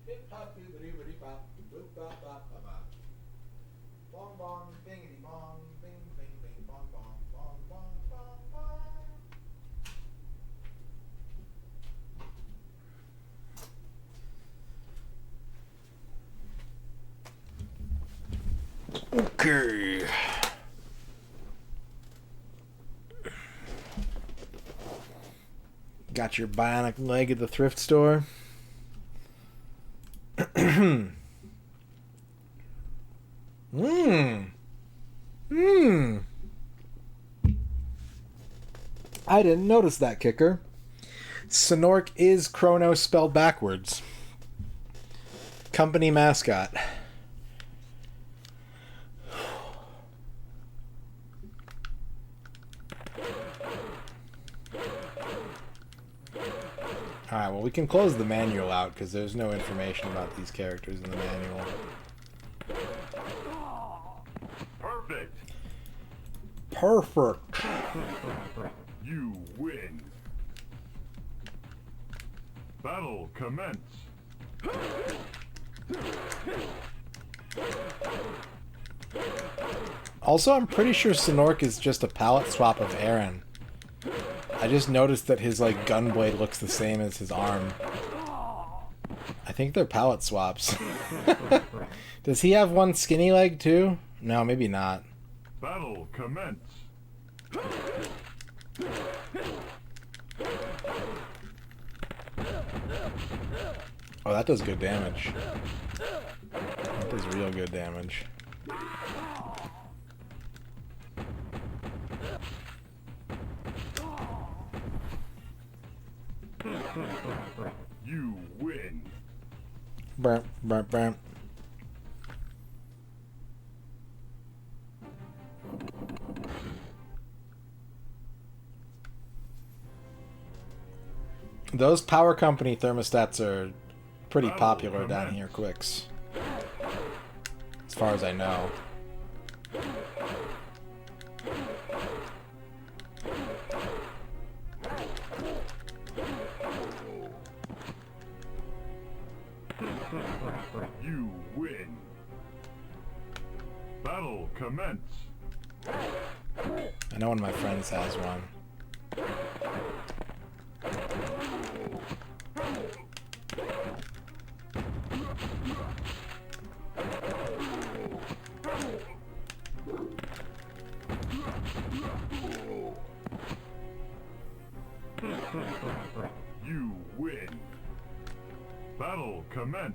Hip hop, doopity doopity pop. Boop, bop, bop, bop, bop. Bong, bong, bingity bong. Bing, bing, bing, bong, bong, bong, bong, bong, bong. Okay. Got your bionic leg at the thrift store. I didn't notice that, Kicker. Sonork is Chronos spelled backwards. Company mascot. Alright, well, we can close the manual out because there's no information about these characters in the manual. Perfect. Perfect. You win. Battle commence. Also, I'm pretty sure Sonork is just a palette swap of Aaron. I just noticed that his gun blade looks the same as his arm. I think they're palette swaps. Does he have one skinny leg too? No, maybe not. Battle commence. Oh, that does good damage. That does real good damage. You win. Burp, burp, burp. Those power company thermostats are pretty Battle popular down commence. here, Quicks. As far as I know. You win. Battle commence. I know one of my friends has one. You win. Battle commence.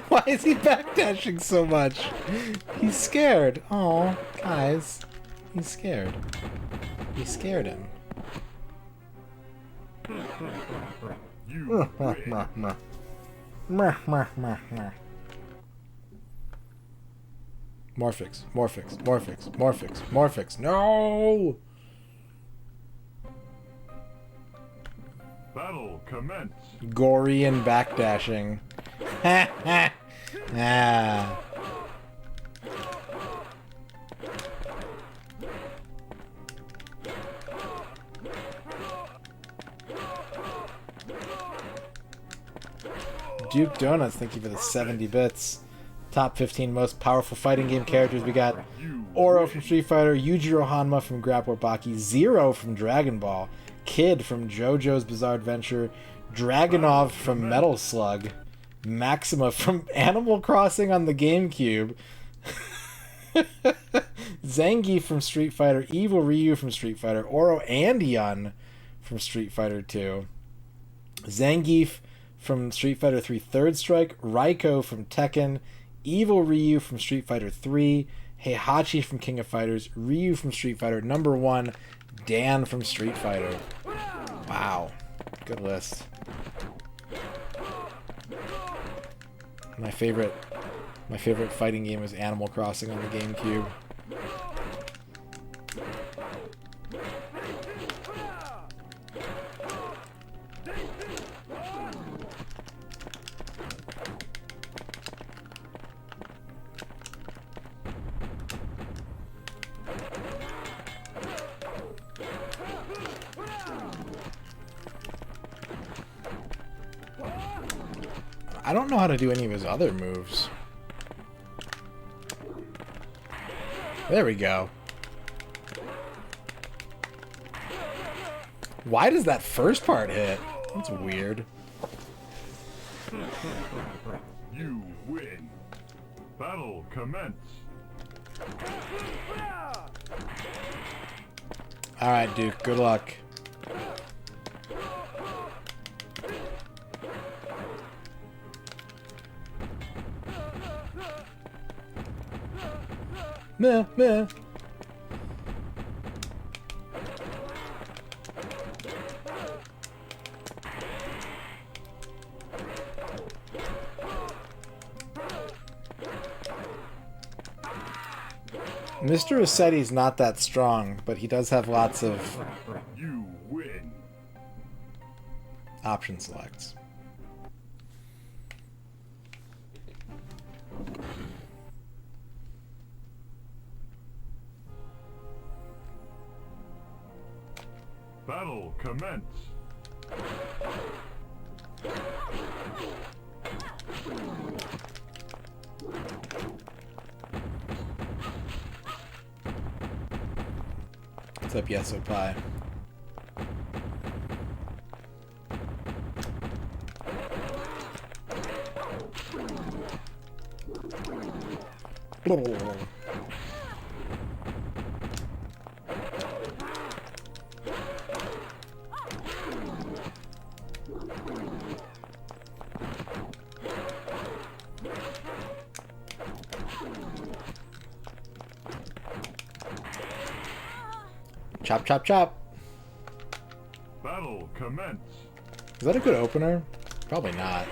Why is he backdashing so much? He's scared. Oh, guys. He's scared. You scared him. You win. Morphix, Morphix, Morphix, Morphix, Morphix. No! Battle commence. Gory and backdashing. Ha ha! Ah. Duke Donuts, thank you for the 70 bits. Top 15 most powerful fighting game characters. We got Oro from Street Fighter, Yujiro Hanma from Grapple Baki, Zero from Dragon Ball, Kid from JoJo's Bizarre Adventure, Dragonov from Metal Slug, Maxima from Animal Crossing on the GameCube, Zangief from Street Fighter, Evil Ryu from Street Fighter, Oro and Yun from Street Fighter 2, Zangief from Street Fighter 3 Third Strike, Raiko from Tekken, Evil Ryu from Street Fighter 3, Heihachi from King of Fighters, Ryu from Street Fighter number 1, Dan from Street Fighter. Wow. Good list. My favorite fighting game is Animal Crossing on the GameCube. I don't know how to do any of his other moves. There we go. Why does that first part hit? That's weird. You win. Battle commence. Alright, Duke. Good luck. Meh, meh. Mr. Rossetti's not that strong, but he does have lots of You win. option selects. Battle commence. What's up, Yeso Pie? Chop, chop, chop. Battle commence. Is that a good opener? Probably not.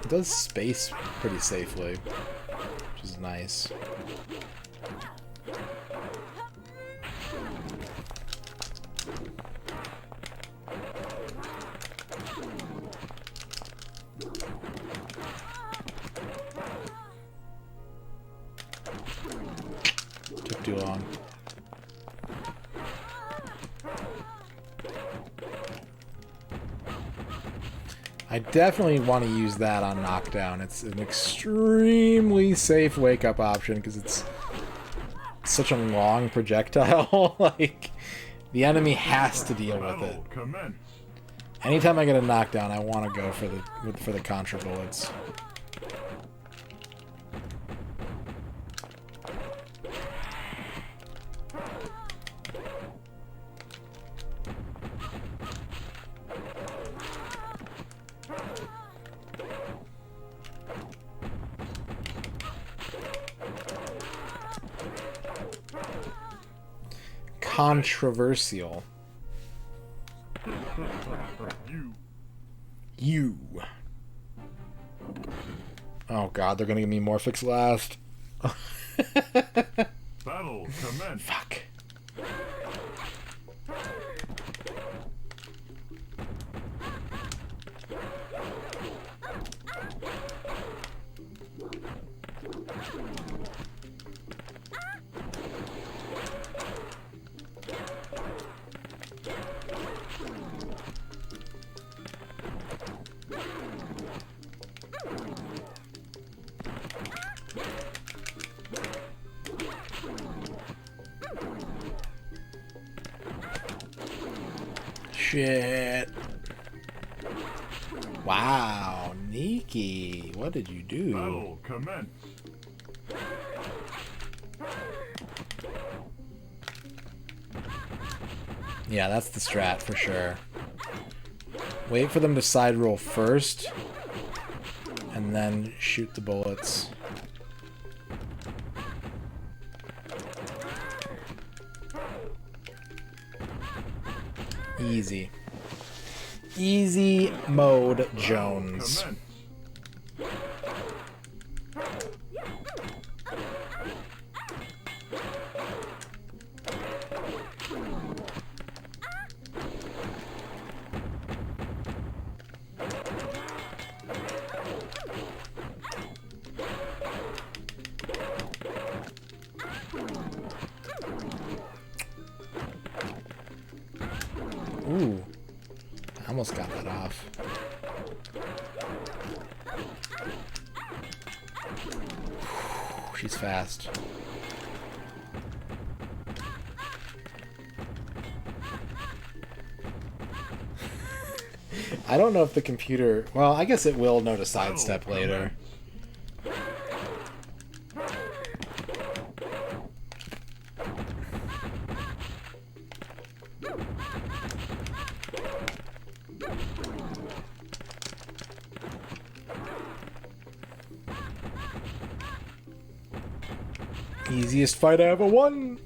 It does space pretty safely, which is nice. Took too long. I definitely want to use that on knockdown. It's an extremely safe wake-up option because it's such a long projectile. Like, the enemy has to deal with it. Anytime I get a knockdown, I want to go for the contra bullets. Controversial. You. Oh god, they're gonna give me Morphix last. Battle commence. Fuck. Shit. Wow, Nikki, what did you do? Battle commence. Yeah, that's the strat for sure. Wait for them to side roll first, and then shoot the bullets. Easy. Easy mode Jones. Ooh, I almost got that off. She's fast. I don't know if the computer... Well, I guess it will know to sidestep later. Easiest fight I ever won!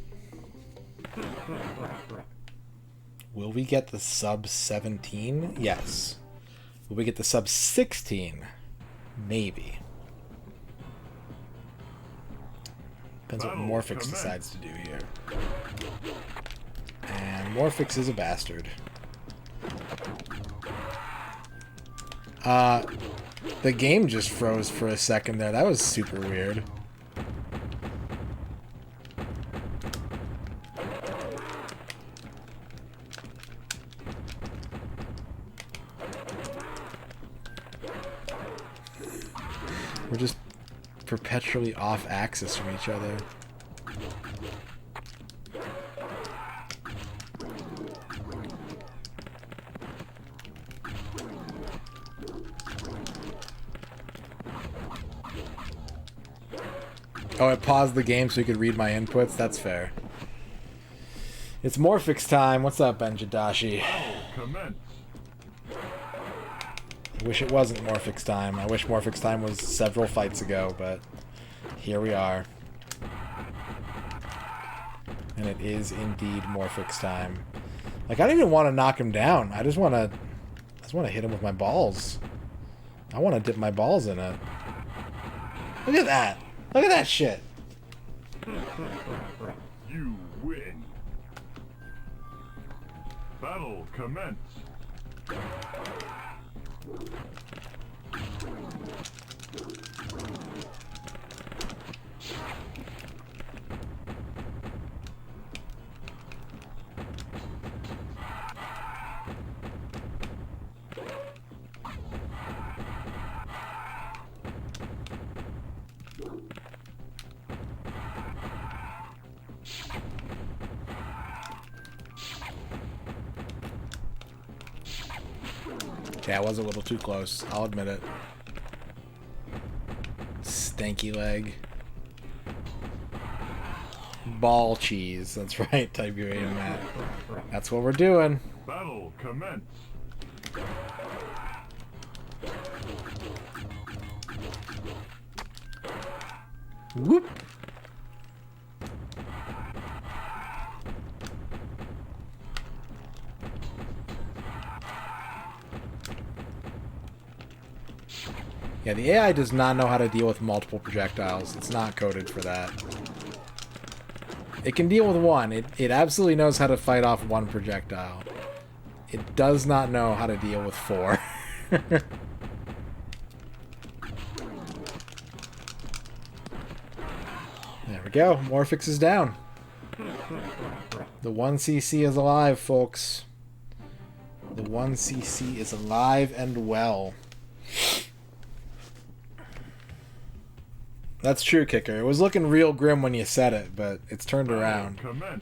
Will we get the sub 17? Yes. Will we get the sub 16? Maybe. Depends what Morphix decides to do here. And Morphix is a bastard. The game just froze for a second there. That was super weird. We're just perpetually off axis from each other. Oh, it paused the game so you could read my inputs? That's fair. It's Morphix time. What's up, Benjadashi? I wish it wasn't Morphix time. I wish Morphix time was several fights ago, but here we are. And it is indeed Morphix time. Like, I don't even want to knock him down. I just want to hit him with my balls. I want to dip my balls in it. Look at that. Look at that shit. You win. Battle commence. Yeah, I was a little too close. I'll admit it. Stanky leg. Ball cheese. That's right, Tiberian Matt. That's what we're doing. Battle commence. Whoop. Yeah, the AI does not know how to deal with multiple projectiles. It's not coded for that. It can deal with one. It absolutely knows how to fight off one projectile. It does not know how to deal with 4. There we go. Morphix is down. The 1cc is alive, folks. The 1cc is alive and well. That's true, Kicker. It was looking real grim when you said it, but it's turned around. Commence.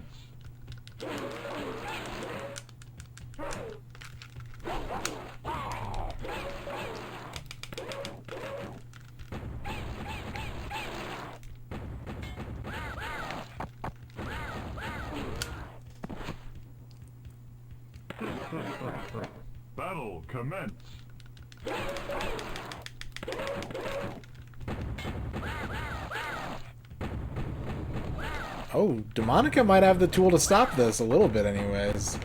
Battle commence. Oh, Demonica might have the tool to stop this a little bit anyways.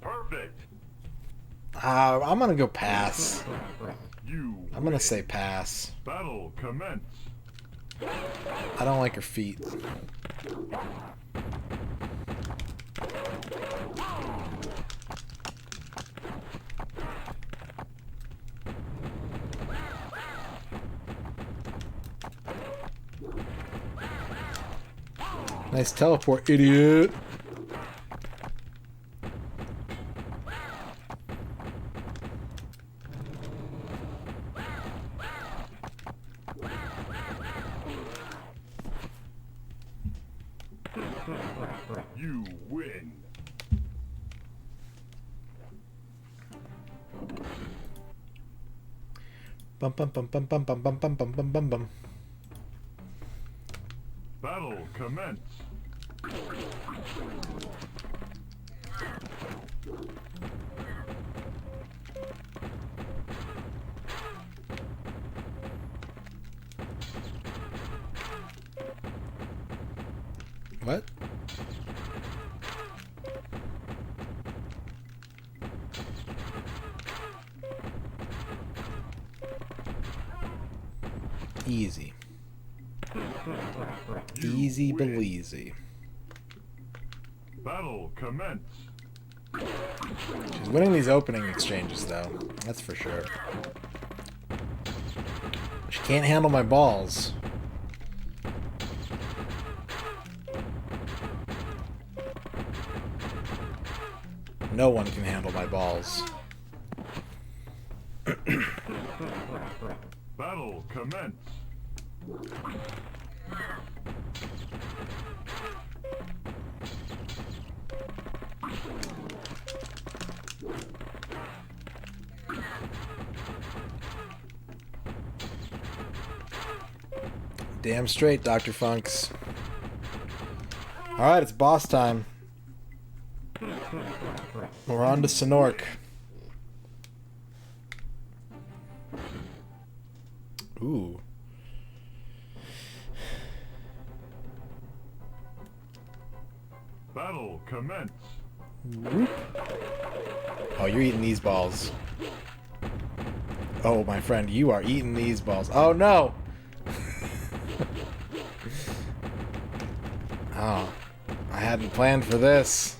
Perfect. I'm gonna go pass. I'm gonna win. say pass. Battle commence. I don't like her feet. Nice teleport, idiot. You win. Bum bum bum bum bum bum bum bum bum bum bum bum. Battle commence. What? Easy. Easy win. beleasy. Battle commence. She's winning these opening exchanges, though. That's for sure. She can't handle my balls. No one can handle my balls. Battle commence. Damn straight, Dr. Funks. Alright, it's boss time. We're on to Sonork. Ooh. Battle commence. Whoop. Oh, you're eating these balls. Oh, my friend, you are eating these balls. Oh, no! Oh, I hadn't planned for this.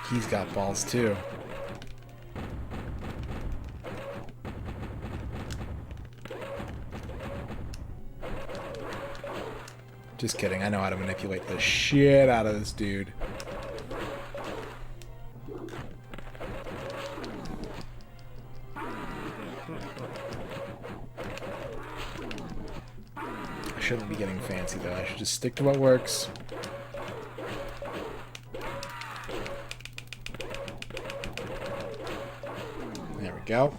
He's got balls, too. Just kidding, I know how to manipulate the shit out of this dude. I shouldn't be getting fancy though, I should just stick to what works. There we go.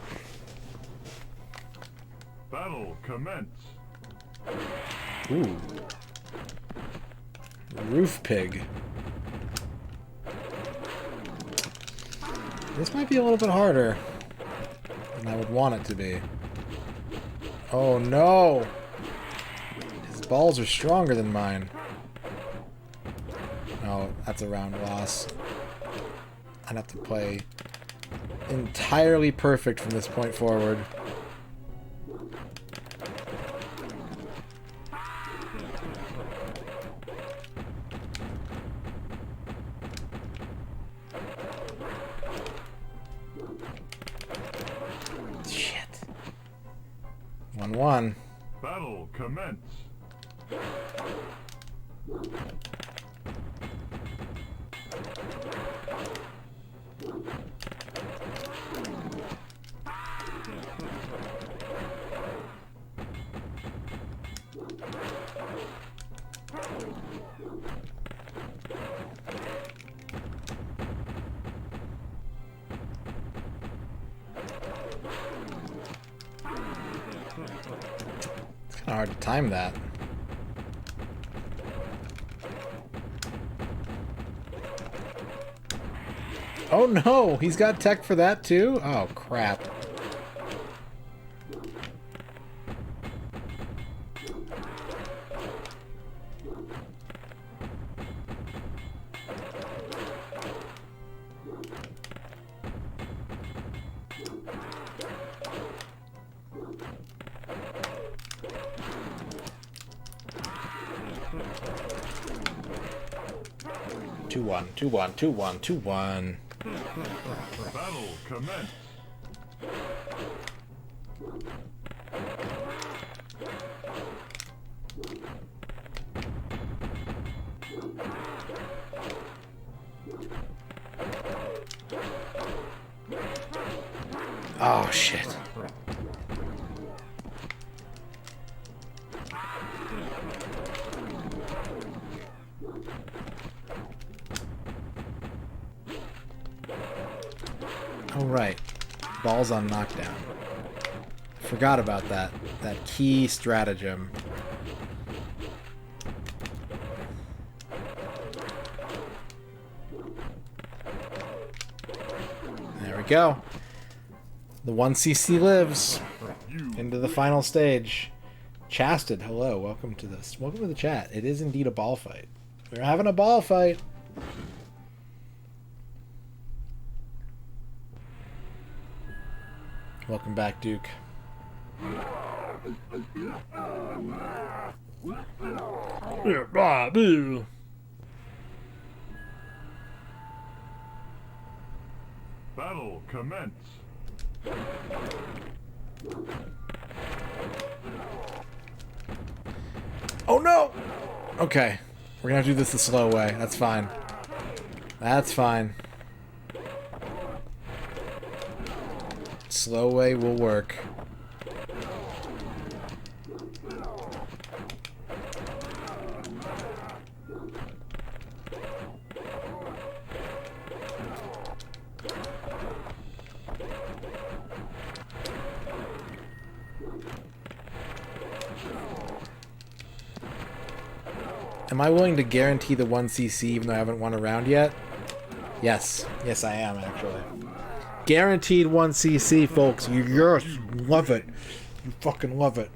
Battle commence. Ooh. Roof pig. This might be a little bit harder than I would want it to be. Oh no! His balls are stronger than mine. Oh, that's a round loss. I'd have to play entirely perfect from this point forward. Shit. 1-1. Battle commence. It's kind of hard to time that. Oh no! He's got tech for that too? Oh crap. Two one, 2-1, 2-1, 2-1. Battle commence. Oh shit. Oh right. Balls on knockdown. Forgot about that. That key stratagem. There we go. The 1cc lives into the final stage. Chasted, hello, welcome to this. Welcome to the chat. It is indeed a ball fight. We're having a ball fight. Welcome back, Duke. Battle commence. Oh no! Okay. We're gonna have to do this the slow way. That's fine. That's fine. Slow way will work. Am I willing to guarantee the 1cc even though I haven't won a round yet? Yes. Yes, I am, actually. Guaranteed 1cc, folks. Yes, love it. You fucking love it.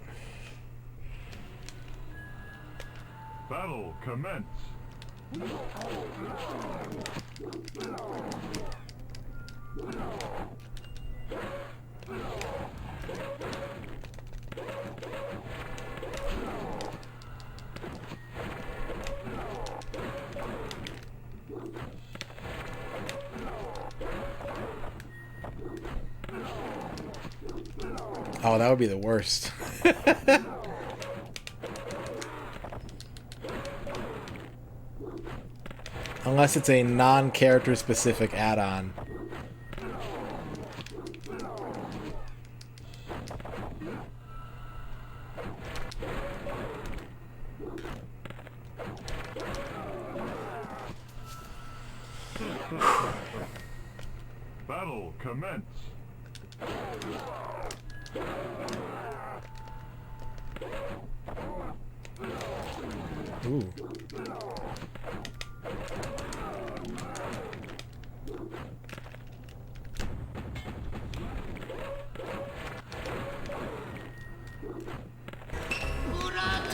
Battle commence. Oh, that would be the worst. Unless it's a non-character specific add-on. Battle commence. Ooh.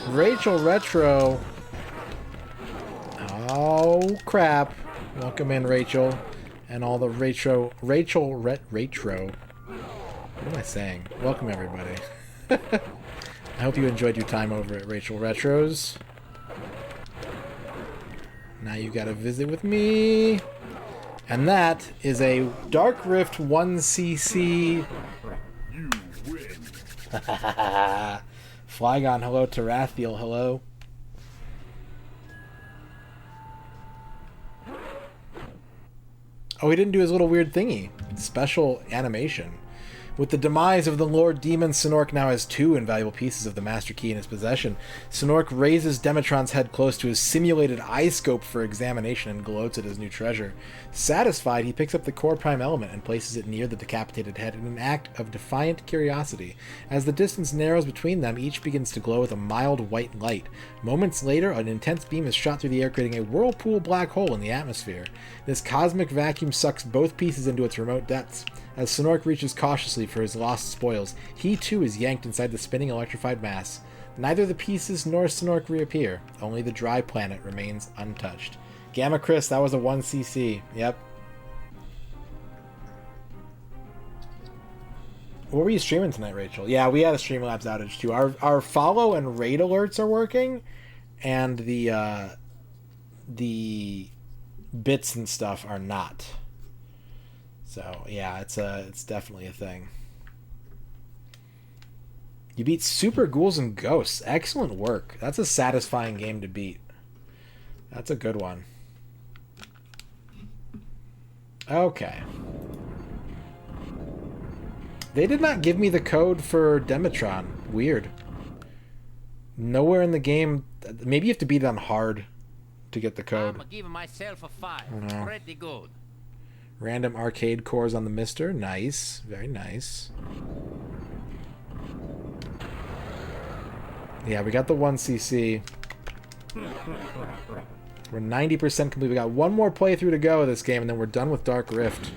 Rachel Retro. Oh crap. Welcome in, Rachel. And all the Retro. What am I saying? Welcome, everybody. I hope you enjoyed your time over at Rachel Retro's. Now you got to visit with me. And that is a Dark Rift 1cc. You win. Flygon, hello. Tarathiel, hello. Oh, he didn't do his little weird thingy. Special animation. With the demise of the Lord Demon, Sinork now has 2 invaluable pieces of the Master Key in his possession. Sinork raises Demetron's head close to his simulated eye scope for examination and gloats at his new treasure. Satisfied, he picks up the core prime element and places it near the decapitated head in an act of defiant curiosity. As the distance narrows between them, each begins to glow with a mild white light. Moments later, an intense beam is shot through the air, creating a whirlpool black hole in the atmosphere. This cosmic vacuum sucks both pieces into its remote depths. As Sinork reaches cautiously for his lost spoils, he too is yanked inside the spinning electrified mass. Neither the pieces nor Sinork reappear. Only the dry planet remains untouched. Gamma Chris, that was a 1cc. Yep. What were you streaming tonight, Rachel? Yeah, we had a Streamlabs outage too. Our follow and raid alerts are working, and the bits and stuff are not. So yeah, it's definitely a thing. You beat Super Ghouls and Ghosts. Excellent work. That's a satisfying game to beat. That's a good one. Okay. They did not give me the code for Demetron. Weird. Nowhere in the game. Maybe you have to beat it on hard to get the code. I'm giving myself a 5. Pretty good. Random arcade cores on the Mister. Nice. Very nice. Yeah, we got the 1cc. We're 90% complete. We got one more playthrough to go of this game, and then we're done with Dark Rift.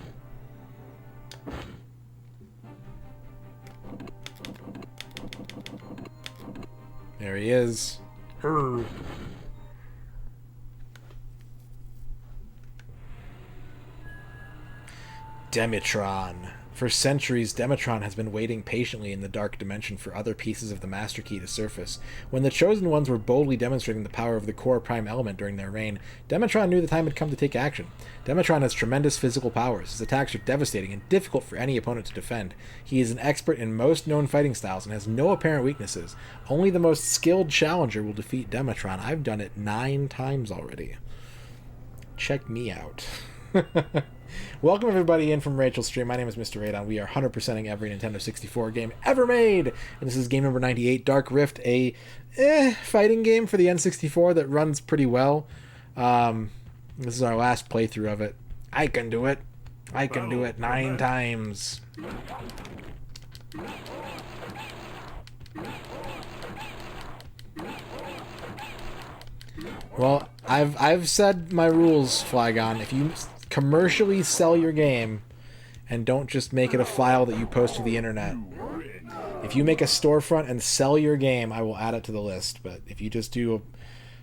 There he is. Demetron. For centuries, Demetron has been waiting patiently in the dark dimension for other pieces of the Master Key to surface. When the Chosen Ones were boldly demonstrating the power of the core prime element during their reign, Demetron knew the time had come to take action. Demetron has tremendous physical powers. His attacks are devastating and difficult for any opponent to defend. He is an expert in most known fighting styles and has no apparent weaknesses. Only the most skilled challenger will defeat Demetron. I've done it 9 times already. Check me out. Welcome everybody in from Rachel's stream. My name is MisterRadon. We are 100%ing every Nintendo 64 game ever made. And this is game number 98, Dark Rift, a fighting game for the N64 that runs pretty well. This is our last playthrough of it. I can do it. I can do it 9 times. Well, I've said my rules, Flygon. If you commercially sell your game and don't just make it a file that you post to the internet. If you make a storefront and sell your game, I will add it to the list. But if you just do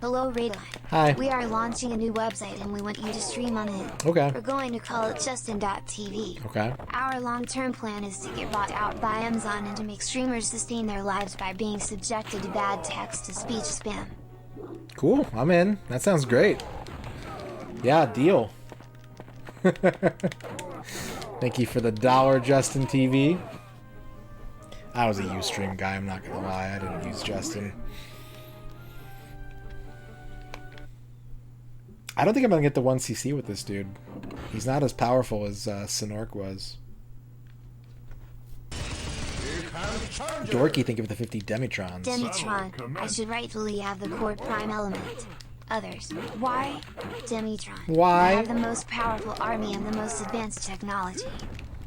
Hello Radon. Hi. We are launching a new website and we want you to stream on it. Okay. We're going to call it Justin.tv. Okay. Our long-term plan is to get bought out by Amazon and to make streamers sustain their lives by being subjected to bad text-to-speech spam. Cool. I'm in. That sounds great. Yeah, deal. Thank you for the $1, Justin TV. I was a Ustream guy, I'm not gonna lie. I didn't use Justin. I don't think I'm gonna get the 1cc with this dude. He's not as powerful as Sinork was. Dorky, think of the 50 Demitrons. Demitron, I should rightfully have the core prime element. Others. Why? Demitron. Why? I have the most powerful army and the most advanced technology.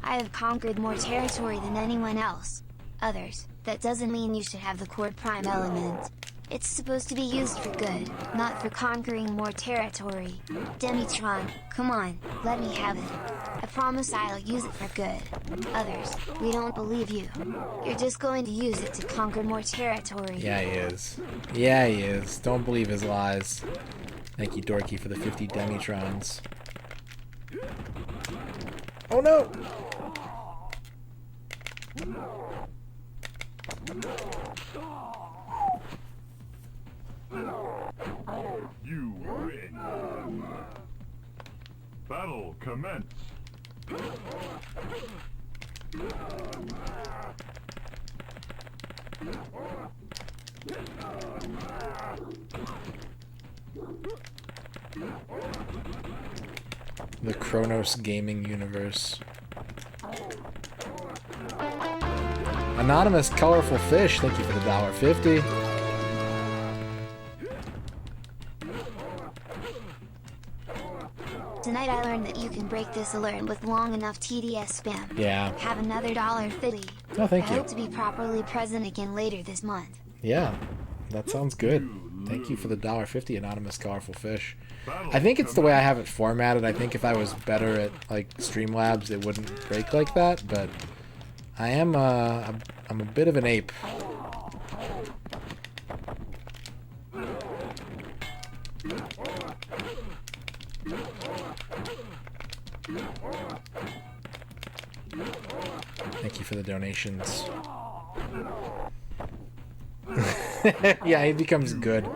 I have conquered more territory than anyone else. Others. That doesn't mean you should have the core prime element. It's supposed to be used for good, not for conquering more territory. Demitron, come on, let me have it. I promise I'll use it for good. Others, we don't believe you. You're just going to use it to conquer more territory. Yeah, he is. Yeah, he is. Don't believe his lies. Thank you, Dorky, for the 50 Demitrons. Oh no! You win. Battle commence. The Kronos Gaming Universe. Anonymous Colorful Fish, thank you for the $1.50. Tonight I learned that you can break this alert with long enough TDS spam. Yeah. Have another $1.50. Oh, thank I you. hope to be properly present again later this month. Yeah, that sounds good. Thank you for the $1.50, Anonymous Colorful Fish. I think it's the way I have it formatted. I think if I was better at like Streamlabs, it wouldn't break like that. But I am I'm a bit of an ape. Thank you for the donations. Yeah, he becomes good.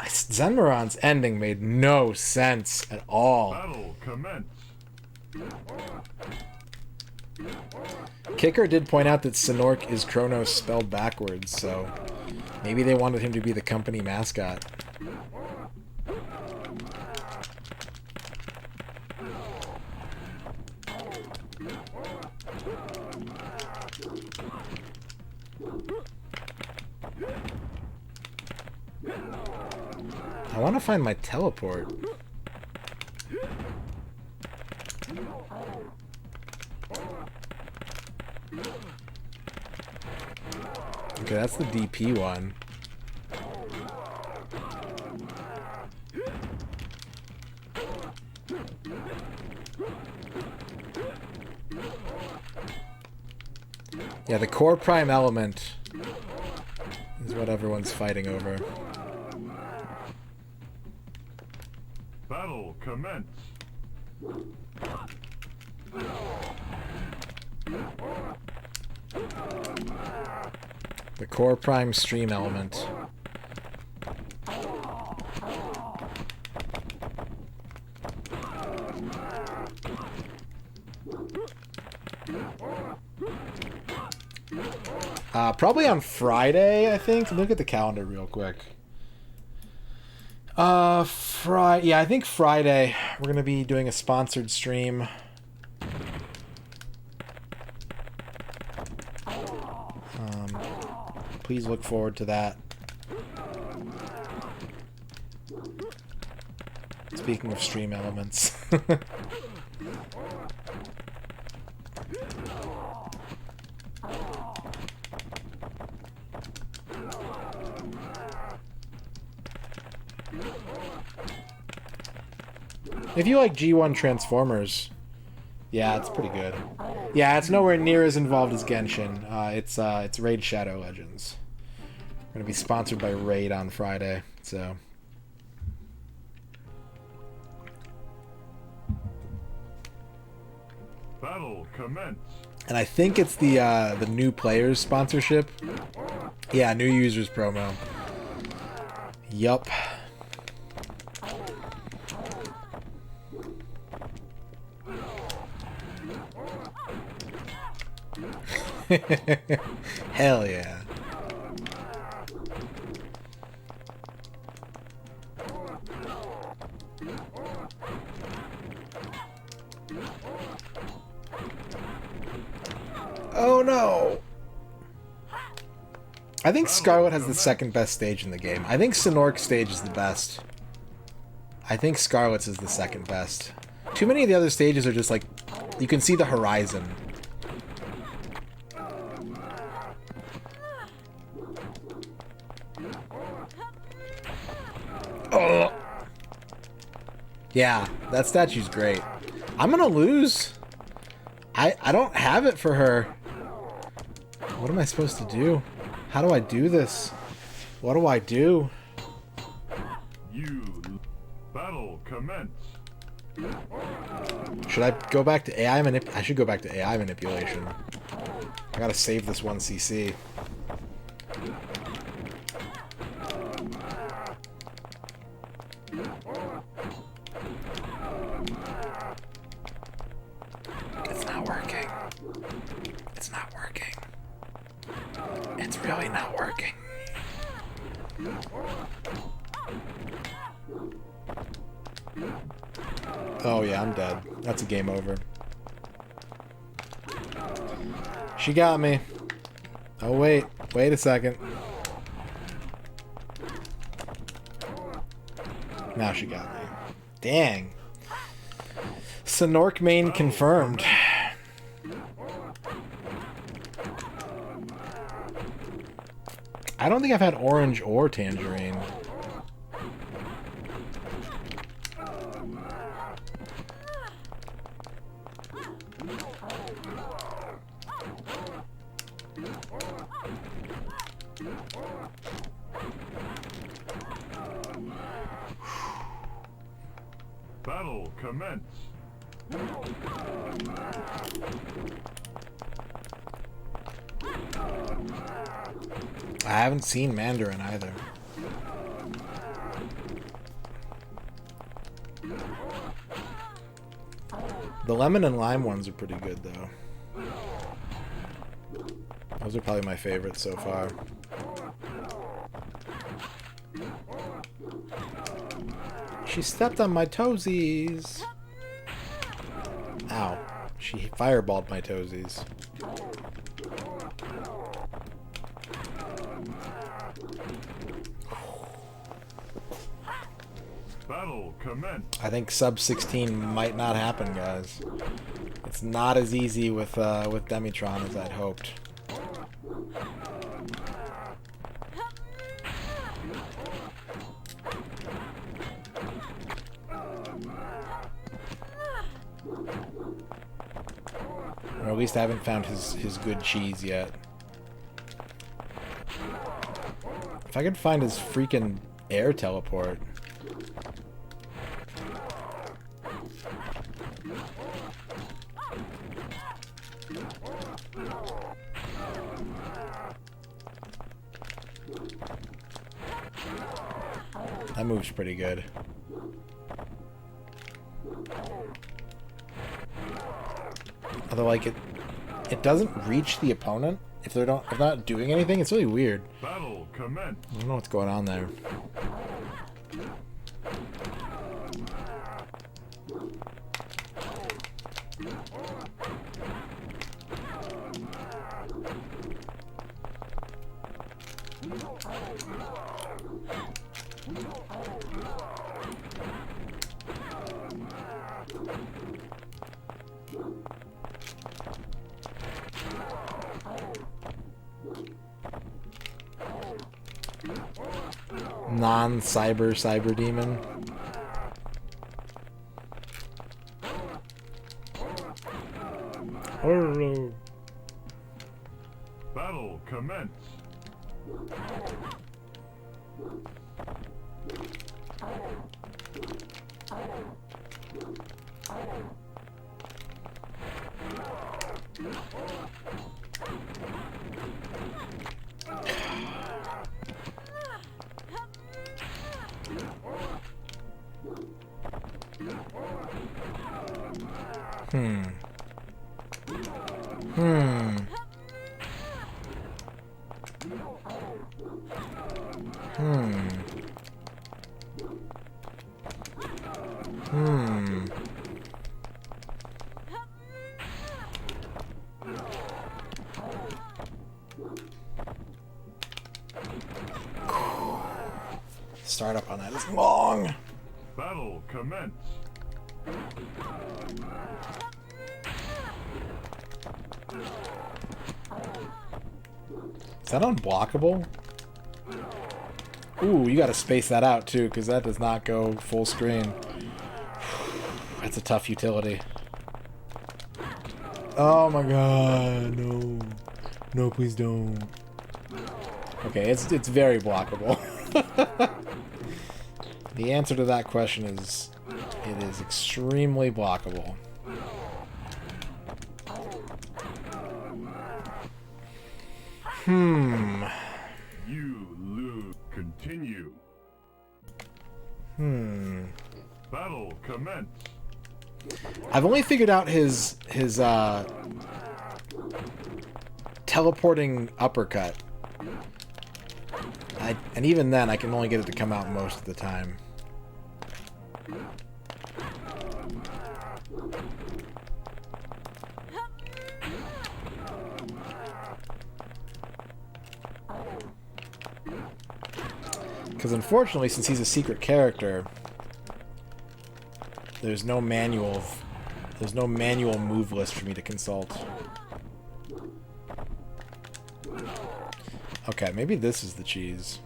Zenmaron's ending made no sense at all. Battle commence. Kicker did point out that Sinork is Kronos spelled backwards, so maybe they wanted him to be the company mascot. I want to find my teleport. Okay, that's the DP one. Yeah, the core prime element is what everyone's fighting over. Battle commence. The core prime stream element. Probably on Friday, I think. Look at the calendar real quick. Yeah, I think Friday we're gonna be doing a sponsored stream. Please look forward to that. Speaking of stream elements. If you like G1 Transformers, yeah, it's pretty good. Yeah, it's nowhere near as involved as Genshin. It's Raid Shadow Legends. gonna be sponsored by Raid on Friday, so. Battle commence. And I think it's the new players sponsorship. Yeah, new users promo. Yup. Hell yeah. Oh no! I think Scarlet has the second best stage in the game. I think Sonork's stage is the best. I think Scarlet's is the second best. Too many of the other stages are just like, you can see the horizon. Oh. Yeah, that statue's great. I'm gonna lose. I don't have it for her. What am I supposed to do? How do I do this? What do I do? You. Battle commence. Should I go back to AI I should go back to AI manipulation. I gotta save this 1cc. It's not working. It's not working. It's really not working. Oh yeah, I'm dead. That's a game over. She got me. Oh wait. Wait a second. Now she got me. Dang. Sonork main confirmed. I don't think I've had orange or tangerine. Battle commence. I haven't seen Mandarin either. The lemon and lime ones are pretty good though. Those are probably my favorites so far. She stepped on my toesies. Ow. She fireballed my toesies. Battle commence. I think sub 16 might not happen, guys. It's not as easy with Demitron as I'd hoped. Or at least I haven't found his good cheese yet. If I could find his freaking air teleport. That move's pretty good. Although, like, it doesn't reach the opponent if they're not doing anything. It's really weird. Battle commence. I don't know what's going on there. Non-cyber demon. Battle commence. Hmm. Hmm. Hmm. Hmm. Startup on that is long. Battle commence. Is that unblockable? Ooh, you gotta space that out too, because that does not go full screen. That's a tough utility. Oh my god, no. No, please don't. Okay, it's very blockable. The answer to that question is it is extremely blockable. Hmm. You lose. Continue. Hmm. Battle commence. I've only figured out his teleporting uppercut. And even then, I can only get it to come out most of the time. Because unfortunately, since he's a secret character, there's no manual move list for me to consult. Okay, maybe this is the cheese.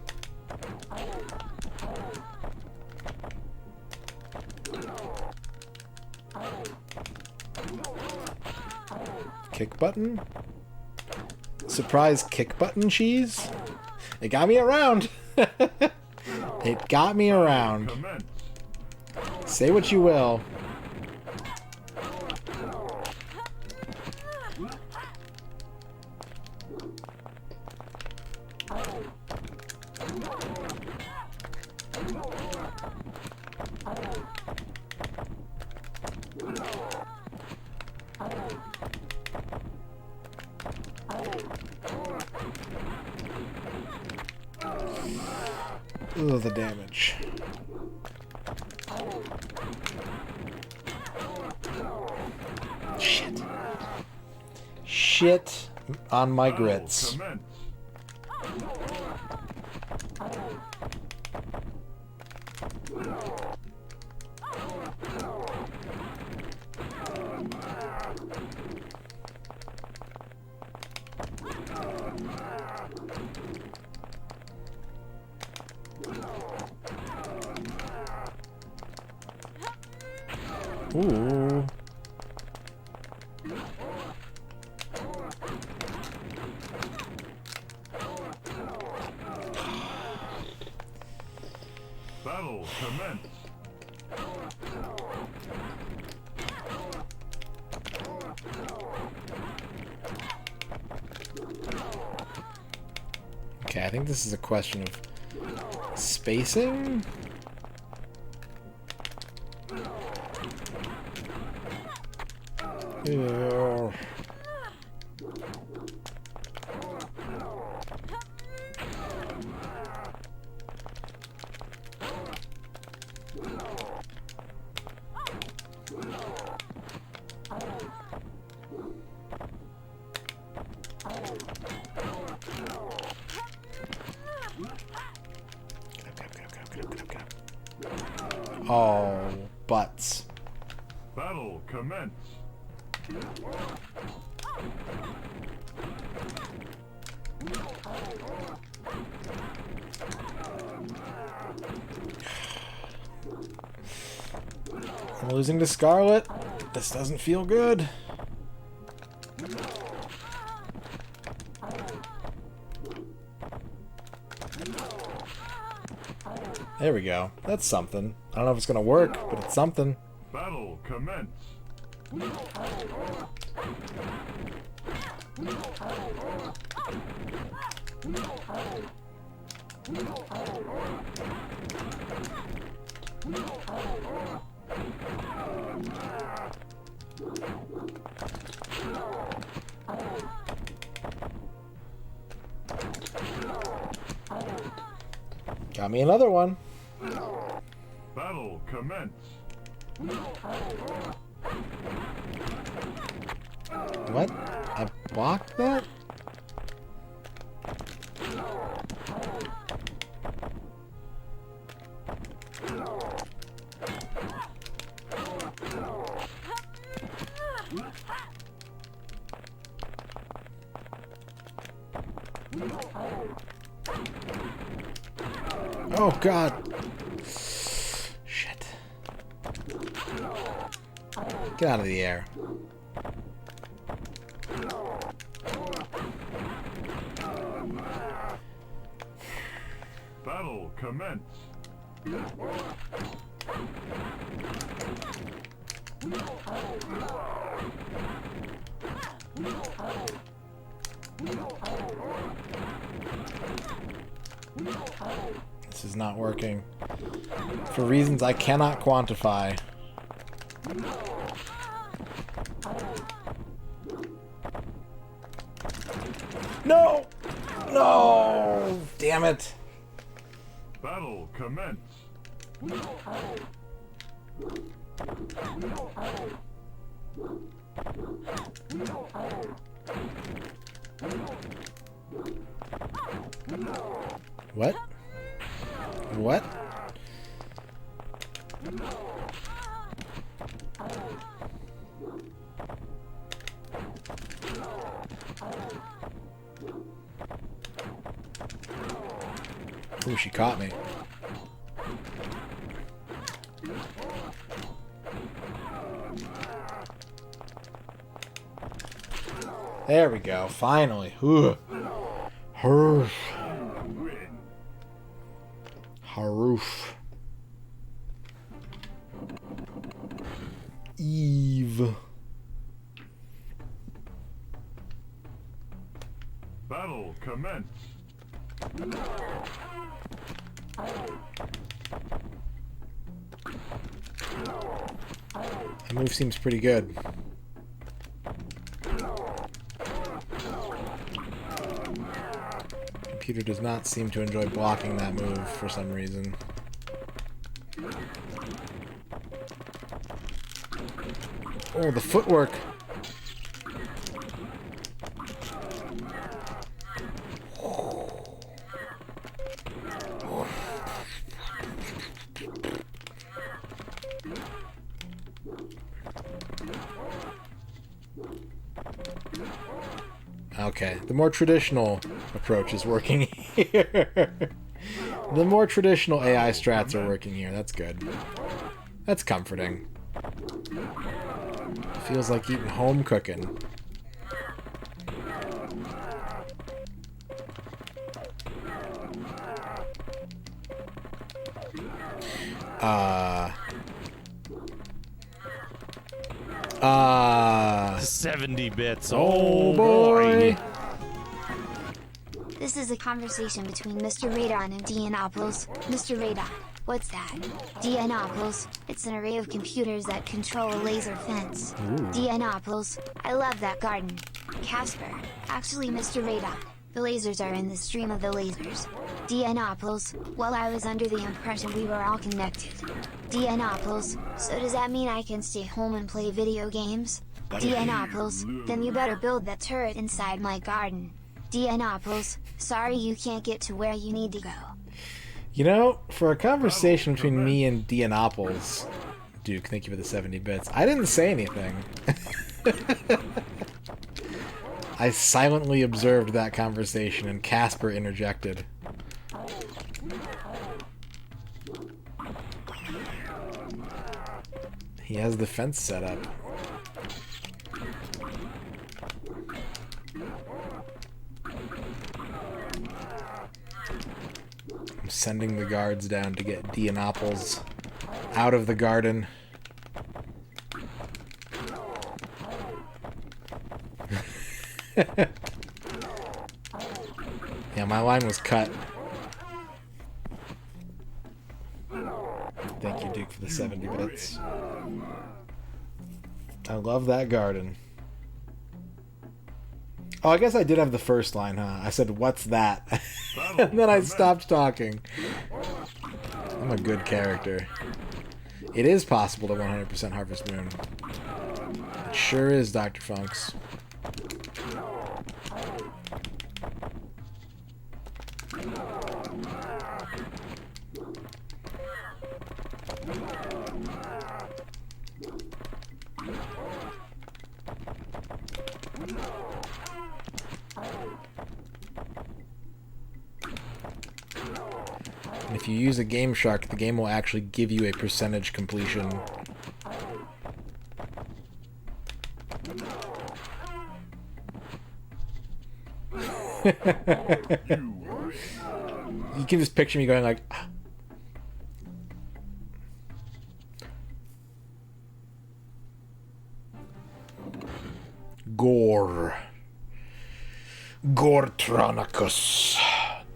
Kick button? Surprise kick button cheese? It got me around! It got me around. Commence. Say what you will. Ugh, the damage. Shit. Shit on my Battle grits. commence. Ooh. Battle commence. Okay, I think this is a question of spacing? Ew. Oh, butts. Battle commence. I'm losing to Scarlet. This doesn't feel good. There we go. That's something. I don't know if it's gonna work, but it's something. Battle commence. Got me another one. Battle commence. What? I blocked that? Oh god. Shit. Get out of the air. Battle commence. This is not working. For reasons I cannot quantify. No! No! Damn it. Battle commence. What? What? Ooh, she caught me. There we go, finally. Ooh. Haroof. Haroof. Eve. Battle commence. The move seems pretty good. Computer does not seem to enjoy blocking that move for some reason. Oh, the footwork. Okay, the more traditional approach is working here. The more traditional AI strats are working here. That's good. That's comforting. Feels like eating home cooking. Uh... 70 bits. Oh boy. This is a conversation between MisterRadon and Dianopoulos. MisterRadon, what's that? Dianopoulos, it's an array of computers that control a laser fence. Dianopoulos, I love that garden. Casper, actually MisterRadon, the lasers are in the stream of the lasers. Dianopoulos, well I was under the impression we were all connected. Dianopoulos, so does that mean I can stay home and play video games? Dianopoulos, then you better build that turret inside my garden. Dianopoulos, sorry you can't get to where you need to go. You know, for a conversation between me and Dianopoulos, Duke, thank you for the 70 bits. I didn't say anything. I silently observed that conversation and Casper interjected. He has the fence set up. I'm sending the guards down to get Deanopolis out of the garden. Yeah, my line was cut. Thank you, Duke, for the 70 bits. I love that garden. Oh, I guess I did have the first line, huh? I said, "What's that?" And then I stopped talking. I'm a good character. It is possible to 100% Harvest Moon. It sure is, Dr. Funks. And if you use a Game Shark, the game will actually give you a percentage completion. You can just picture me going like... Gore. Gortronicus,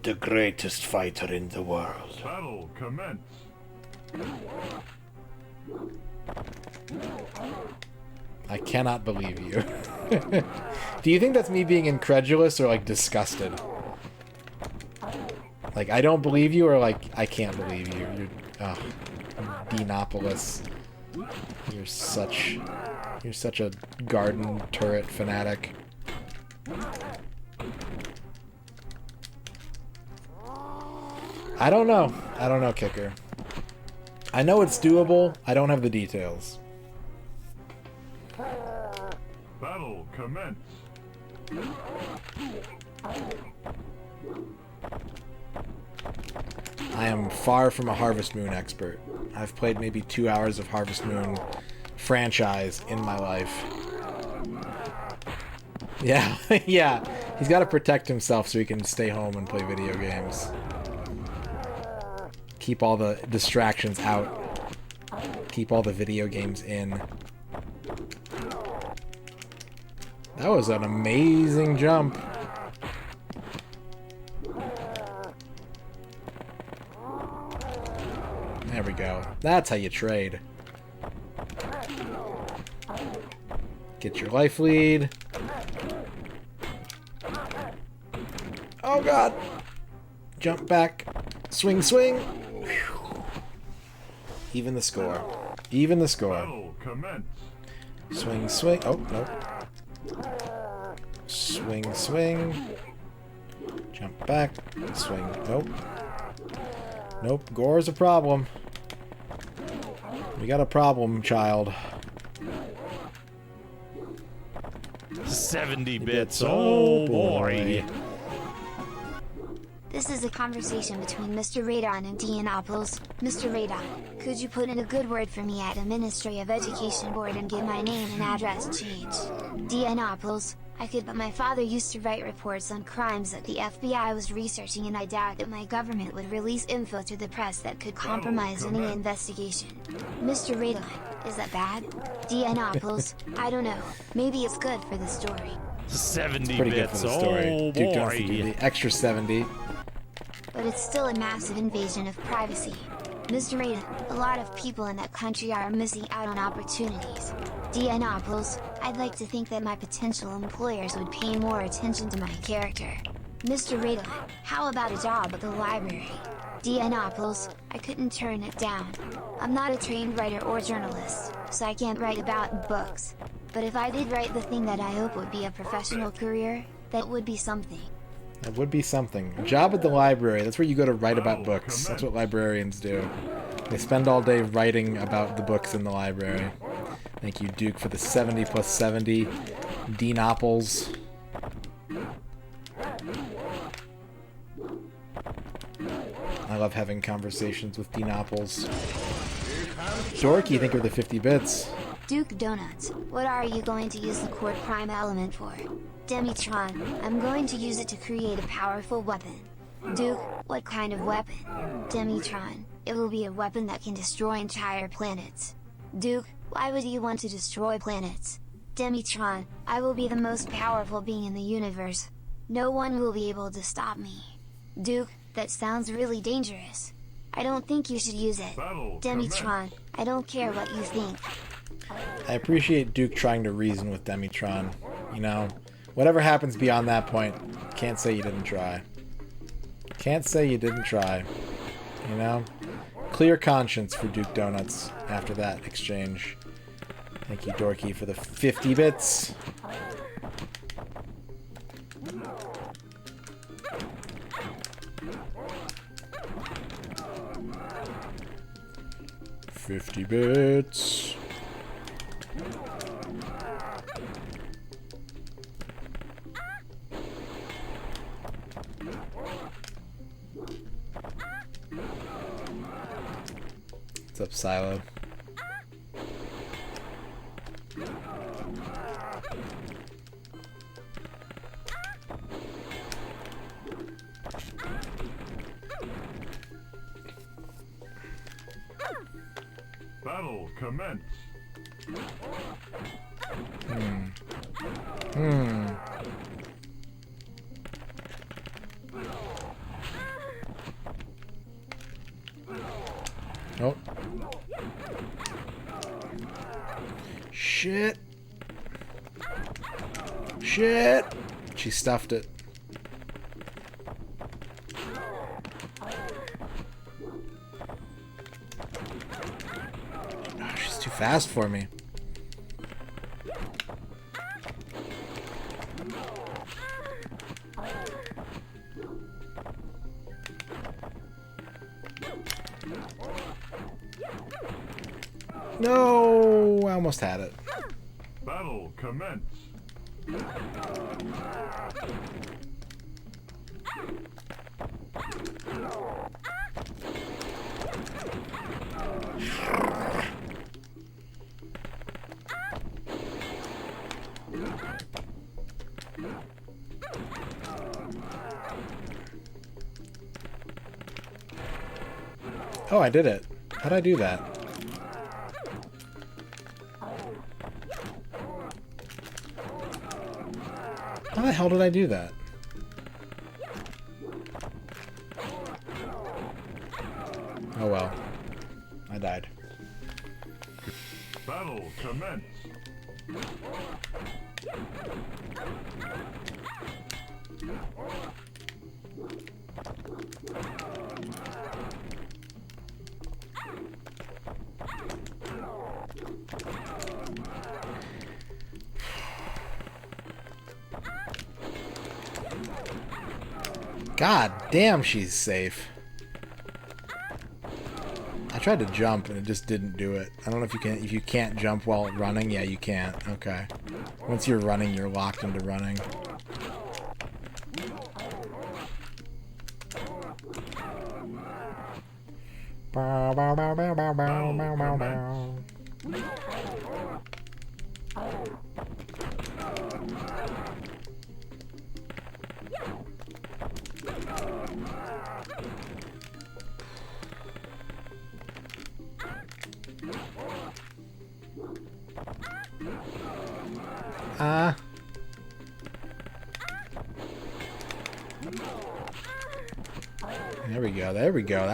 the greatest fighter in the world. Battle commence. I cannot believe you. Do you think that's me being incredulous or like disgusted? Like I don't believe you or like I can't believe you. You're Deanopolis. You're such a garden turret fanatic. I don't know. I don't know, Kicker. I know it's doable. I don't have the details. Battle commence. I am far from a Harvest Moon expert. I've played maybe 2 hours of Harvest Moon franchise in my life. Yeah, yeah. He's got to protect himself so he can stay home and play video games. Keep all the distractions out. Keep all the video games in. That was an amazing jump. There we go. That's how you trade. Get your life lead. Oh god. Jump back. Swing, swing. Whew. Even the score. Even the score. Battle commence. Swing, swing. Oh, nope. Swing, swing. Jump back. Swing. Nope. Nope. Gore's a problem. We got a problem, child. 70 bits. Oh boy. This is a conversation between MisterRadon and Deanopolis. MisterRadon, could you put in a good word for me at the Ministry of Education Board and get my name and address changed? Deanopolis, I could, but my father used to write reports on crimes that the FBI was researching, and I doubt that my government would release info to the press that could compromise any investigation. MisterRadon, is that bad? Deanopolis, I don't know. Maybe it's good for the story. 70 Pretty good for bits. the story. Oh Duke don't have to do boy. the extra 70. But it's still a massive invasion of privacy. MisterRadon, a lot of people in that country are missing out on opportunities. Deanopolis, I'd like to think that my potential employers would pay more attention to my character. MisterRadon, how about a job at the library? Deanopolis, I couldn't turn it down. I'm not a trained writer or journalist, so I can't write about books. But if I did write the thing that I hope would be a professional career, that would be something. That would be something. A job at the library. That's where you go to write about books. That's what librarians do. They spend all day writing about the books in the library. Thank you, Duke, for the 70 plus 70. Deanopolis. I love having conversations with Deanopolis. Dorky, think of the 50 bits. Duke Donuts, what are you going to use the core prime element for? Demitron, I'm going to use it to create a powerful weapon. Duke, what kind of weapon? Demitron. It will be a weapon that can destroy entire planets. Duke, why would you want to destroy planets? Demitron, I will be the most powerful being in the universe. No one will be able to stop me. Duke, that sounds really dangerous. I don't think you should use it. Battle Demitron, I don't care what you think. I appreciate Duke trying to reason with Demitron. You know, whatever happens beyond that point, can't say you didn't try. Can't say you didn't try. You know? Clear conscience for Duke Donuts after that exchange. Thank you, Dorky, for the 50 bits. $50 bits. What's up, Silo? Battle commence. Oh. Shit. Shit. She stuffed it. Oh, she's too fast for me. No, I almost had it. Battle commence. Oh, I did it. How'd I do that? How the hell did I do that? Oh well. I died. Battle commence. God damn, she's safe. I tried to jump and it just didn't do it. I don't know if you can. If you can't jump while running, yeah, you can't. Okay. Once you're running, you're locked into running. Bow, bow, bow, bow, bow, bow, bow, bow, bow. There we go. There we go.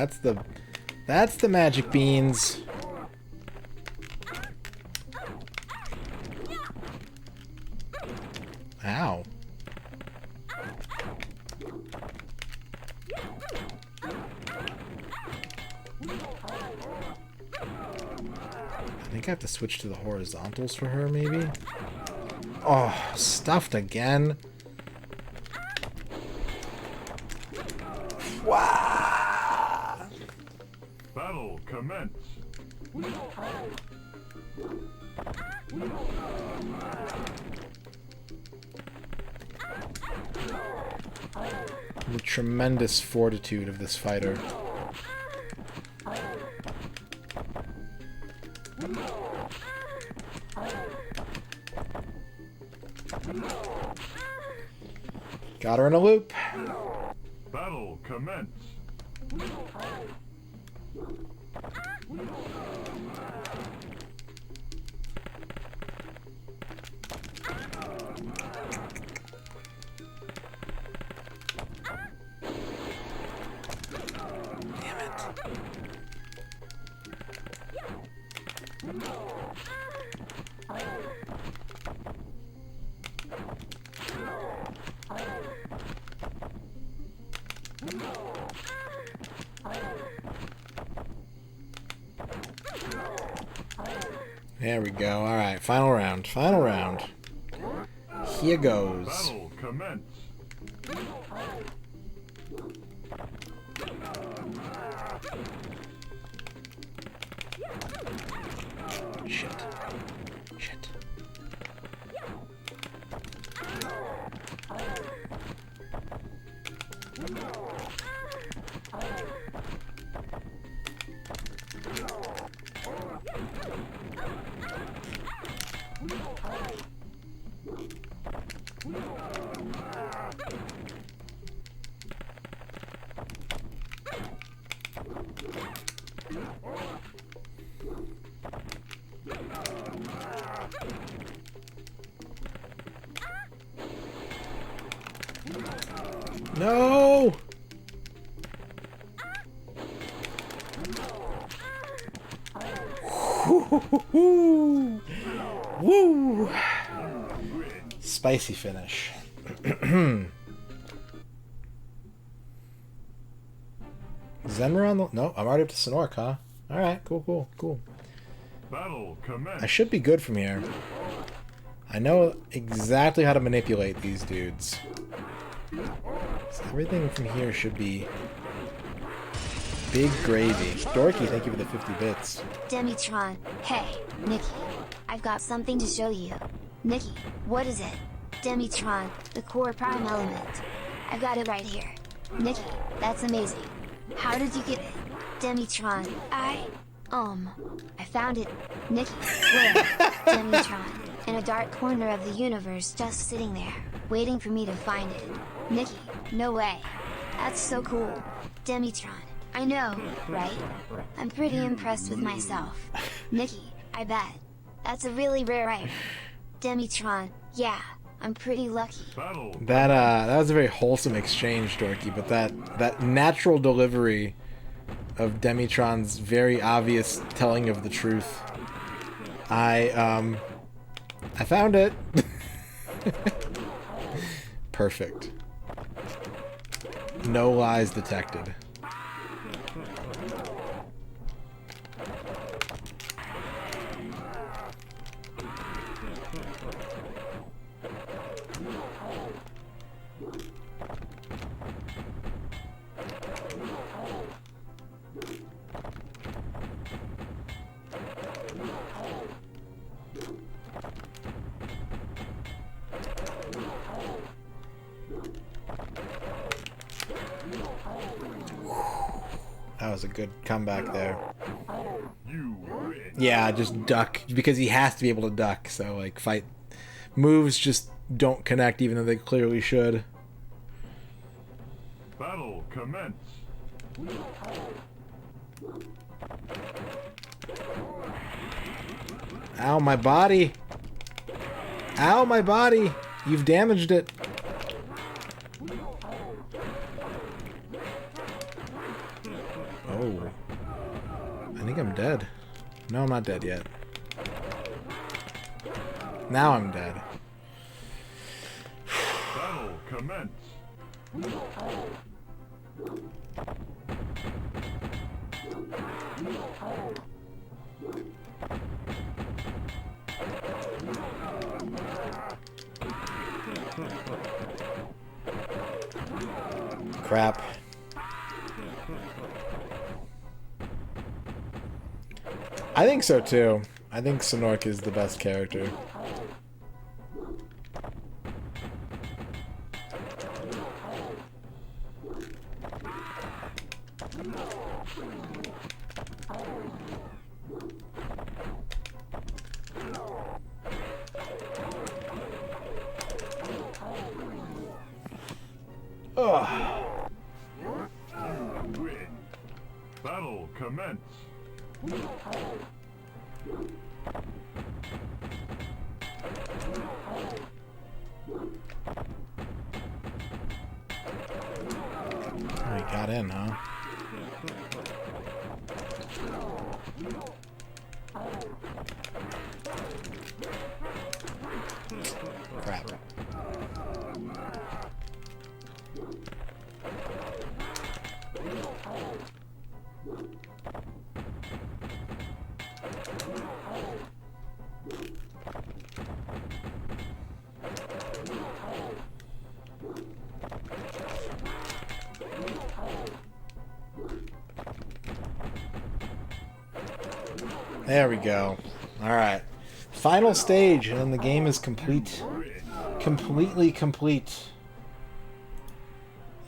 That's the magic beans. Ow. I think I have to switch to the horizontals for her, maybe? Oh, stuffed again. Wow. Battle commence. The tremendous fortitude of this fighter. Got her in a loop. Battle commence. There we go. All right, final round. Final round. Here goes. Battle commence. Shit. Shit. No! Woo! Spicy finish. Zenron? No, I'm already up to Sonork, huh? Alright, cool. Battle commence. I should be good from here. I know exactly how to manipulate these dudes. So everything from here should be big gravy. Dorky, thank you for the 50 bits. Demitron, hey, Nikki. I've got something to show you. Nikki, what is it? Demitron, the core prime element. I've got it right here. Nikki, that's amazing. How did you get it? Demitron, I found it. Nikki, where? Demitron, in a dark corner of the universe, just sitting there, waiting for me to find it. Nikki, no way. That's so cool. Demitron, I know, right? I'm pretty impressed with myself. Nikki, I bet. That's a really rare item. Demitron, yeah, I'm pretty lucky. Battle. That was a very wholesome exchange, Dorky, but that natural delivery of Demitron's very obvious telling of the truth. I found it. Perfect. No lies detected. That was a good comeback there. You win. Yeah, just duck, because he has to be able to duck, so like fight moves just don't connect even though they clearly should. Battle commence. Ow, my body! Ow, my body! You've damaged it. Oh. I think I'm dead. No, I'm not dead yet. Now I'm dead. Battle commence. Crap. I think so too. I think Sonork is the best character. Ugh. commence. Oh, he got in, huh? Crap. There we go. Alright. Final stage, and then the game is complete. Completely complete.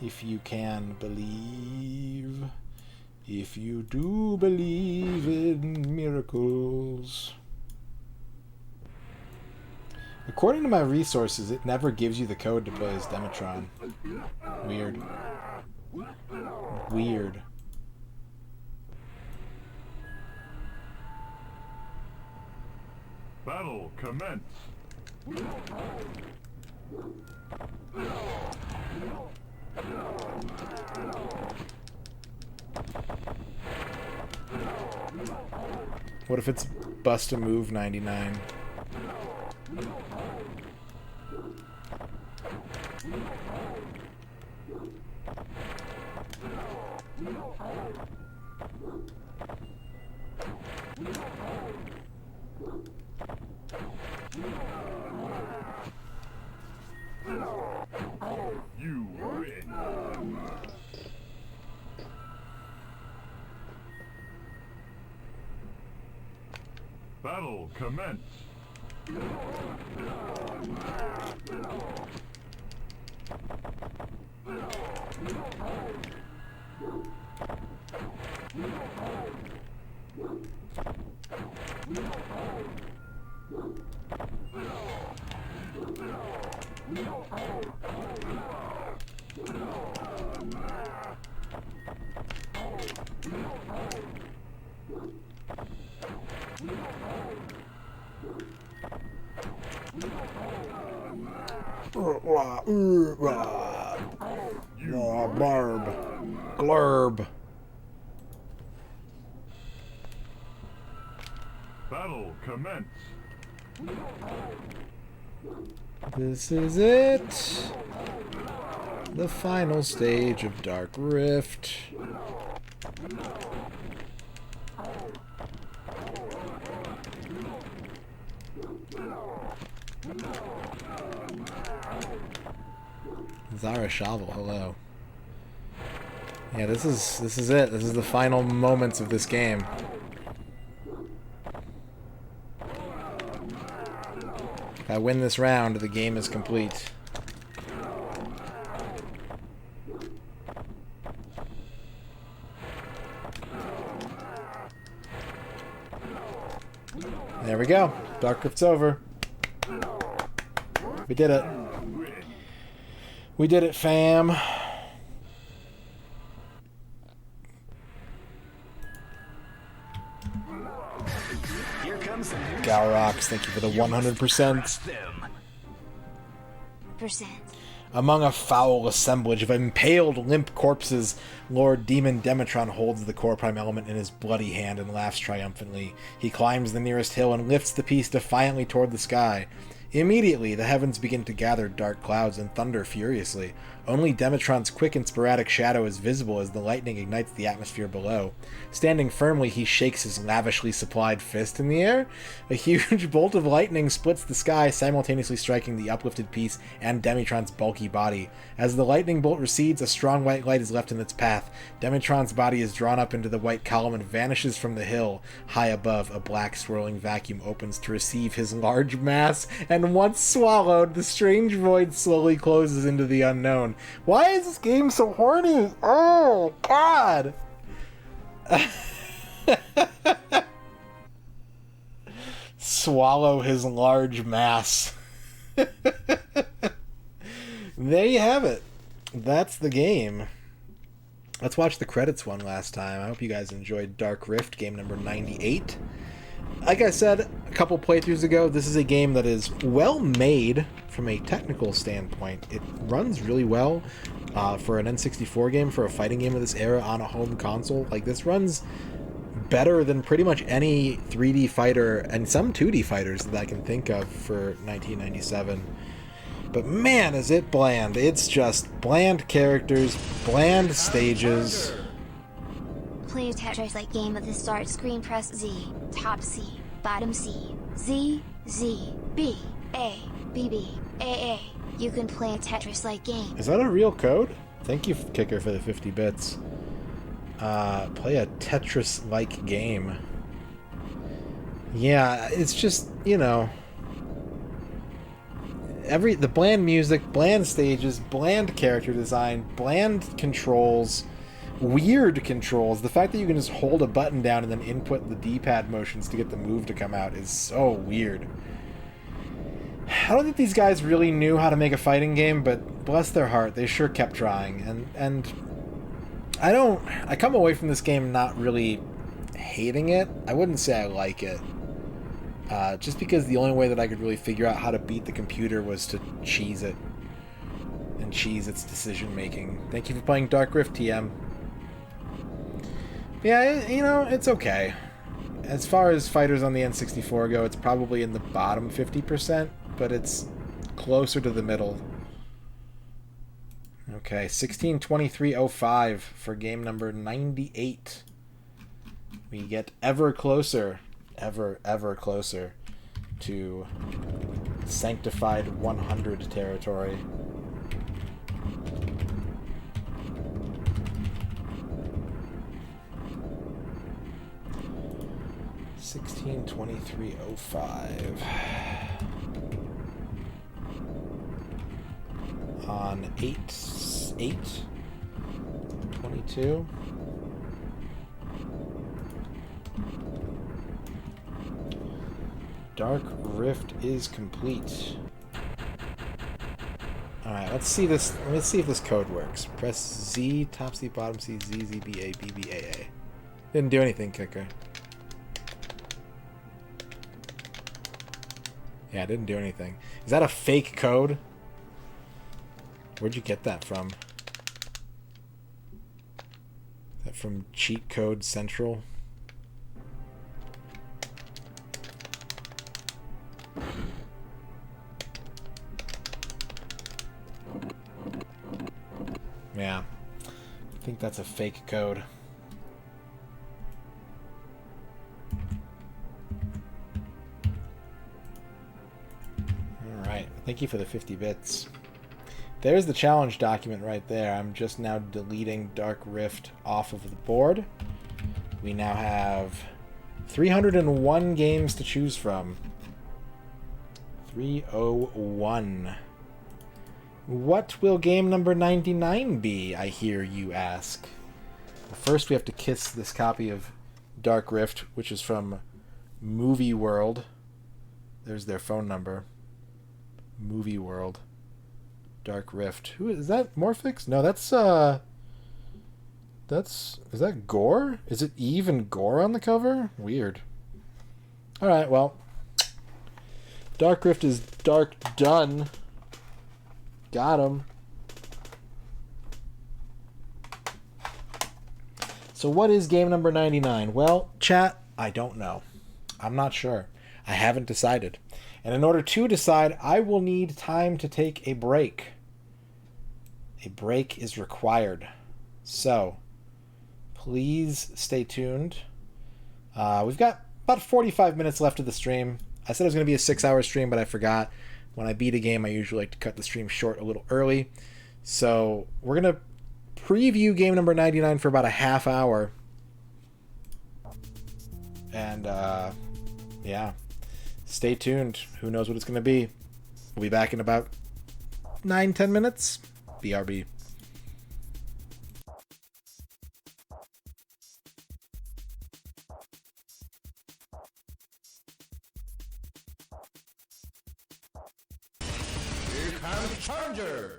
If you can believe. If you do believe in miracles. According to my resources, it never gives you the code to play as Demetron. Weird. Weird. Battle commence. What if it's Bust a Move 99? You win. Battle commence. Barb. Glurb. Battle commence. This is it. The final stage of Dark Rift. Zara Shovel, hello. Yeah, this is it. This is the final moments of this game. If I win this round, the game is complete. There we go. Dark Rift's over. We did it. We did it, fam. Here comes the Galrox, thank you for the 100%. Percent. Among a foul assemblage of impaled limp corpses, Lord Demon Demetron holds the core prime element in his bloody hand and laughs triumphantly. He climbs the nearest hill and lifts the piece defiantly toward the sky. Immediately, the heavens begin to gather dark clouds and thunder furiously. Only Demetron's quick and sporadic shadow is visible as the lightning ignites the atmosphere below. Standing firmly, he shakes his lavishly supplied fist in the air. A huge bolt of lightning splits the sky, simultaneously striking the uplifted piece and Demetron's bulky body. As the lightning bolt recedes, a strong white light is left in its path. Demetron's body is drawn up into the white column and vanishes from the hill. High above, a black swirling vacuum opens to receive his large mass, and once swallowed, the strange void slowly closes into the unknown. Why is this game so horny? Oh, God! Swallow his large mass. There you have it. That's the game. Let's watch the credits one last time. I hope you guys enjoyed Dark Rift, game number 98. Like I said a couple playthroughs ago, this is a game that is well made from a technical standpoint. It runs really well for an N64 game, for a fighting game of this era on a home console. Like, this runs better than pretty much any 3D fighter and some 2D fighters that I can think of for 1997. But man, is it bland. It's just bland characters, bland stages. Play Tetris like game at the start screen, press Z, top C, bottom C, Z, Z, B, A, B, B, A, A. You can play a Tetris like game. Is that a real code? Thank you, Kicker, for the 50 bits. Play a Tetris-like game. Yeah, it's just, you know... the bland music, bland stages, bland character design, bland controls, weird controls. The fact that you can just hold a button down and then input the D-pad motions to get the move to come out is so weird. I don't think these guys really knew how to make a fighting game, but bless their heart, they sure kept trying. And I come away from this game not really hating it. I wouldn't say I like it. Just because the only way that I could really figure out how to beat the computer was to cheese it. And cheese its decision making. Thank you for playing Dark Rift, TM. Yeah, you know, it's okay. As far as fighters on the N64 go, it's probably in the bottom 50%, but it's closer to the middle. Okay, 16:23:05 for game number 98. We get ever closer, ever closer to sanctified 100 territory. (16:23:05) on 8/8/22. Dark Rift is complete. Alright, let's see this. Let's see if this code works. Press Z, top C, bottom C, Z, Z, B, A, B, B, A, A. Didn't do anything, Kicker. Yeah, it didn't do anything. Is that a fake code? Where'd you get that from? Is that from Cheat Code Central? Yeah, I think that's a fake code. Alright, thank you for the 50 bits. There's the challenge document right there. I'm just now deleting Dark Rift off of the board. We now have 301 games to choose from. 301. What will game number 99 be, I hear you ask? Well, first we have to kiss this copy of Dark Rift, which is from Movie World. There's their phone number. Movie World. Dark Rift. Who is that? Morphix? No, that's is that Gore? Is it Eve and Gore on the cover? Weird. Alright, well. Dark Rift is dark done. Got him. So what is game number 99? Well, chat, I don't know. I'm not sure. I haven't decided. And in order to decide, I will need time to take a break. A break is required. So, please stay tuned. We've got about 45 minutes left of the stream. I said it was going to be a 6-hour stream, but I forgot. When I beat a game, I usually like to cut the stream short a little early. So, we're going to preview game number 99 for about a half hour. And, yeah. Stay tuned. Who knows what it's going to be. We'll be back in about 9-10 minutes. BRB. Here comes Challenger.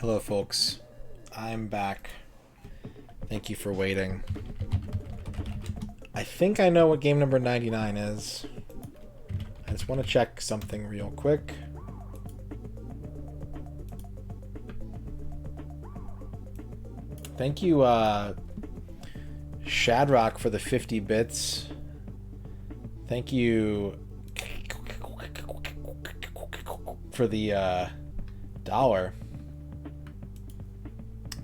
Hello, folks. I'm back. Thank you for waiting. I think I know what game number 99 is. I just want to check something real quick. Thank you, Shadrock, for the 50 bits. Thank you for the $1.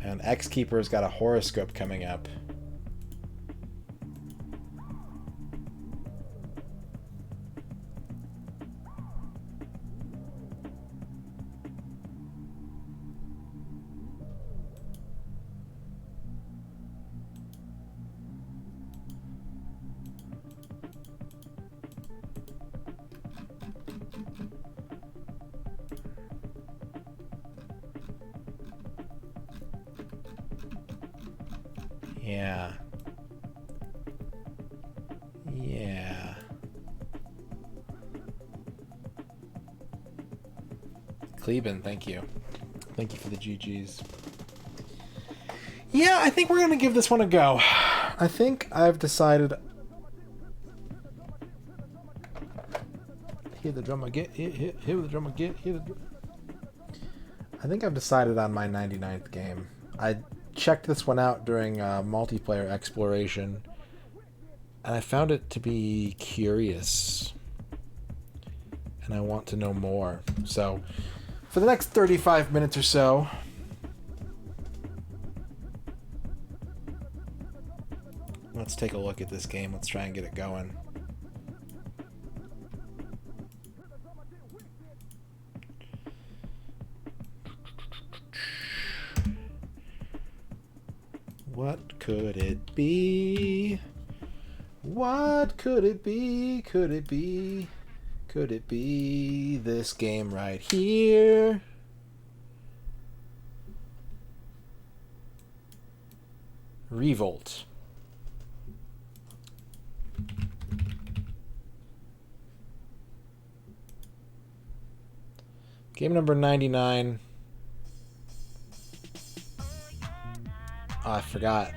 And X-Keeper's got a horoscope coming up. Yeah. Yeah. Cleben, thank you. Thank you for the GGs. Yeah, I think we're going to give this one a go. I think I've decided... Hear the drummer get, hear the drummer get, hear the drum... I think I've decided on my 99th game. I checked this one out during multiplayer exploration, and I found it to be curious, and I want to know more. So, for the next 35 minutes or so, let's take a look at this game. Let's try and get it going. What could it be? What could it be? Could it be? Could it be this game right here? Revolt. Game number 99. Oh, I forgot.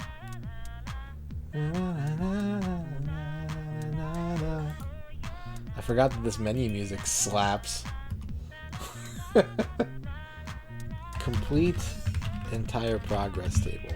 I forgot that this menu music slaps. Complete entire progress table.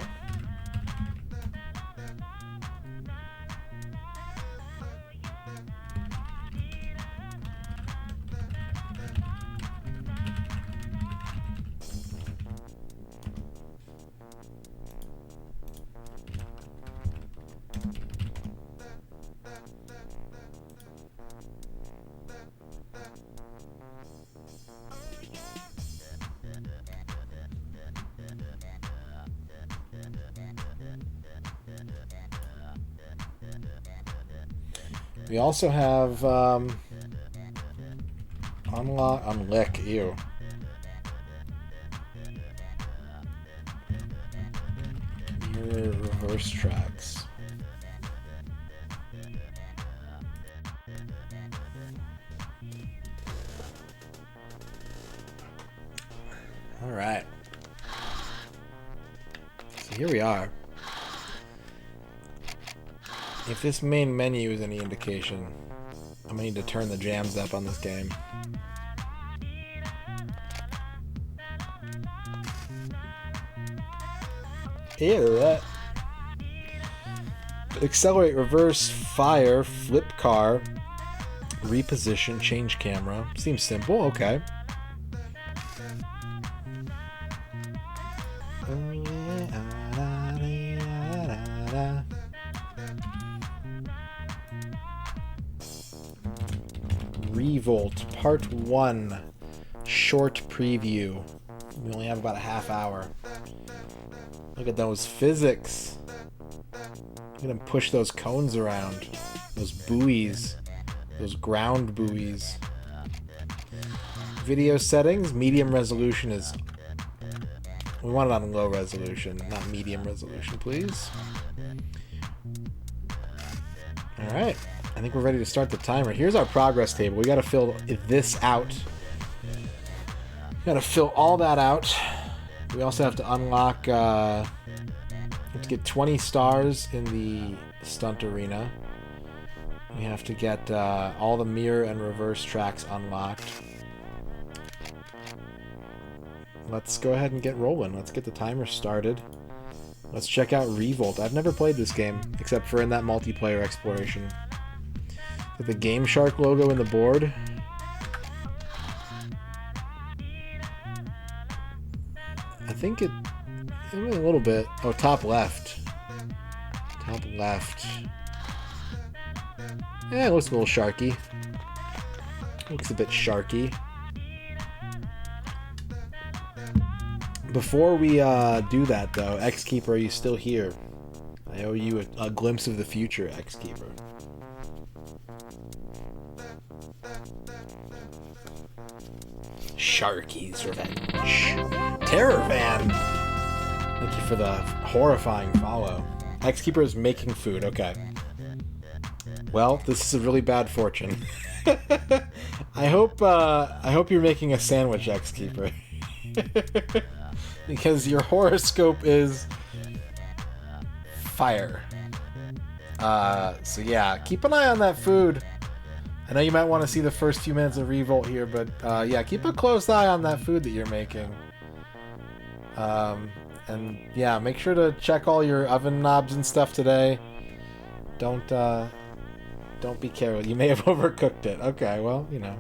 We also have unlick, ew. Mirror reverse tracks. All right. So here we are. If this main menu is any indication, I'm gonna need to turn the jams up on this game. Ew, accelerate, reverse, fire, flip car, reposition, change camera. Seems simple, okay. Revolt Part 1 short preview. We only have about a half hour. Look at those physics. Look at them push those cones around. Those buoys. Those ground buoys. Video settings. Medium resolution is... We want it on low resolution, not medium resolution, please. Alright. I think we're ready to start the timer. Here's our progress table. We gotta fill this out. Gotta fill all that out. We also have to unlock, we have to get 20 stars in the stunt arena. We have to get all the mirror and reverse tracks unlocked. Let's go ahead and get rolling. Let's get the timer started. Let's check out Revolt. I've never played this game, except for in that multiplayer exploration. With the Game Shark logo in the board. I think it... a little bit. Oh, top left. Top left. Yeah, it looks a little sharky. Looks a bit sharky. Before we do that, though, X-Keeper, are you still here? I owe you a glimpse of the future, X-Keeper. Sharky's Revenge. Terror Van! Thank you for the horrifying follow. X-Keeper is making food, okay. Well, this is a really bad fortune. I hope you're making a sandwich, X-Keeper. Because your horoscope is fire. So yeah, keep an eye on that food. I know you might want to see the first few minutes of Revolt here, but yeah, keep a close eye on that food that you're making. And yeah, make sure to check all your oven knobs and stuff today. Don't be careful. You may have overcooked it. Okay, well, you know.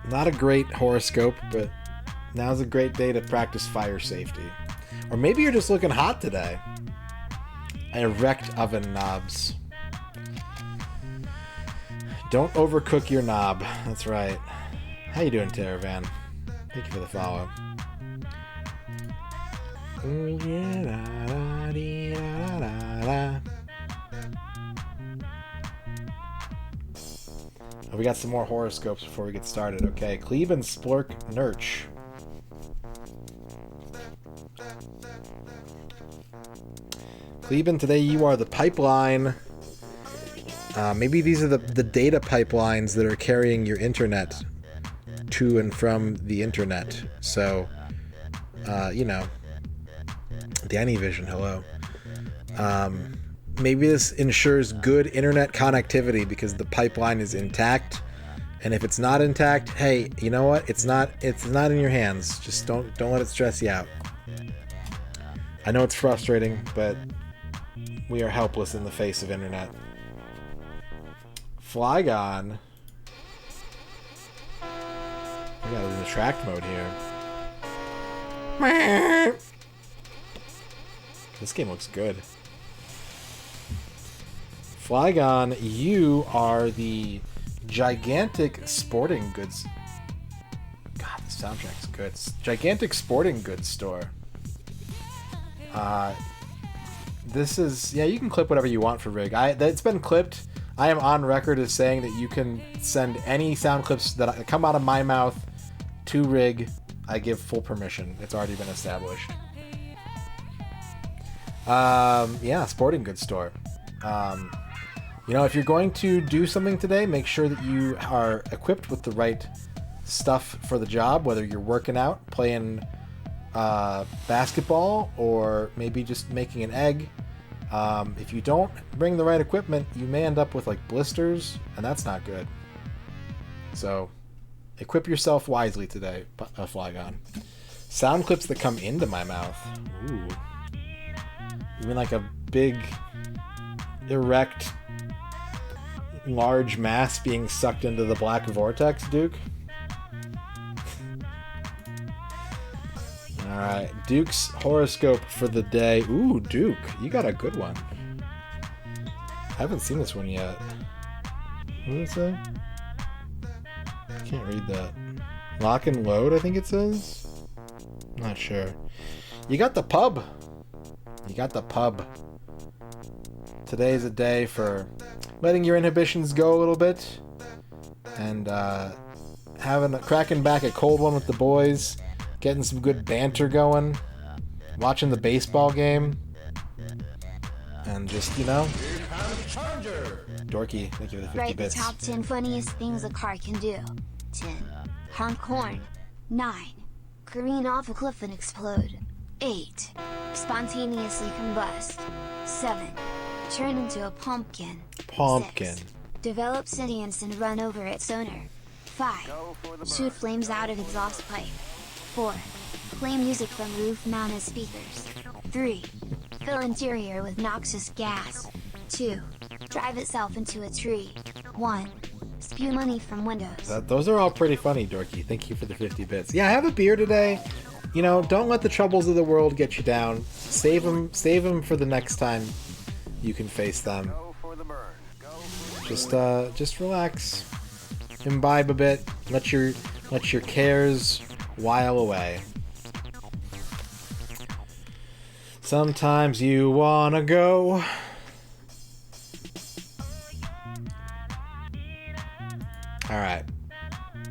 Not a great horoscope, but now's a great day to practice fire safety. Or maybe you're just looking hot today. I wrecked oven knobs. Don't overcook your knob. That's right. How you doing, Terravan? Thank you for the follow. Oh, we got some more horoscopes before we get started. Okay, Cleve and Splurk Nurch. Cleveland, today you are the pipeline. Maybe these are the data pipelines that are carrying your internet to and from the internet. So, you know, Danny Vision, hello. Maybe this ensures good internet connectivity because the pipeline is intact. And if it's not intact, hey, you know what? It's not in your hands. Just don't let it stress you out. I know it's frustrating, but we are helpless in the face of internet. Flygon. We got an attract mode here. This game looks good. Flygon, you are the gigantic sporting goods. God, the soundtrack's good. Gigantic sporting goods store. This is, yeah, you can clip whatever you want for Rig. It's been clipped. I am on record as saying that you can send any sound clips that come out of my mouth to Rig. I give full permission. It's already been established. Yeah, sporting goods store. You know, if you're going to do something today, make sure that you are equipped with the right stuff for the job, whether you're working out, playing basketball, or maybe just making an egg. If you don't bring the right equipment, you may end up with like blisters, and that's not good. So, equip yourself wisely today, Flygon. Sound clips that come into my mouth. Ooh. You mean like a big, erect, large mass being sucked into the black vortex, Duke? Alright, Duke's horoscope for the day. Ooh, Duke, you got a good one. I haven't seen this one yet. What does it say? I can't read that. Lock and load, I think it says? Not sure. You got the pub. You got the pub. Today is a day for letting your inhibitions go a little bit. And cracking back a cold one with the boys. Getting some good banter going, watching the baseball game, and just, you know, Dorky, thank you for the 50 Write the bits. top 10 funniest things a car can do. 10. Honk horn. 9. Careen off a cliff and explode. 8. Spontaneously combust. 7. Turn into a pumpkin. Pumpkin. 6. Develop sentience and run over its owner. 5. Shoot flames out of exhaust pipe. 4. Play music from roof-mounted speakers. 3. Fill interior with noxious gas. 2. Drive itself into a tree. 1. Spew money from windows. Those are all pretty funny, Dorky. Thank you for the 50 bits. Yeah, have a beer today. You know, don't let the troubles of the world get you down. Save them for the next time you can face them. Just relax. Imbibe a bit. Let your cares while away. Sometimes you wanna go. Alright.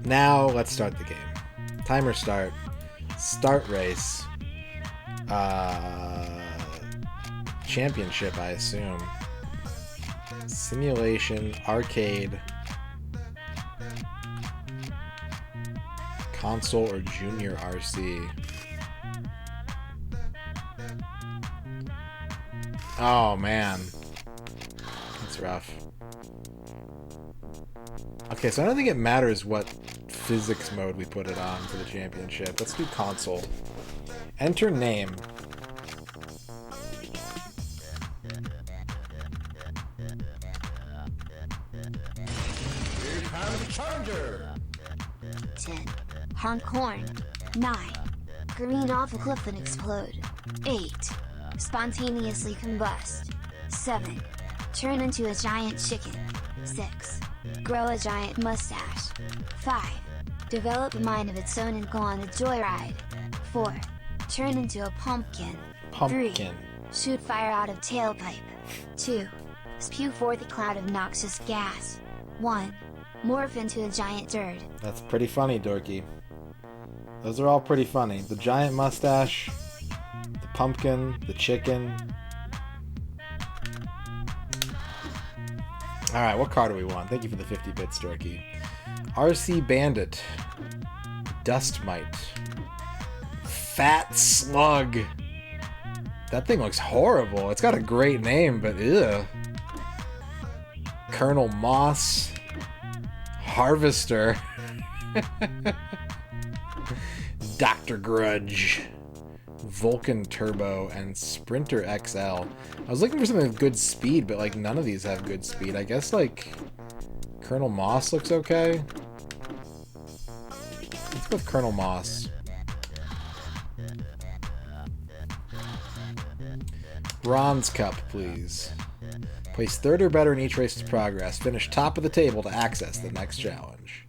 Now let's start the game. Timer start. Start race. Championship, I assume. Simulation, arcade, console, or junior RC. Oh man, that's rough. Okay, so I don't think it matters what physics mode we put it on for the championship. Let's do console. Enter name. Challenger. 10. Honk horn. 9. Careen off a cliff and explode. 8. Spontaneously combust. 7. Turn into a giant chicken. 6. Grow a giant mustache. 5. Develop a mind of its own and go on a joyride. 4. Turn into a pumpkin. Pumpkin. 3. Shoot fire out of tailpipe. 2. Spew forth a cloud of noxious gas. 1. Morph into a giant turd. That's pretty funny, Dorky. Those are all pretty funny. The giant mustache, the pumpkin, the chicken. Alright, what car do we want? Thank you for the 50 bits, Dorky. RC Bandit. Dust Mite. Fat Slug. That thing looks horrible. It's got a great name, but ugh. Colonel Moss. Harvester. Dr. Grudge. Vulcan Turbo and Sprinter XL. I was looking for something with good speed, but like none of these have good speed. I guess like Colonel Moss looks okay. Let's go with Colonel Moss. Bronze Cup, please. Place third or better in each race's progress. Finish top of the table to access the next challenge.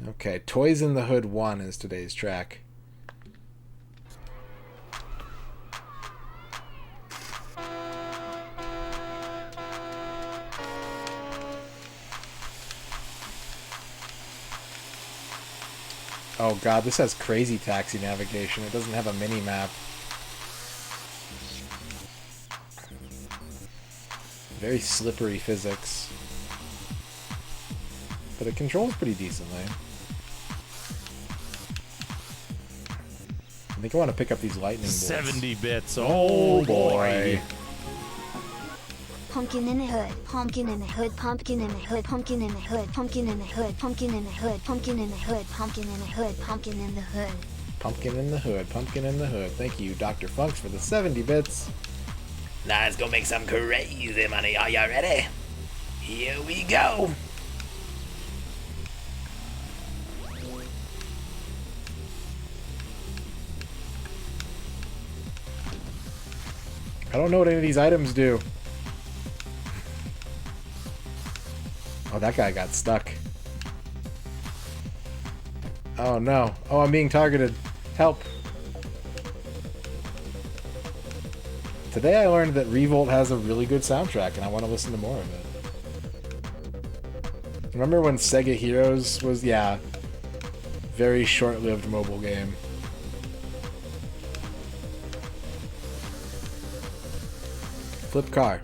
Okay, Toys in the Hood 1 is today's track. Oh god, this has crazy taxi navigation. It doesn't have a mini-map. Very slippery physics. But it controls pretty decently. I think I want to pick up these lightning bolts. 70 bits. Oh boy. Pumpkin in the hood, pumpkin in the hood, pumpkin in the hood, pumpkin in the hood, pumpkin in the hood, pumpkin in the hood, pumpkin in the hood, pumpkin in the hood, pumpkin in the hood. Pumpkin in the hood, pumpkin in the hood. Thank you, Dr. Funks, for the 70 bits. Now let's go make some crazy money. Are you ready? Here we go. I don't know what any of these items do. Oh, that guy got stuck. Oh no. Oh, I'm being targeted. Help. Today I learned that Revolt has a really good soundtrack and I want to listen to more of it. Remember when Sega Heroes was, yeah, very short-lived mobile game. Flip car.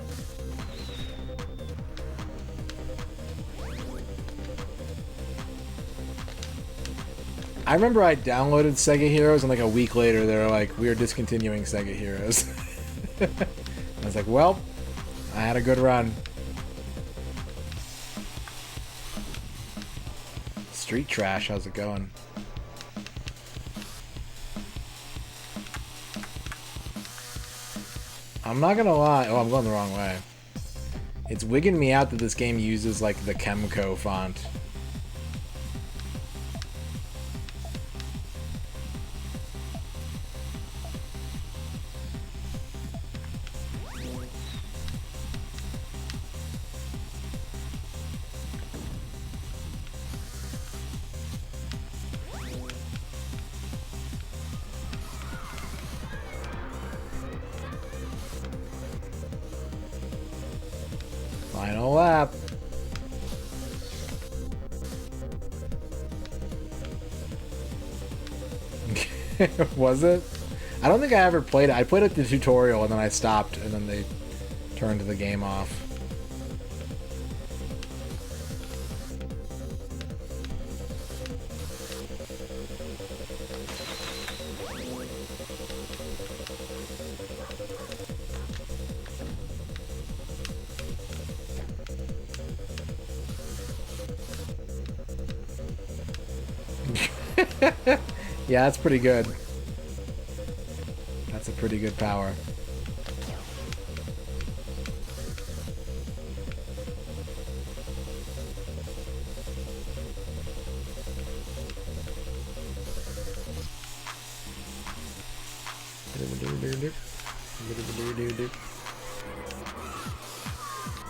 I remember I downloaded Sega Heroes, and like a week later, they were like, "We are discontinuing Sega Heroes." I was like, "Well, I had a good run." Street Trash, how's it going? I'm not gonna lie. Oh, I'm going the wrong way. It's wigging me out that this game uses like the Chemco font. Final lap. Was it? I don't think I ever played it. I played it the tutorial and then I stopped and then they turned the game off. Yeah, that's pretty good. That's a pretty good power.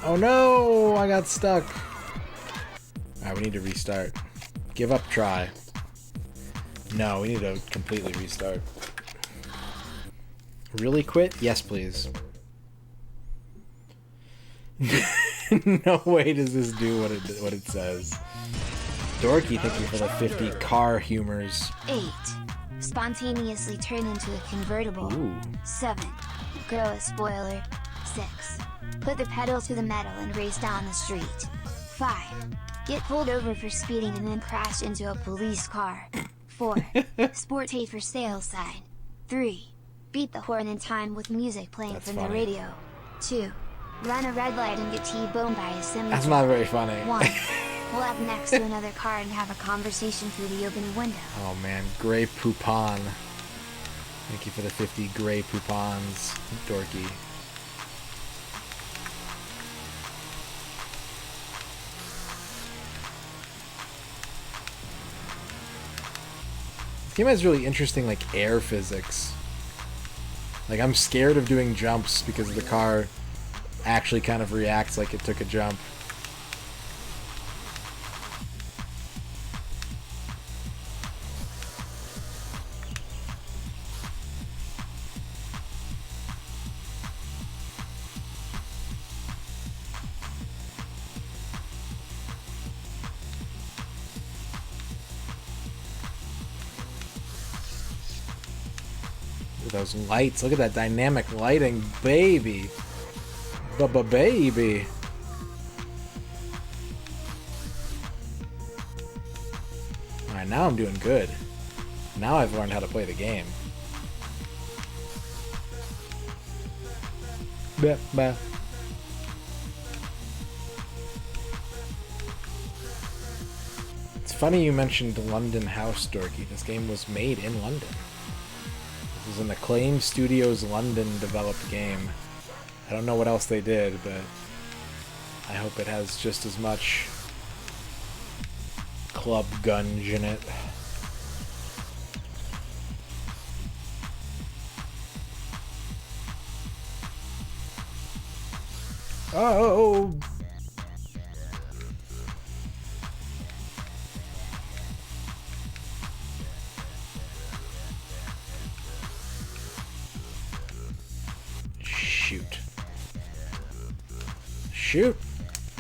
Oh no! I got stuck. Alright, we need to restart. Give up try. No, we need to completely restart. Really quit? Yes, please. No way does this do what it says. Dorky, thank you for the 50 car humors. 8. Spontaneously turn into a convertible. Ooh. 7. Grow a spoiler. 6. Put the pedal to the metal and race down the street. 5. Get pulled over for speeding and then crash into a police car. 4. Sport a for sale sign. 3. Beat the horn in time with music playing That's from funny. the radio. 2. Run a red light and get T-boned by a semi. That's not very funny. 1. Pull up next to another car and have a conversation through the open window. Oh man, Grey Poupon. Thank you for the 50 Grey Poupons, Dorky. This game has really interesting like air physics. Like I'm scared of doing jumps because the car actually kind of reacts like it took a jump. Those lights. Look at that dynamic lighting, baby. Baby. Alright, now I'm doing good. Now I've learned how to play the game. Bah. It's funny you mentioned London House, Dorky. This game was made in London. This is an Acclaim Studios London developed game. I don't know what else they did, but I hope it has just as much club gunge in it. Oh! Shoot!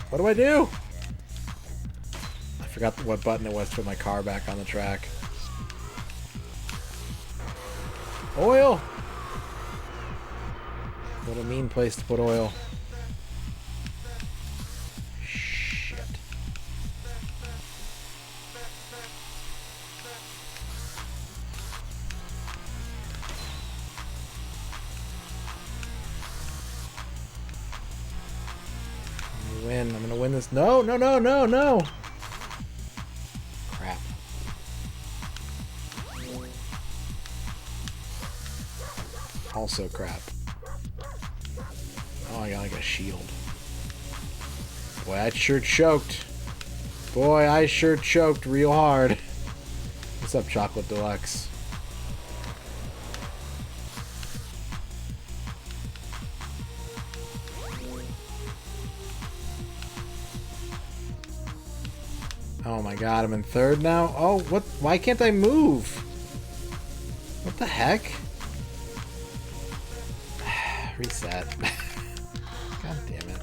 What do I do? I forgot what button it was to put my car back on the track. Oil! What a mean place to put oil. Shit. win. I'm gonna win this. No, no, no, no, no. Crap. Also crap. Oh, I got like a shield. Boy, I sure choked. Boy, I sure choked real hard. What's up, Chocolate Deluxe? Oh my god, I'm in third now? Oh, what? Why can't I move? What the heck? Reset. God damn it.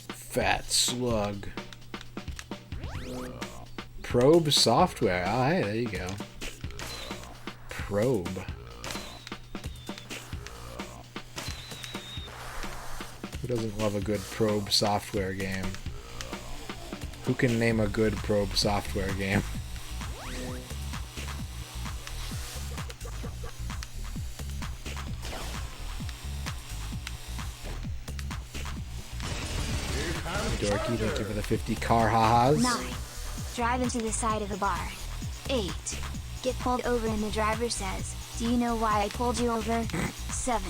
Fat slug. Probe software. Oh, hey, there you go. Probe. Who doesn't love a good probe software game? Who can name a good probe software game? Dorky, thank you for the 50 car ha-has. 9. Drive into the side of a bar. 8. Get pulled over and the driver says, "Do you know why I pulled you over?" 7.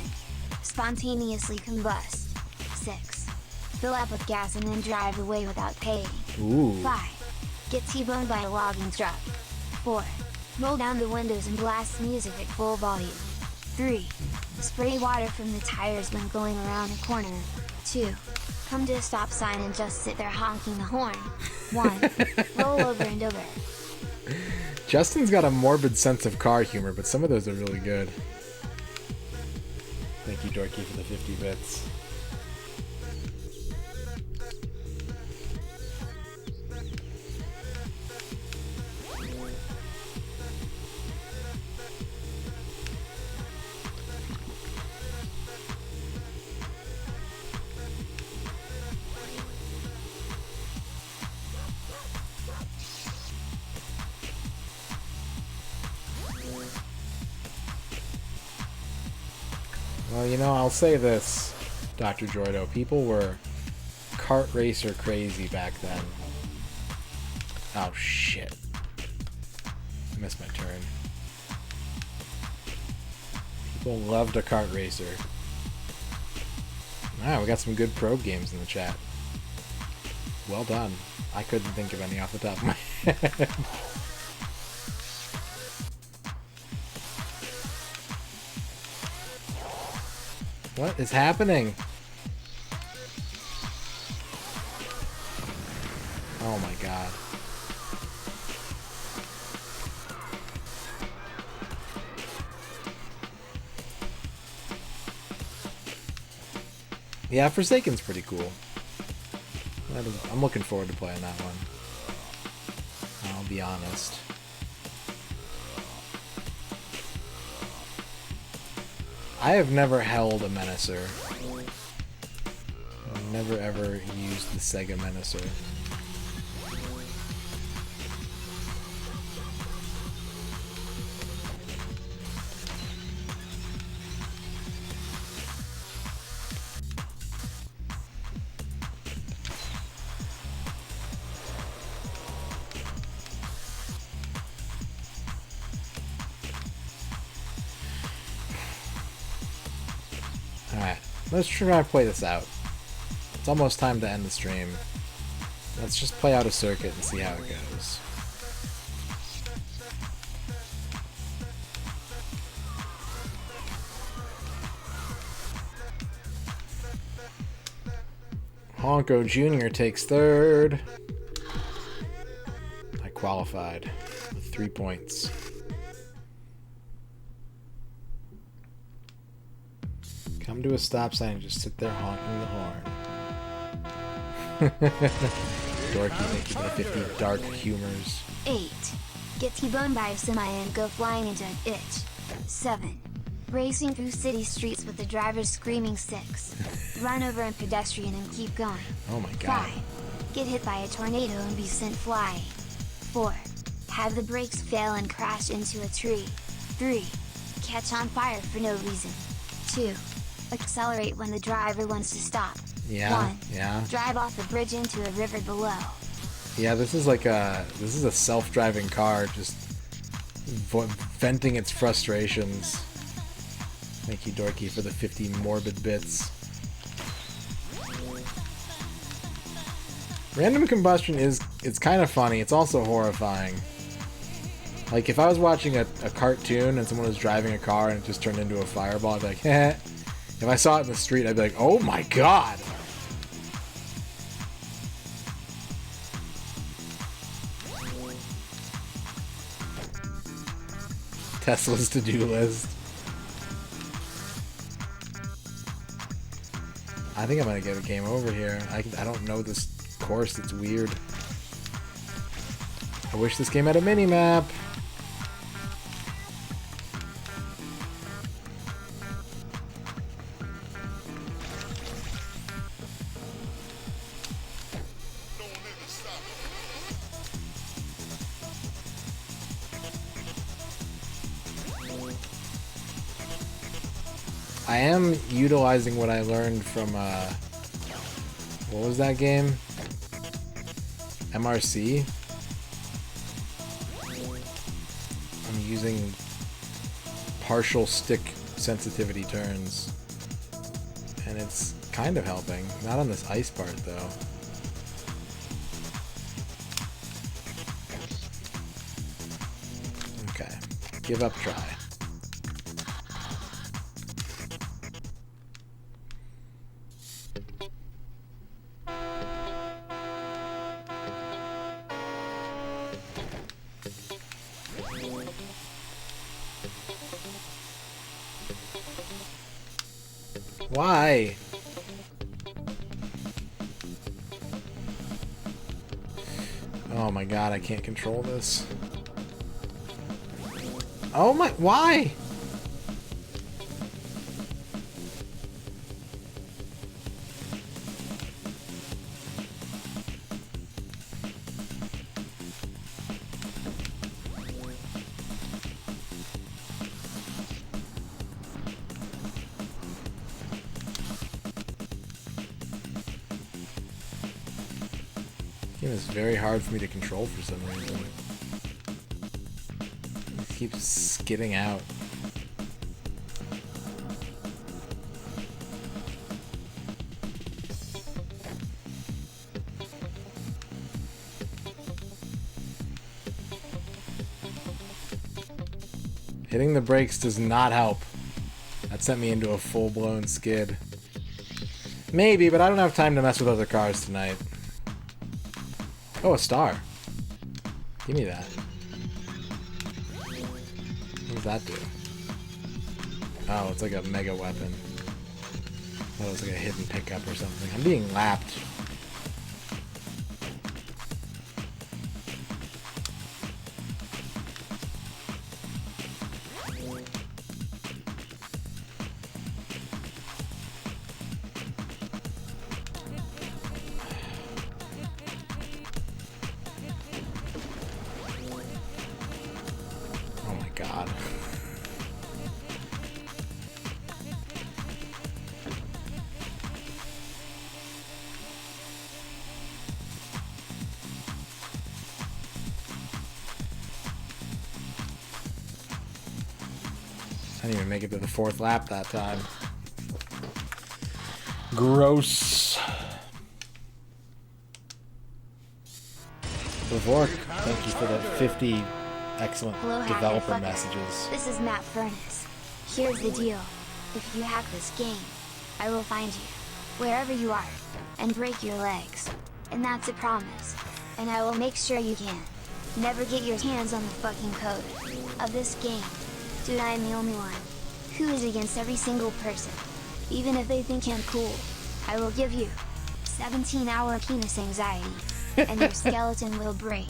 Spontaneously combust. 6. Fill up with gas and then drive away without paying. Ooh. 5. Get T-boned by a logging truck. 4. Roll down the windows and blast music at full volume. 3. Spray water from the tires when going around a corner. 2. Come to a stop sign and just sit there honking the horn. 1. Roll over and over. Justin's got a morbid sense of car humor, but some of those are really good. Thank you, Dorky, for the 50 bits. Well, you know, I'll say this, Dr. Jordo. People were kart racer crazy back then. Oh, shit. I missed my turn. People loved a kart racer. Alright, we got some good probe games in the chat. Well done. I couldn't think of any off the top of my head. What is happening? Oh my god. Yeah, Forsaken's pretty cool. I'm looking forward to playing that one. I'll be honest. I have never held a Menacer. I've never ever used the Sega Menacer. Alright, let's try to play this out. It's almost time to end the stream. Let's just play out a circuit and see how it goes. Honko Jr. takes third. I qualified with 3 points. Come to a stop sign and just sit there honking the horn. Dorky, thank you for the 50 dark humors. 8. Get T-boned by a semi and go flying into an itch. 7. Racing through city streets with the driver screaming 6. Run over a pedestrian and keep going. Oh my god. 5. Get hit by a tornado and be sent flying. 4. Have the brakes fail and crash into a tree. 3. Catch on fire for no reason. 2. Accelerate when the driver wants to stop. Yeah, 1. yeah. Drive off the bridge into a river below. Yeah, this is like a self-driving car just venting its frustrations. Thank you, Dorky, for the 50 morbid bits. Random combustion it's kind of funny. It's also horrifying. Like, if I was watching a cartoon and someone was driving a car and it just turned into a fireball, I'd be like, heh. If I saw it in the street, I'd be like, oh my god! Tesla's to-do list. I think I'm gonna get a game over here. I don't know this course. It's weird. I wish this game had a mini-map. I am utilizing what I learned from, what was that game? MRC? I'm using partial stick sensitivity turns. And it's kind of helping. Not on this ice part, though. Okay. Give up try. Why? Oh my god, I can't control this. Oh my, why? It is very hard for me to control for some reason. It keeps skidding out. Hitting the brakes does not help. That sent me into a full-blown skid. Maybe, but I don't have time to mess with other cars tonight. Oh, a star. Give me that. What does that do? Oh, it's like a mega weapon. Oh, it's like a hidden pickup or something. I'm being lapped. God. I didn't even make it to the 4th lap that time. Gross. Bevork, thank you for the 50 excellent Hello, developer hacker fucker. messages. This is Matt Furnace. Here's the deal. If you hack this game, I will find you, wherever you are, and break your legs. And that's a promise. And I will make sure you can never get your hands on the fucking code of this game. Dude, I am the only one who is against every single person. Even if they think I'm cool, I will give you 17-hour penis anxiety, and your skeleton will break,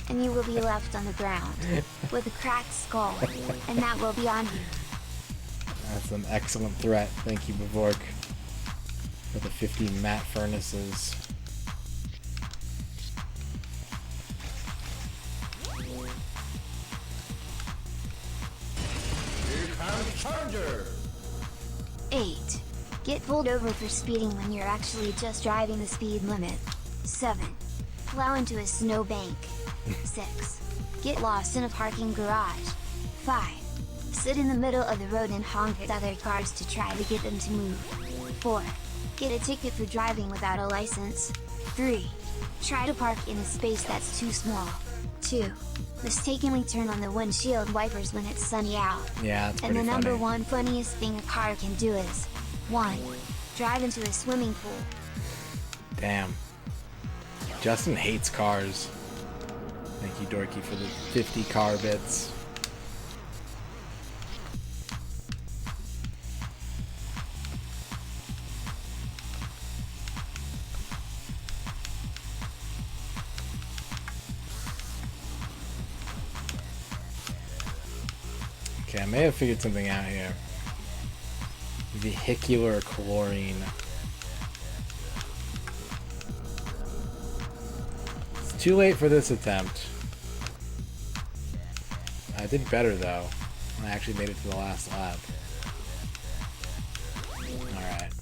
and you will be left on the ground with a cracked skull, and that will be on you. That's an excellent threat. Thank you, Bavork, for the 50 matte furnaces. Charger! 8. Get pulled over for speeding when you're actually just driving the speed limit. 7. Plow into a snowbank. 6. Get lost in a parking garage. 5. Sit in the middle of the road and honk at other cars to try to get them to move. 4. Get a ticket for driving without a license. 3. Try to park in a space that's too small. 2. Mistakenly turn on the windshield wipers when it's sunny out. Yeah, that's And pretty the number funny. one funniest thing a car can do is 1. Drive into a swimming pool. Damn. Justin hates cars. Thank you, Dorky, for the 50 car bits. Okay, I may have figured something out here. Vehicular chlorine. It's too late for this attempt. I did better though. I actually made it to the last lap. Alright.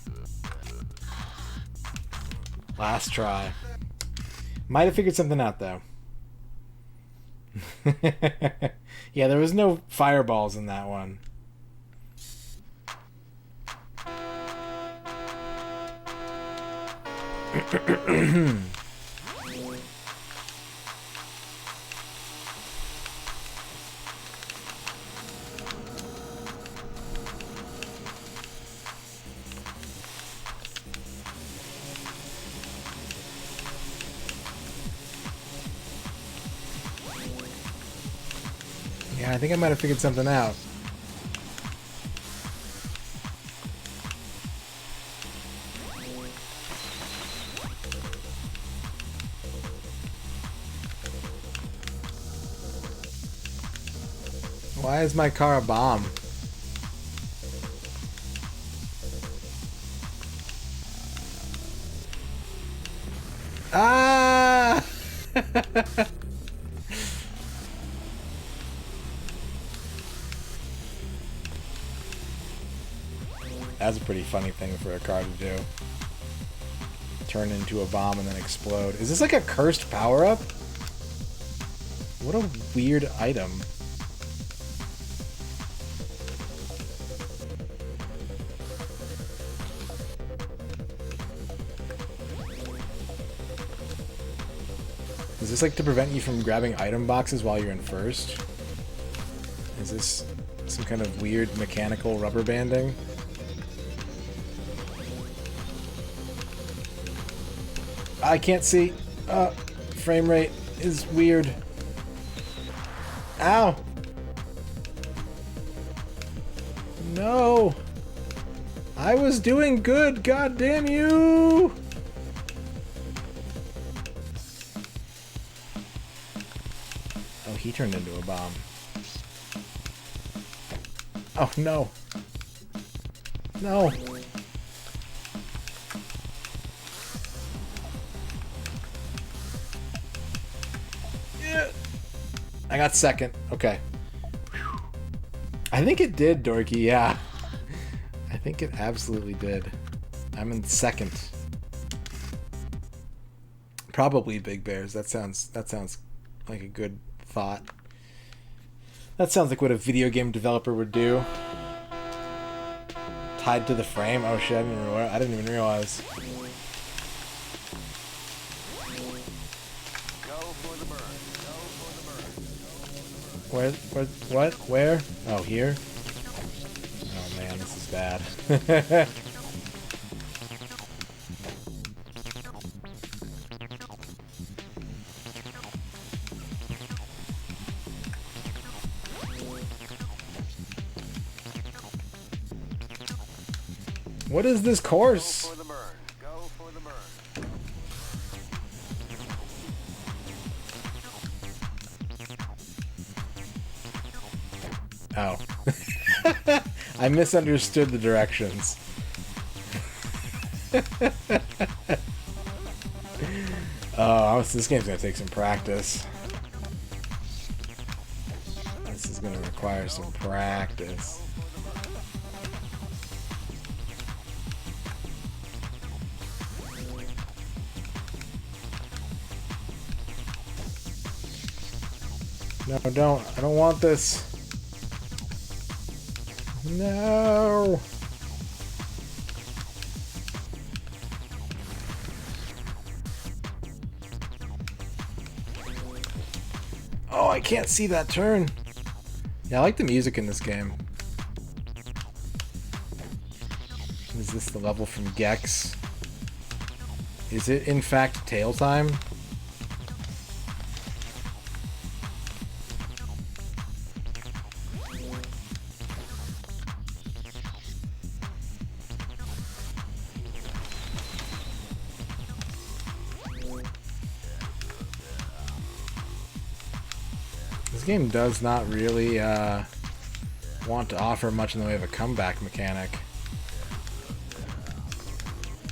Last try. Might have figured something out though. Yeah, there was no fireballs in that one. Yeah, I think I might have figured something out. Why is my car a bomb? Ah! That's a pretty funny thing for a car to do. Turn into a bomb and then explode. Is this like a cursed power-up? What a weird item. Is this like to prevent you from grabbing item boxes while you're in first? Is this some kind of weird mechanical rubber banding? I can't see. Frame rate is weird. Ow! No! I was doing good, god damn you! Oh, he turned into a bomb. Oh, no. No. Yeah. I got second. Okay. Whew. I think it did, Dorky, yeah. I think it absolutely did. I'm in second. Probably Big Bears. That sounds like a good thought. That sounds like what a video game developer would do. Tied to the frame. Oh shit! I didn't even realize. Where? What? Where? Oh, here. Oh man, this is bad. What is this course? Go for the burn. Oh. I misunderstood the directions. Oh, this game's gonna take some practice. This is gonna require some practice. No, don't. I don't want this. No. Oh, I can't see that turn. Yeah, I like the music in this game. Is this the level from Gex? Is it in fact tail time? This game does not really want to offer much in the way of a comeback mechanic,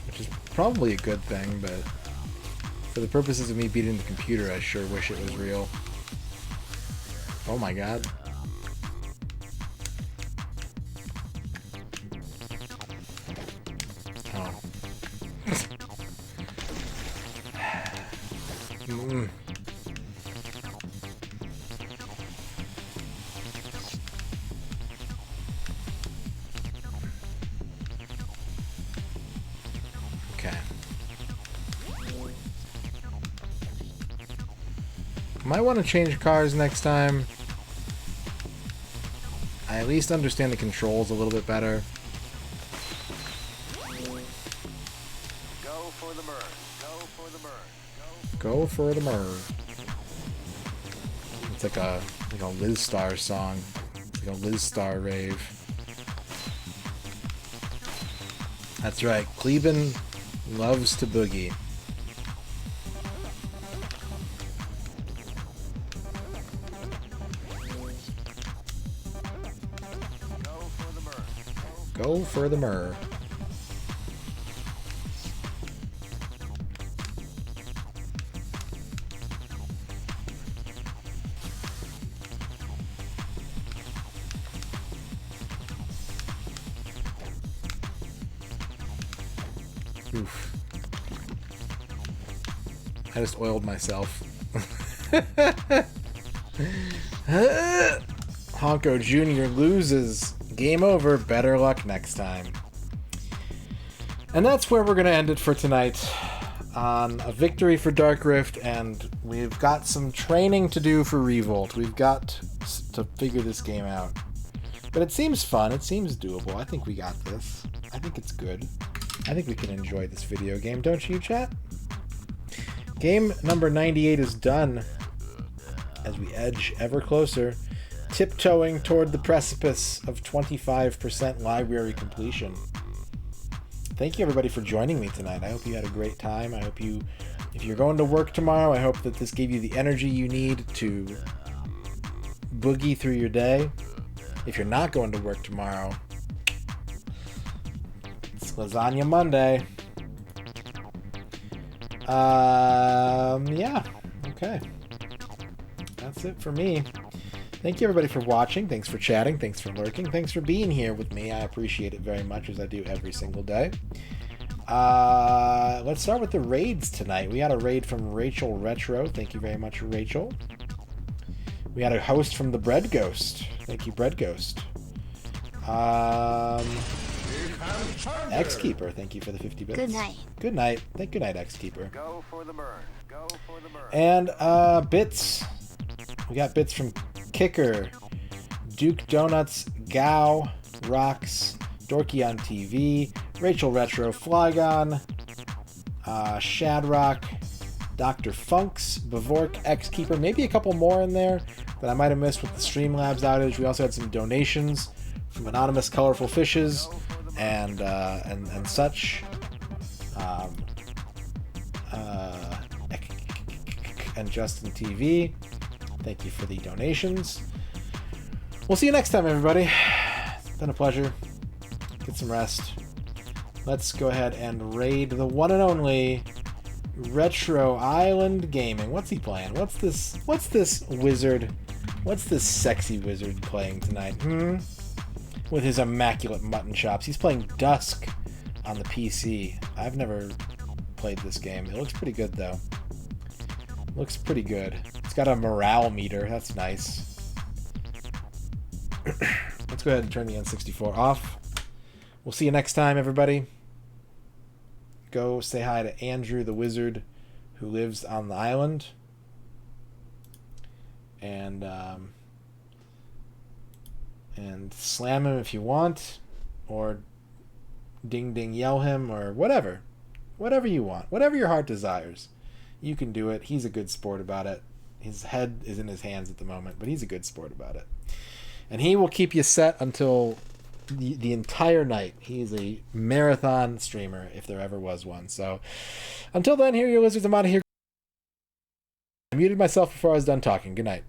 which is probably a good thing, but for the purposes of me beating the computer, I sure wish it was real. Oh my god. Oh. Okay. Might want to change cars next time. I at least understand the controls a little bit better. Go for the bird. Go for the bird. Go for the murr. It's like a Liz Star song. It's like a Liz Star rave. That's right. Cleben loves to boogie. Go for the myrrh. Oof. I just oiled myself. Honko Jr. loses. Game over. Better luck next time. And that's where we're going to end it for tonight. On a victory for Dark Rift, and we've got some training to do for Revolt. We've got to figure this game out. But it seems fun. It seems doable. I think we got this. I think it's good. I think we can enjoy this video game, don't you, chat? Game number 98 is done as we edge ever closer, tiptoeing toward the precipice of 25% library completion. Thank you, everybody, for joining me tonight. I hope you had a great time. I hope you, if you're going to work tomorrow, I hope that this gave you the energy you need to boogie through your day. If you're not going to work tomorrow, it's Lasagna Monday. Yeah. Okay. That's it for me. Thank you, everybody, for watching. Thanks for chatting. Thanks for lurking. Thanks for being here with me. I appreciate it very much, as I do every single day. Let's start with the raids tonight. We had a raid from Rachel Retro. Thank you very much, Rachel. We had a host from the Bread Ghost. Thank you, Bread Ghost. X-Keeper, thank you for the 50 bits. Good night. Good night. Good night, X-Keeper. Go for the bird. Go for the bird. And bits. We got bits from Kicker, Duke Donuts, Gao, Rocks, Dorky on TV, Rachel Retro, Flygon, Shadrock, Dr. Funks, Bavork, X-Keeper, maybe a couple more in there that I might have missed with the Streamlabs outage. We also had some donations from Anonymous Colorful Fishes and such. And Justin TV. Thank you for the donations. We'll see you next time, everybody. It's been a pleasure. Get some rest. Let's go ahead and raid the one and only Retro Island Gaming. What's he playing? What's this wizard? What's this sexy wizard playing tonight? With his immaculate mutton chops. He's playing Dusk on the PC. I've never played this game. It looks pretty good, though. Looks pretty good. It's got a morale meter. That's nice. Let's go ahead and turn the N64 off. We'll see you next time, everybody. Go say hi to Andrew the Wizard, who lives on the island. And slam him if you want, or ding ding yell him, or whatever you want, whatever your heart desires, you can do it. He's a good sport about it. His head is in his hands at the moment, but he's a good sport about it, and he will keep you set until the entire night. He's a marathon streamer if there ever was one. So until then, here are your lizards. I'm out of here. I muted myself before I was done talking. Good night.